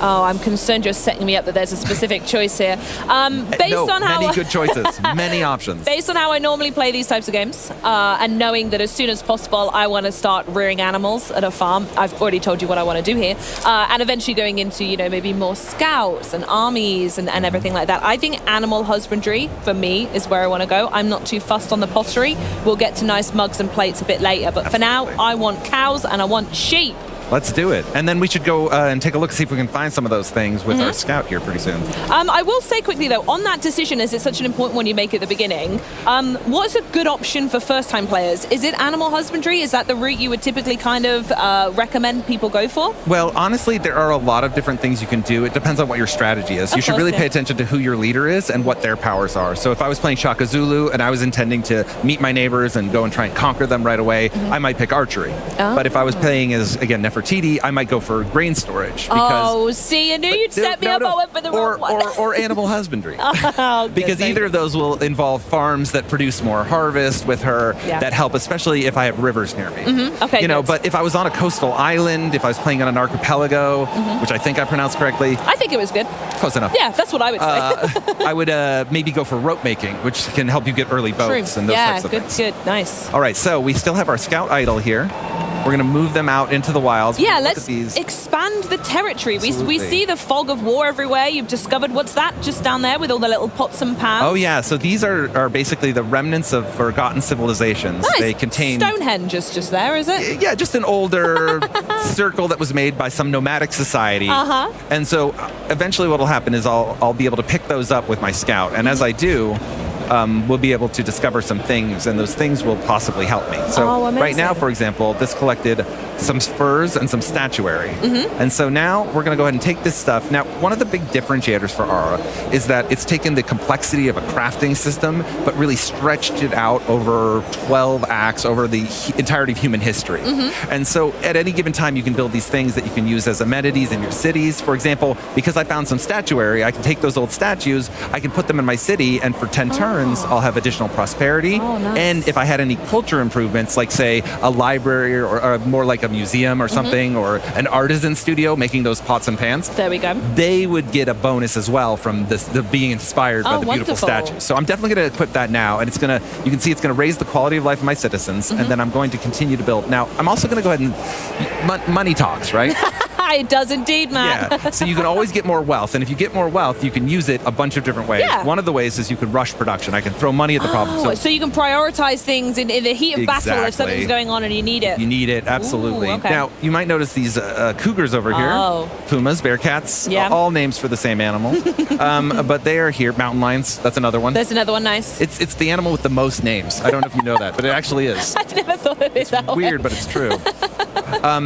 S2: Oh, I'm concerned you're setting me up that there's a specific choice here. Based on how
S10: many good choices, many options.
S2: Based on how I normally play these types of games, and knowing that as soon as possible I want to start rearing animals at a farm, I've already told you what I want to do here, and eventually going into, you know, maybe more scouts and armies and everything like that. I think animal husbandry, for me, is where I want to go. I'm not too fussed on the pottery. We'll get to nice mugs and plates a bit later, but for now, I want cows and I want sheep.
S10: Let's do it. And then we should go and take a look, see if we can find some of those things with our scout here pretty soon.
S2: I will say quickly, though, on that decision, as it's such an important one you make at the beginning, what's a good option for first-time players? Is it animal husbandry? Is that the route you would typically kind of recommend people go for?
S10: Well, honestly, there are a lot of different things you can do. It depends on what your strategy is. You should really pay attention to who your leader is and what their powers are. So if I was playing Shaka Zulu and I was intending to meet my neighbors and go and try and conquer them right away, I might pick archery. But if I was playing as, again, Nefertiti, I might go for grain storage. Because
S2: see, I knew you'd set me up. I went for the wrong one.
S10: Or animal husbandry.
S2: Good,
S10: because
S2: thank
S10: either of those will involve farms that produce more harvest with her that help, especially if I have rivers near me.
S2: Okay,
S10: you know,
S2: good.
S10: but if I was on a coastal island, if I was playing on an archipelago, which I think I pronounced correctly.
S2: I think it was good.
S10: Close enough.
S2: Yeah, that's what I would say.
S10: I would maybe go for rope making, which can help you get early boats and those types of things.
S2: Good, nice.
S10: All right, so we still have our scout idol here. We're going to move them out into the wilds.
S2: Yeah,
S10: Look
S2: let's
S10: at these.
S2: expand the territory. We
S10: Absolutely.
S2: see the fog of war everywhere. You've discovered, what's that just down there with all the little pots and pans?
S10: Oh, yeah. So these are basically the remnants of forgotten civilizations.
S2: Nice.
S10: They contain...
S2: Stonehenge is just there, is it?
S10: Yeah, just an older circle that was made by some nomadic society. And so eventually what will happen is I'll be able to pick those up with my scout. And as I do, we'll be able to discover some things, and those things will possibly help me. So right now, for example, this collected some furs and some statuary. And so now we're going to go ahead and take this stuff. Now, one of the big differentiators for Ara is that it's taken the complexity of a crafting system, but really stretched it out over 12 acts, over the entirety of human history. And so at any given time, you can build these things that you can use as amenities in your cities. For example, because I found some statuary, I can take those old statues, I can put them in my city, and for 10 turns, I'll have additional prosperity.
S2: Nice.
S10: And if I had any culture improvements, like say a library or more like a museum or something, or an artisan studio making those pots and pans,
S2: there we go.
S10: They would get a bonus as well from the being inspired by the beautiful
S2: wonderful.
S10: statues. So I'm definitely going to equip that now, and you can see it's going to raise the quality of life of my citizens, and then I'm going to continue to build. Now, I'm also going to go ahead and money talks, right?
S2: It does indeed, Matt.
S10: Yeah. So you can always get more wealth, and if you get more wealth, you can use it a bunch of different ways.
S2: Yeah.
S10: One of the ways is you can rush production. I can throw money at the problem.
S2: So you can prioritize things in the heat of battle if something's going on and you need it.
S10: You need it, absolutely.
S2: Ooh, okay.
S10: Now, you might notice these cougars over here.
S2: Oh.
S10: Pumas, bearcats,
S2: Yeah.
S10: all names for the same animal. But they are here. Mountain lions, that's another one.
S2: There's another one, nice.
S10: It's the animal with the most names. I don't know if you know that, but it actually is.
S2: I've never thought of it that way.
S10: Weird, but it's true.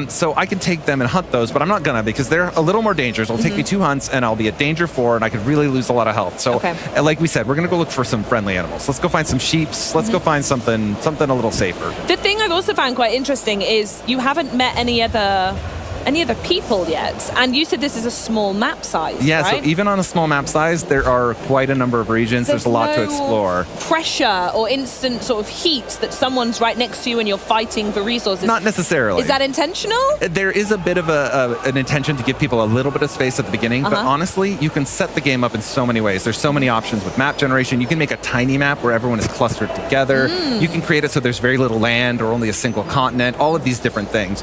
S10: So I can take them and hunt those, but I'm not gonna because they're a little more dangerous. It'll take me 2 hunts and I'll be at danger 4 and I could really lose a lot of health. So like we said, we're gonna go look for some friendly animals. Let's go find some sheeps. Let's go find something a little safer.
S2: The thing I've also found quite interesting is you haven't met any other people yet, and you said this is a small map size.
S10: Yeah,
S2: right?
S10: So even on a small map size, there are quite a number of regions. There's a lot to explore.
S2: Pressure or instant sort of heat that someone's right next to you and you're fighting for resources.
S10: Not necessarily.
S2: Is that intentional?
S10: There is a bit of an intention to give people a little bit of space at the beginning, but honestly, you can set the game up in so many ways. There's so many options with map generation. You can make a tiny map where everyone is clustered together. You can create it so there's very little land or only a single continent, all of these different things.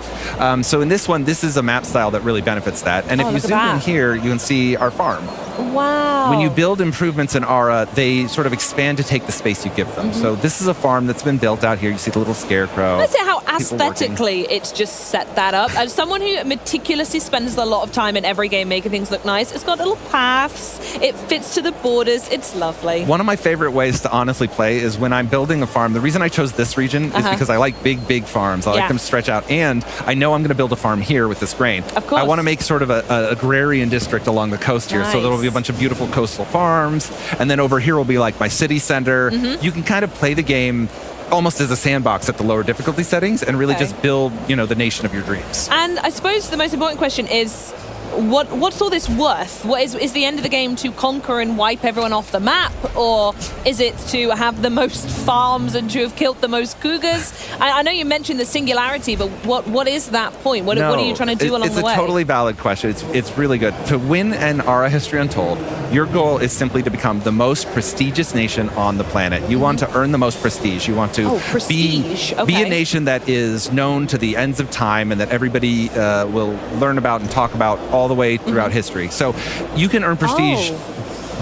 S10: So in this one, this is a map style that really benefits that. And if you zoom in here, you can see our farm.
S2: Wow.
S10: When you build improvements in Ara, they sort of expand to take the space you give them. So this is a farm that's been built out here. You see the little scarecrow.
S2: Let's say how aesthetically it's just set that up. As someone who meticulously spends a lot of time in every game making things look nice, it's got little paths, it fits to the borders, it's lovely.
S10: One of my favorite ways to honestly play is when I'm building a farm. The reason I chose this region is because I like big farms. I like them stretch out, and I know I'm going to build a farm here with this grain.
S2: Of course.
S10: I want to make sort of an agrarian district along the coast here, so there'll be a bunch of beautiful coastal farms, and then over here will be like my city center. You can kind of play the game almost as a sandbox at the lower difficulty settings and really just build, the nation of your dreams.
S2: And I suppose the most important question is, what's all this worth? What is the end of the game to conquer and wipe everyone off the map, or is it to have the most farms and to have killed the most cougars? I know you mentioned the singularity, but what is that point? What are you trying to do along the way?
S10: It's a totally valid question. It's really good. To win an Ara History Untold, your goal is simply to become the most prestigious nation on the planet. You want to earn the most prestige. You want to be a nation that is known to the ends of time and that everybody will learn about and talk about all the way throughout history. So you can earn prestige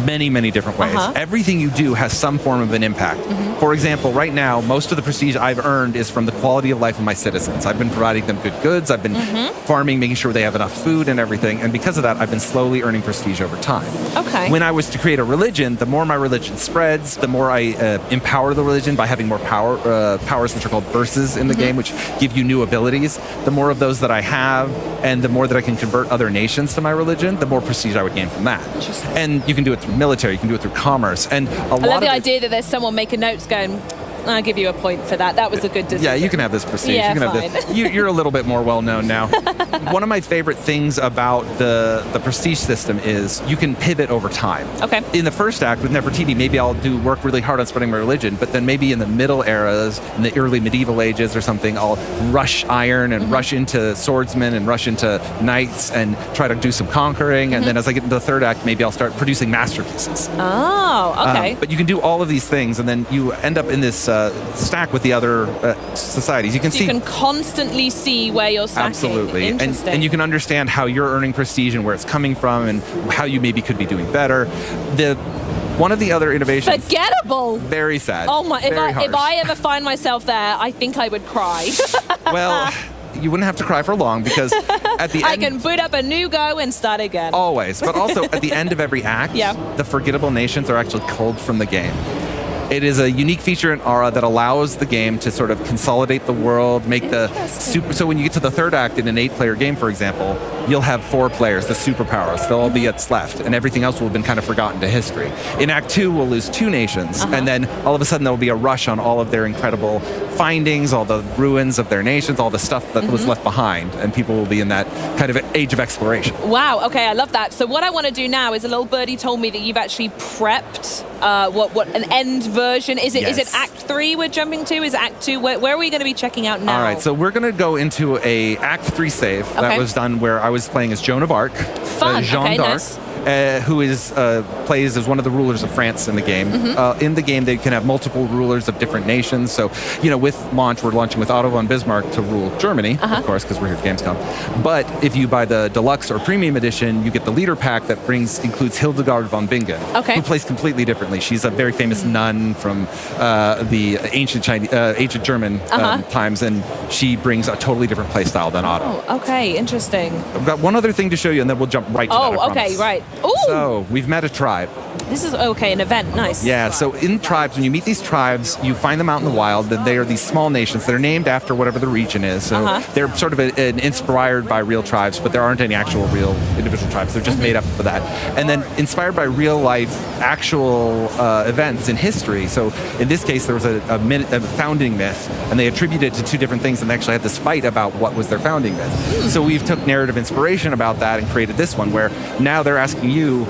S10: many different ways. Everything you do has some form of an impact. For example, right now, most of the prestige I've earned is from the quality of life of my citizens. I've been providing them good goods. I've been farming, making sure they have enough food and everything. And because of that, I've been slowly earning prestige over time.
S2: Okay.
S10: When I was to create a religion, the more my religion spreads, the more I empower the religion by having more powers, which are called verses in the game, which give you new abilities. The more of those that I have, and the more that I can convert other nations to my religion, the more prestige I would gain from that. And you can do it through military, you can do it through commerce, and
S2: I love the idea that there's someone making notes going, I'll give you a point for that. That was a good decision.
S10: Yeah, you can have this prestige.
S2: Yeah,
S10: you can have this. You're a little bit more well known now. One of my favorite things about the prestige system is you can pivot over time.
S2: Okay.
S10: In the first act with Nefertiti, maybe I'll work really hard on spreading my religion, but then maybe in the middle eras, in the early medieval ages or something, I'll rush iron and rush into swordsmen and rush into knights and try to do some conquering. And then as I get into the third act, maybe I'll start producing masterpieces.
S2: Oh, okay.
S10: But you can do all of these things, and then you end up in this stack with the other societies. You can
S2: You can constantly see where you're stacking.
S10: Absolutely.
S2: Interesting.
S10: And you can understand how you're earning prestige and where it's coming from and how you maybe could be doing better. One of the other innovations...
S2: Forgettable!
S10: Very sad.
S2: Oh my, if
S10: Very harsh.
S2: I ever find myself there, I think I would cry.
S10: Well, you wouldn't have to cry for long because at the end...
S2: I can boot up a new go and start again.
S10: Always. But also at the end of every act, the forgettable nations are actually culled from the game. It is a unique feature in Ara that allows the game to sort of consolidate the world, make the super... So when you get to the third act in an 8-player game, for example, you'll have 4 players, the superpowers. They'll all be what's left, and everything else will have been kind of forgotten to history. In Act 2, we'll lose 2 nations, and then all of a sudden there will be a rush on all of their incredible findings, all the ruins of their nations, all the stuff that was left behind, and people will be in that kind of age of exploration.
S2: Wow, okay, I love that. So what I want to do now is a little birdie told me that you've actually prepped what an end version. Is it Act 3 we're jumping to? Is it Act 2? Where are we going to be checking out now?
S10: All right, so we're going to go into a Act 3 save that was done where I was playing as Joan of Arc,
S2: Fun.
S10: Jeanne
S2: Okay,
S10: d'Arc.
S2: nice.
S10: who is plays as one of the rulers of France in the game. In the game, they can have multiple rulers of different nations. So, with launch, we're launching with Otto von Bismarck to rule Germany, of course, because we're here at Gamescom. But if you buy the deluxe or premium edition, you get the leader pack that includes Hildegard von Bingen, who plays completely differently. She's a very famous nun from the ancient German times, and she brings a totally different play style than Otto.
S2: Oh, okay, interesting.
S10: I've got one other thing to show you, and then we'll jump right to that, I
S2: okay,
S10: promise.
S2: right. Ooh!
S10: So, we've met a tribe.
S2: This is an event, nice.
S10: Yeah, so in tribes, when you meet these tribes, you find them out in the wild, and they are these small nations that are named after whatever the region is. So they're sort of inspired by real tribes, but there aren't any actual real individual tribes. They're just made up for that. And then inspired by real life, actual events in history. So in this case, there was a founding myth, and they attributed it to two different things, and they actually had this fight about what was their founding myth. So we've took narrative inspiration about that and created this one, where now they're asking you,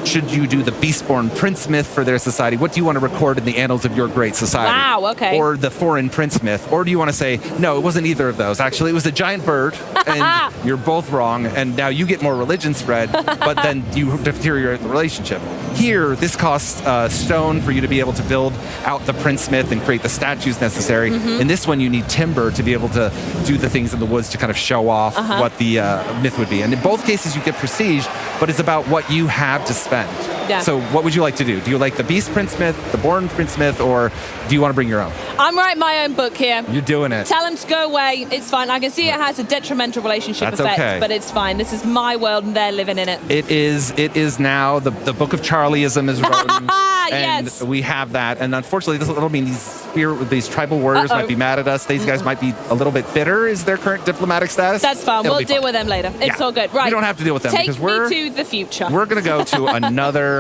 S10: should you do the Beastborn Prince myth for their society? What do you want to record in the annals of your great society?
S2: Wow, okay.
S10: Or the Foreign Prince myth? Or do you want to say, no, it wasn't either of those. Actually, it was a giant bird, and you're both wrong, and now you get more religion spread, but then you deteriorate the relationship. Here, this costs stone for you to be able to build out the Prince myth and create the statues necessary. In this one, you need timber to be able to do the things in the woods to kind of show off what the myth would be. And in both cases, you get prestige, but it's about what you have to spend.
S2: Yeah.
S10: So what would you like to do? Do you like the Beast Prince myth, the Born Prince myth, or do you want to bring your own?
S2: I'm writing my own book here.
S10: You're doing it.
S2: Tell him to go away. It's fine. I can see it has a detrimental relationship effect, but it's fine. This is my world, and they're living in it.
S10: It is now. The Book of Charlieism is written. And
S2: yes.
S10: we have that. And unfortunately, this will mean these tribal warriors might be mad at us. These guys might be a little bit bitter, is their current diplomatic status.
S2: That's fine. We'll deal with them later. It's all good. Right.
S10: We don't have to deal with them because
S2: Take me to the future.
S10: We're going to go to another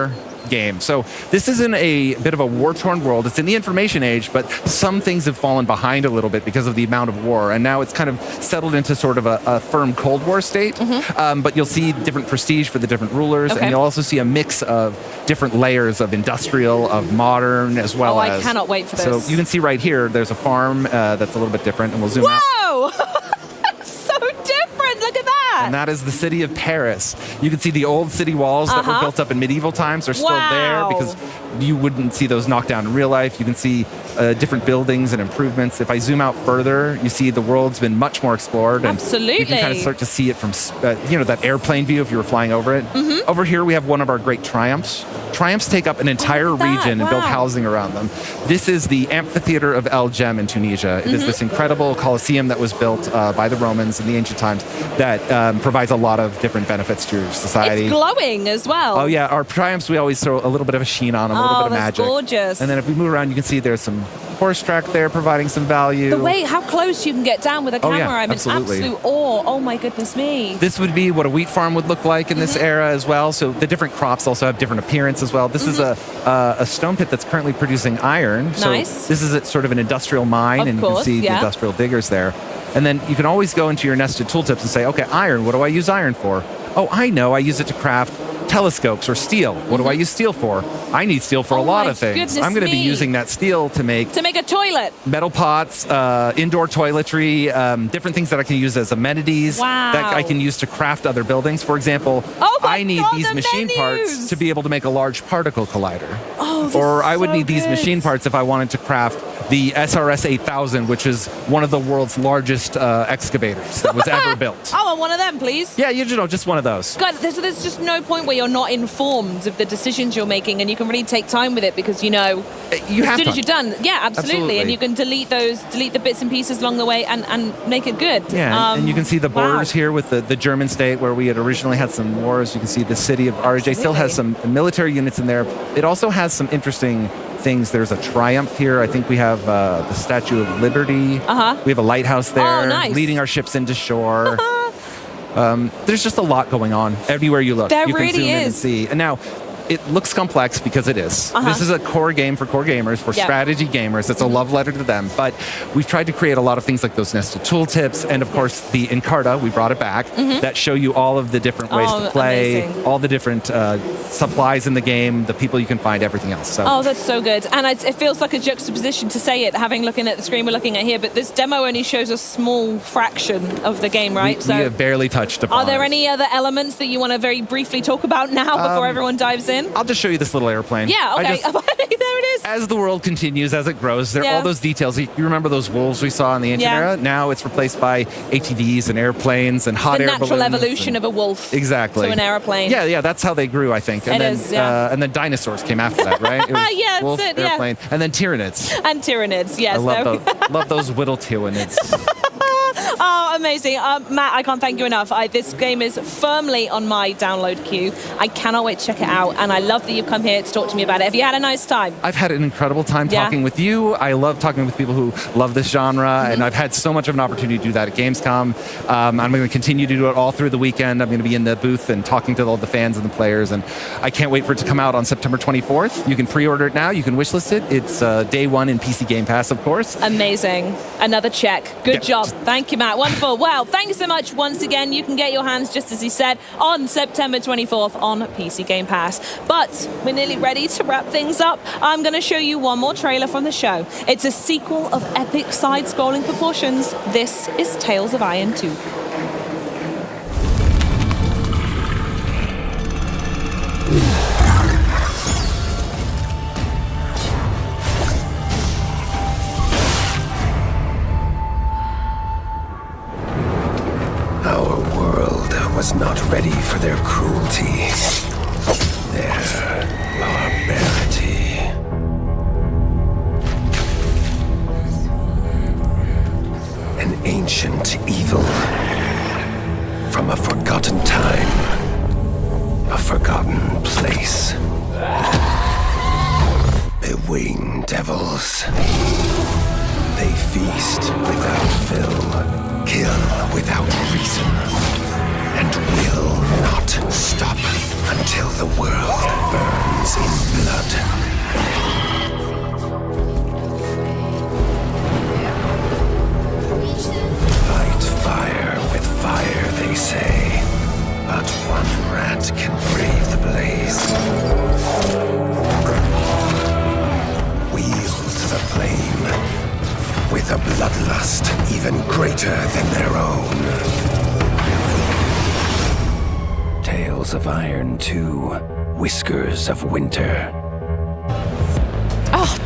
S10: game. So this is in a bit of a war-torn world. It's in the information age, but some things have fallen behind a little bit because of the amount of war, and now it's kind of settled into sort of a firm Cold War state. But you'll see different prestige for the different rulers, and you'll also see a mix of different layers of industrial, of modern, as well as...
S2: I cannot wait for this.
S10: So you can see right here, there's a farm that's a little bit different, and we'll zoom out.
S2: Whoa! So different. Look at that.
S10: And that is the city of Paris. You can see the old city walls that were built up in medieval times are still there because you wouldn't see those knocked down in real life. You can see different buildings and improvements. If I zoom out further, you see the world's been much more explored. And
S2: Absolutely.
S10: you can kind of start to see it from, that airplane view if you were flying over it. Over here, we have one of our great triumphs. Triumphs take up an entire region and build housing around them. This is the amphitheater of El Jem in Tunisia. It is this incredible coliseum that was built by the Romans in the ancient times that provides a lot of different benefits to your society.
S2: It's glowing as well.
S10: Oh yeah, our triumphs, we always throw a little bit of a sheen on them, a little bit of magic.
S2: Oh, that's gorgeous.
S10: And then if we move around, you can see there's some horse track there providing some value.
S2: The way, how close you can get down with a camera, I'm
S10: absolutely.
S2: in absolute awe. Oh my goodness me.
S10: This would be what a wheat farm would look like in this era as well. So the different crops also have different appearance as well. This is a stone pit that's currently producing iron. So
S2: Nice.
S10: this is sort of an industrial mine,
S2: Of
S10: and you
S2: course,
S10: can see the
S2: yeah.
S10: industrial diggers there. And then you can always go into your nested tooltips and say, okay, iron, what do I use iron for? Oh, I know, I use it to craft telescopes or steel. What do I use steel for? I need steel for a lot of things.
S2: goodness
S10: I'm going to be
S2: me.
S10: using that steel to make
S2: a toilet.
S10: metal pots, indoor toiletry, different things that I can use as amenities that I can use to craft other buildings. For example, I need these machine parts to be able to make a large particle collider. Or I would need these machine parts if I wanted to craft the SRS 8000, which is one of the world's largest excavators that was ever built.
S2: I want one of them, please.
S10: Yeah, just one of those.
S2: God, there's just no point where you're not informed of the decisions you're making, and you can really take time with it because as soon as you're done, absolutely, and you can delete the bits and pieces along the way and make it good.
S10: Yeah, and you can see the borders here with the German state where we had originally had some wars. You can see the city of RJ still has some military units in there. It also has some interesting things. There's a triumph here. I think we have the Statue of Liberty. We have a lighthouse there leading our ships into shore. There's just a lot going on everywhere you look.
S2: There
S10: you can
S2: really
S10: zoom in and
S2: is.
S10: see. And now, it looks complex because it is. This is a core game for core gamers, for strategy gamers. It's a love letter to them. But we've tried to create a lot of things like those nested tooltips, and of course the Encarta, we brought it back, that show you all of the different ways to play, all the different supplies in the game, the people you can find, everything else. So.
S2: Oh, that's so good. And it feels like a juxtaposition to say it, looking at the screen we're looking at here, but this demo only shows a small fraction of the game, right?
S10: We have barely touched upon.
S2: Are there any other elements that you want to very briefly talk about now before everyone dives in?
S10: I'll just show you this little airplane.
S2: Yeah, okay. There it is.
S10: As the world continues, as it grows, there are all those details. You remember those wolves we saw in the ancient era? Now it's replaced by ATVs and airplanes and hot air balloons.
S2: The natural evolution of a wolf to an airplane.
S10: Yeah, that's how they grew, I think. And and then dinosaurs came after that, right? It was wolf, airplane, and then tyrannids.
S2: And tyrannids, yes.
S10: I love those whittle tyrannids.
S2: Oh, amazing. Matt, I can't thank you enough. This game is firmly on my download queue. I cannot wait to check it out, and I love that you've come here to talk to me about it. Have you had a nice time?
S10: I've had an incredible time talking with you. I love talking with people who love this genre, and I've had so much of an opportunity to do that at Gamescom. I'm going to continue to do it all through the weekend. I'm going to be in the booth and talking to all the fans and the players, and I can't wait for it to come out on September 24th. You can pre-order it now. You can wishlist it. It's day one in PC Game Pass, of course.
S2: Amazing. Another check. Good job. Thank you, Matt. Wonderful. Well, thank you so much once again. You can get your hands, just as he said, on September 24th on PC Game Pass. But we're nearly ready to wrap things up. I'm going to show you one more trailer from the show. It's a sequel of epic side-scrolling proportions. This is Tales of Iron 2.
S11: Our world was not ready for their cruelty, their barbarity. An ancient evil from a forgotten time, a forgotten place. Bewinged devils. They feast without fill, kill without reason, and will not stop until the world burns in blood. Fight fire with fire, they say, but one rat can brave the blaze. Wield the flame with a bloodlust even greater than their own. Tales of Iron 2, Whiskers of Winter.
S3: Oh,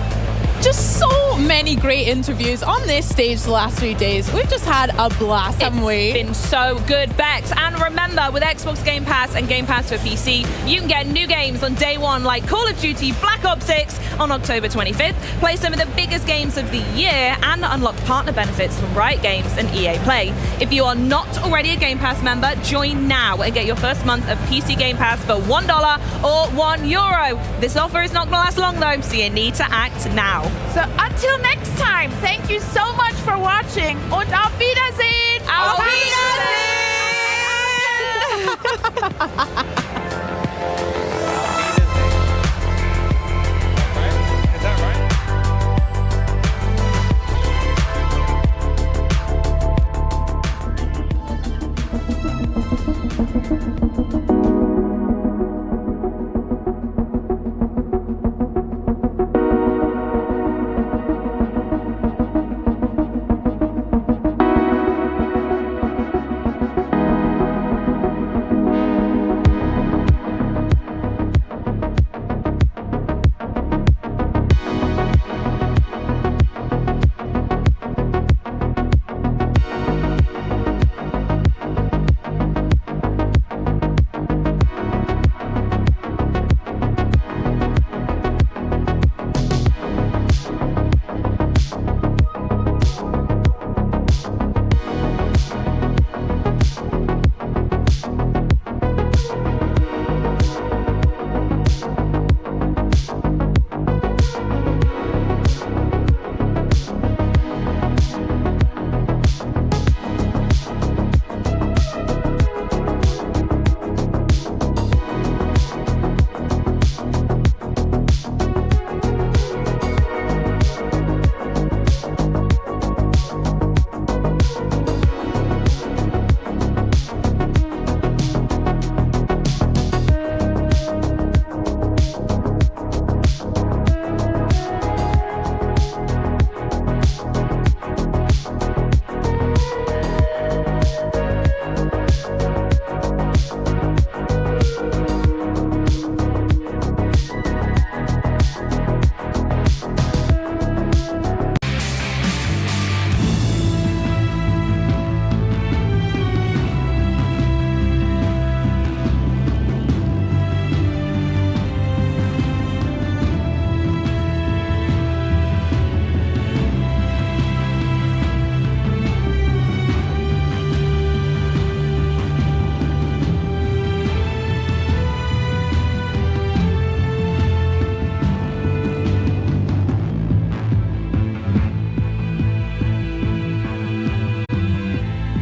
S3: just so many great interviews on this stage the last 3 days. We've just had a blast, haven't we?
S2: It's been so good, Bex. And remember, with Xbox Game Pass and Game Pass for PC, you can get new games on day one like Call of Duty Black Ops 6 on October 25th, play some of the biggest games of the year, and unlock partner benefits from Riot Games and EA Play. If you are not already a Game Pass member, join now and get your first month of PC Game Pass for $1 or €1. This offer is not going to last long though, so you need to act now.
S21: So until next time, thank you so much for watching und auf Wiedersehen!
S2: Auf Wiedersehen!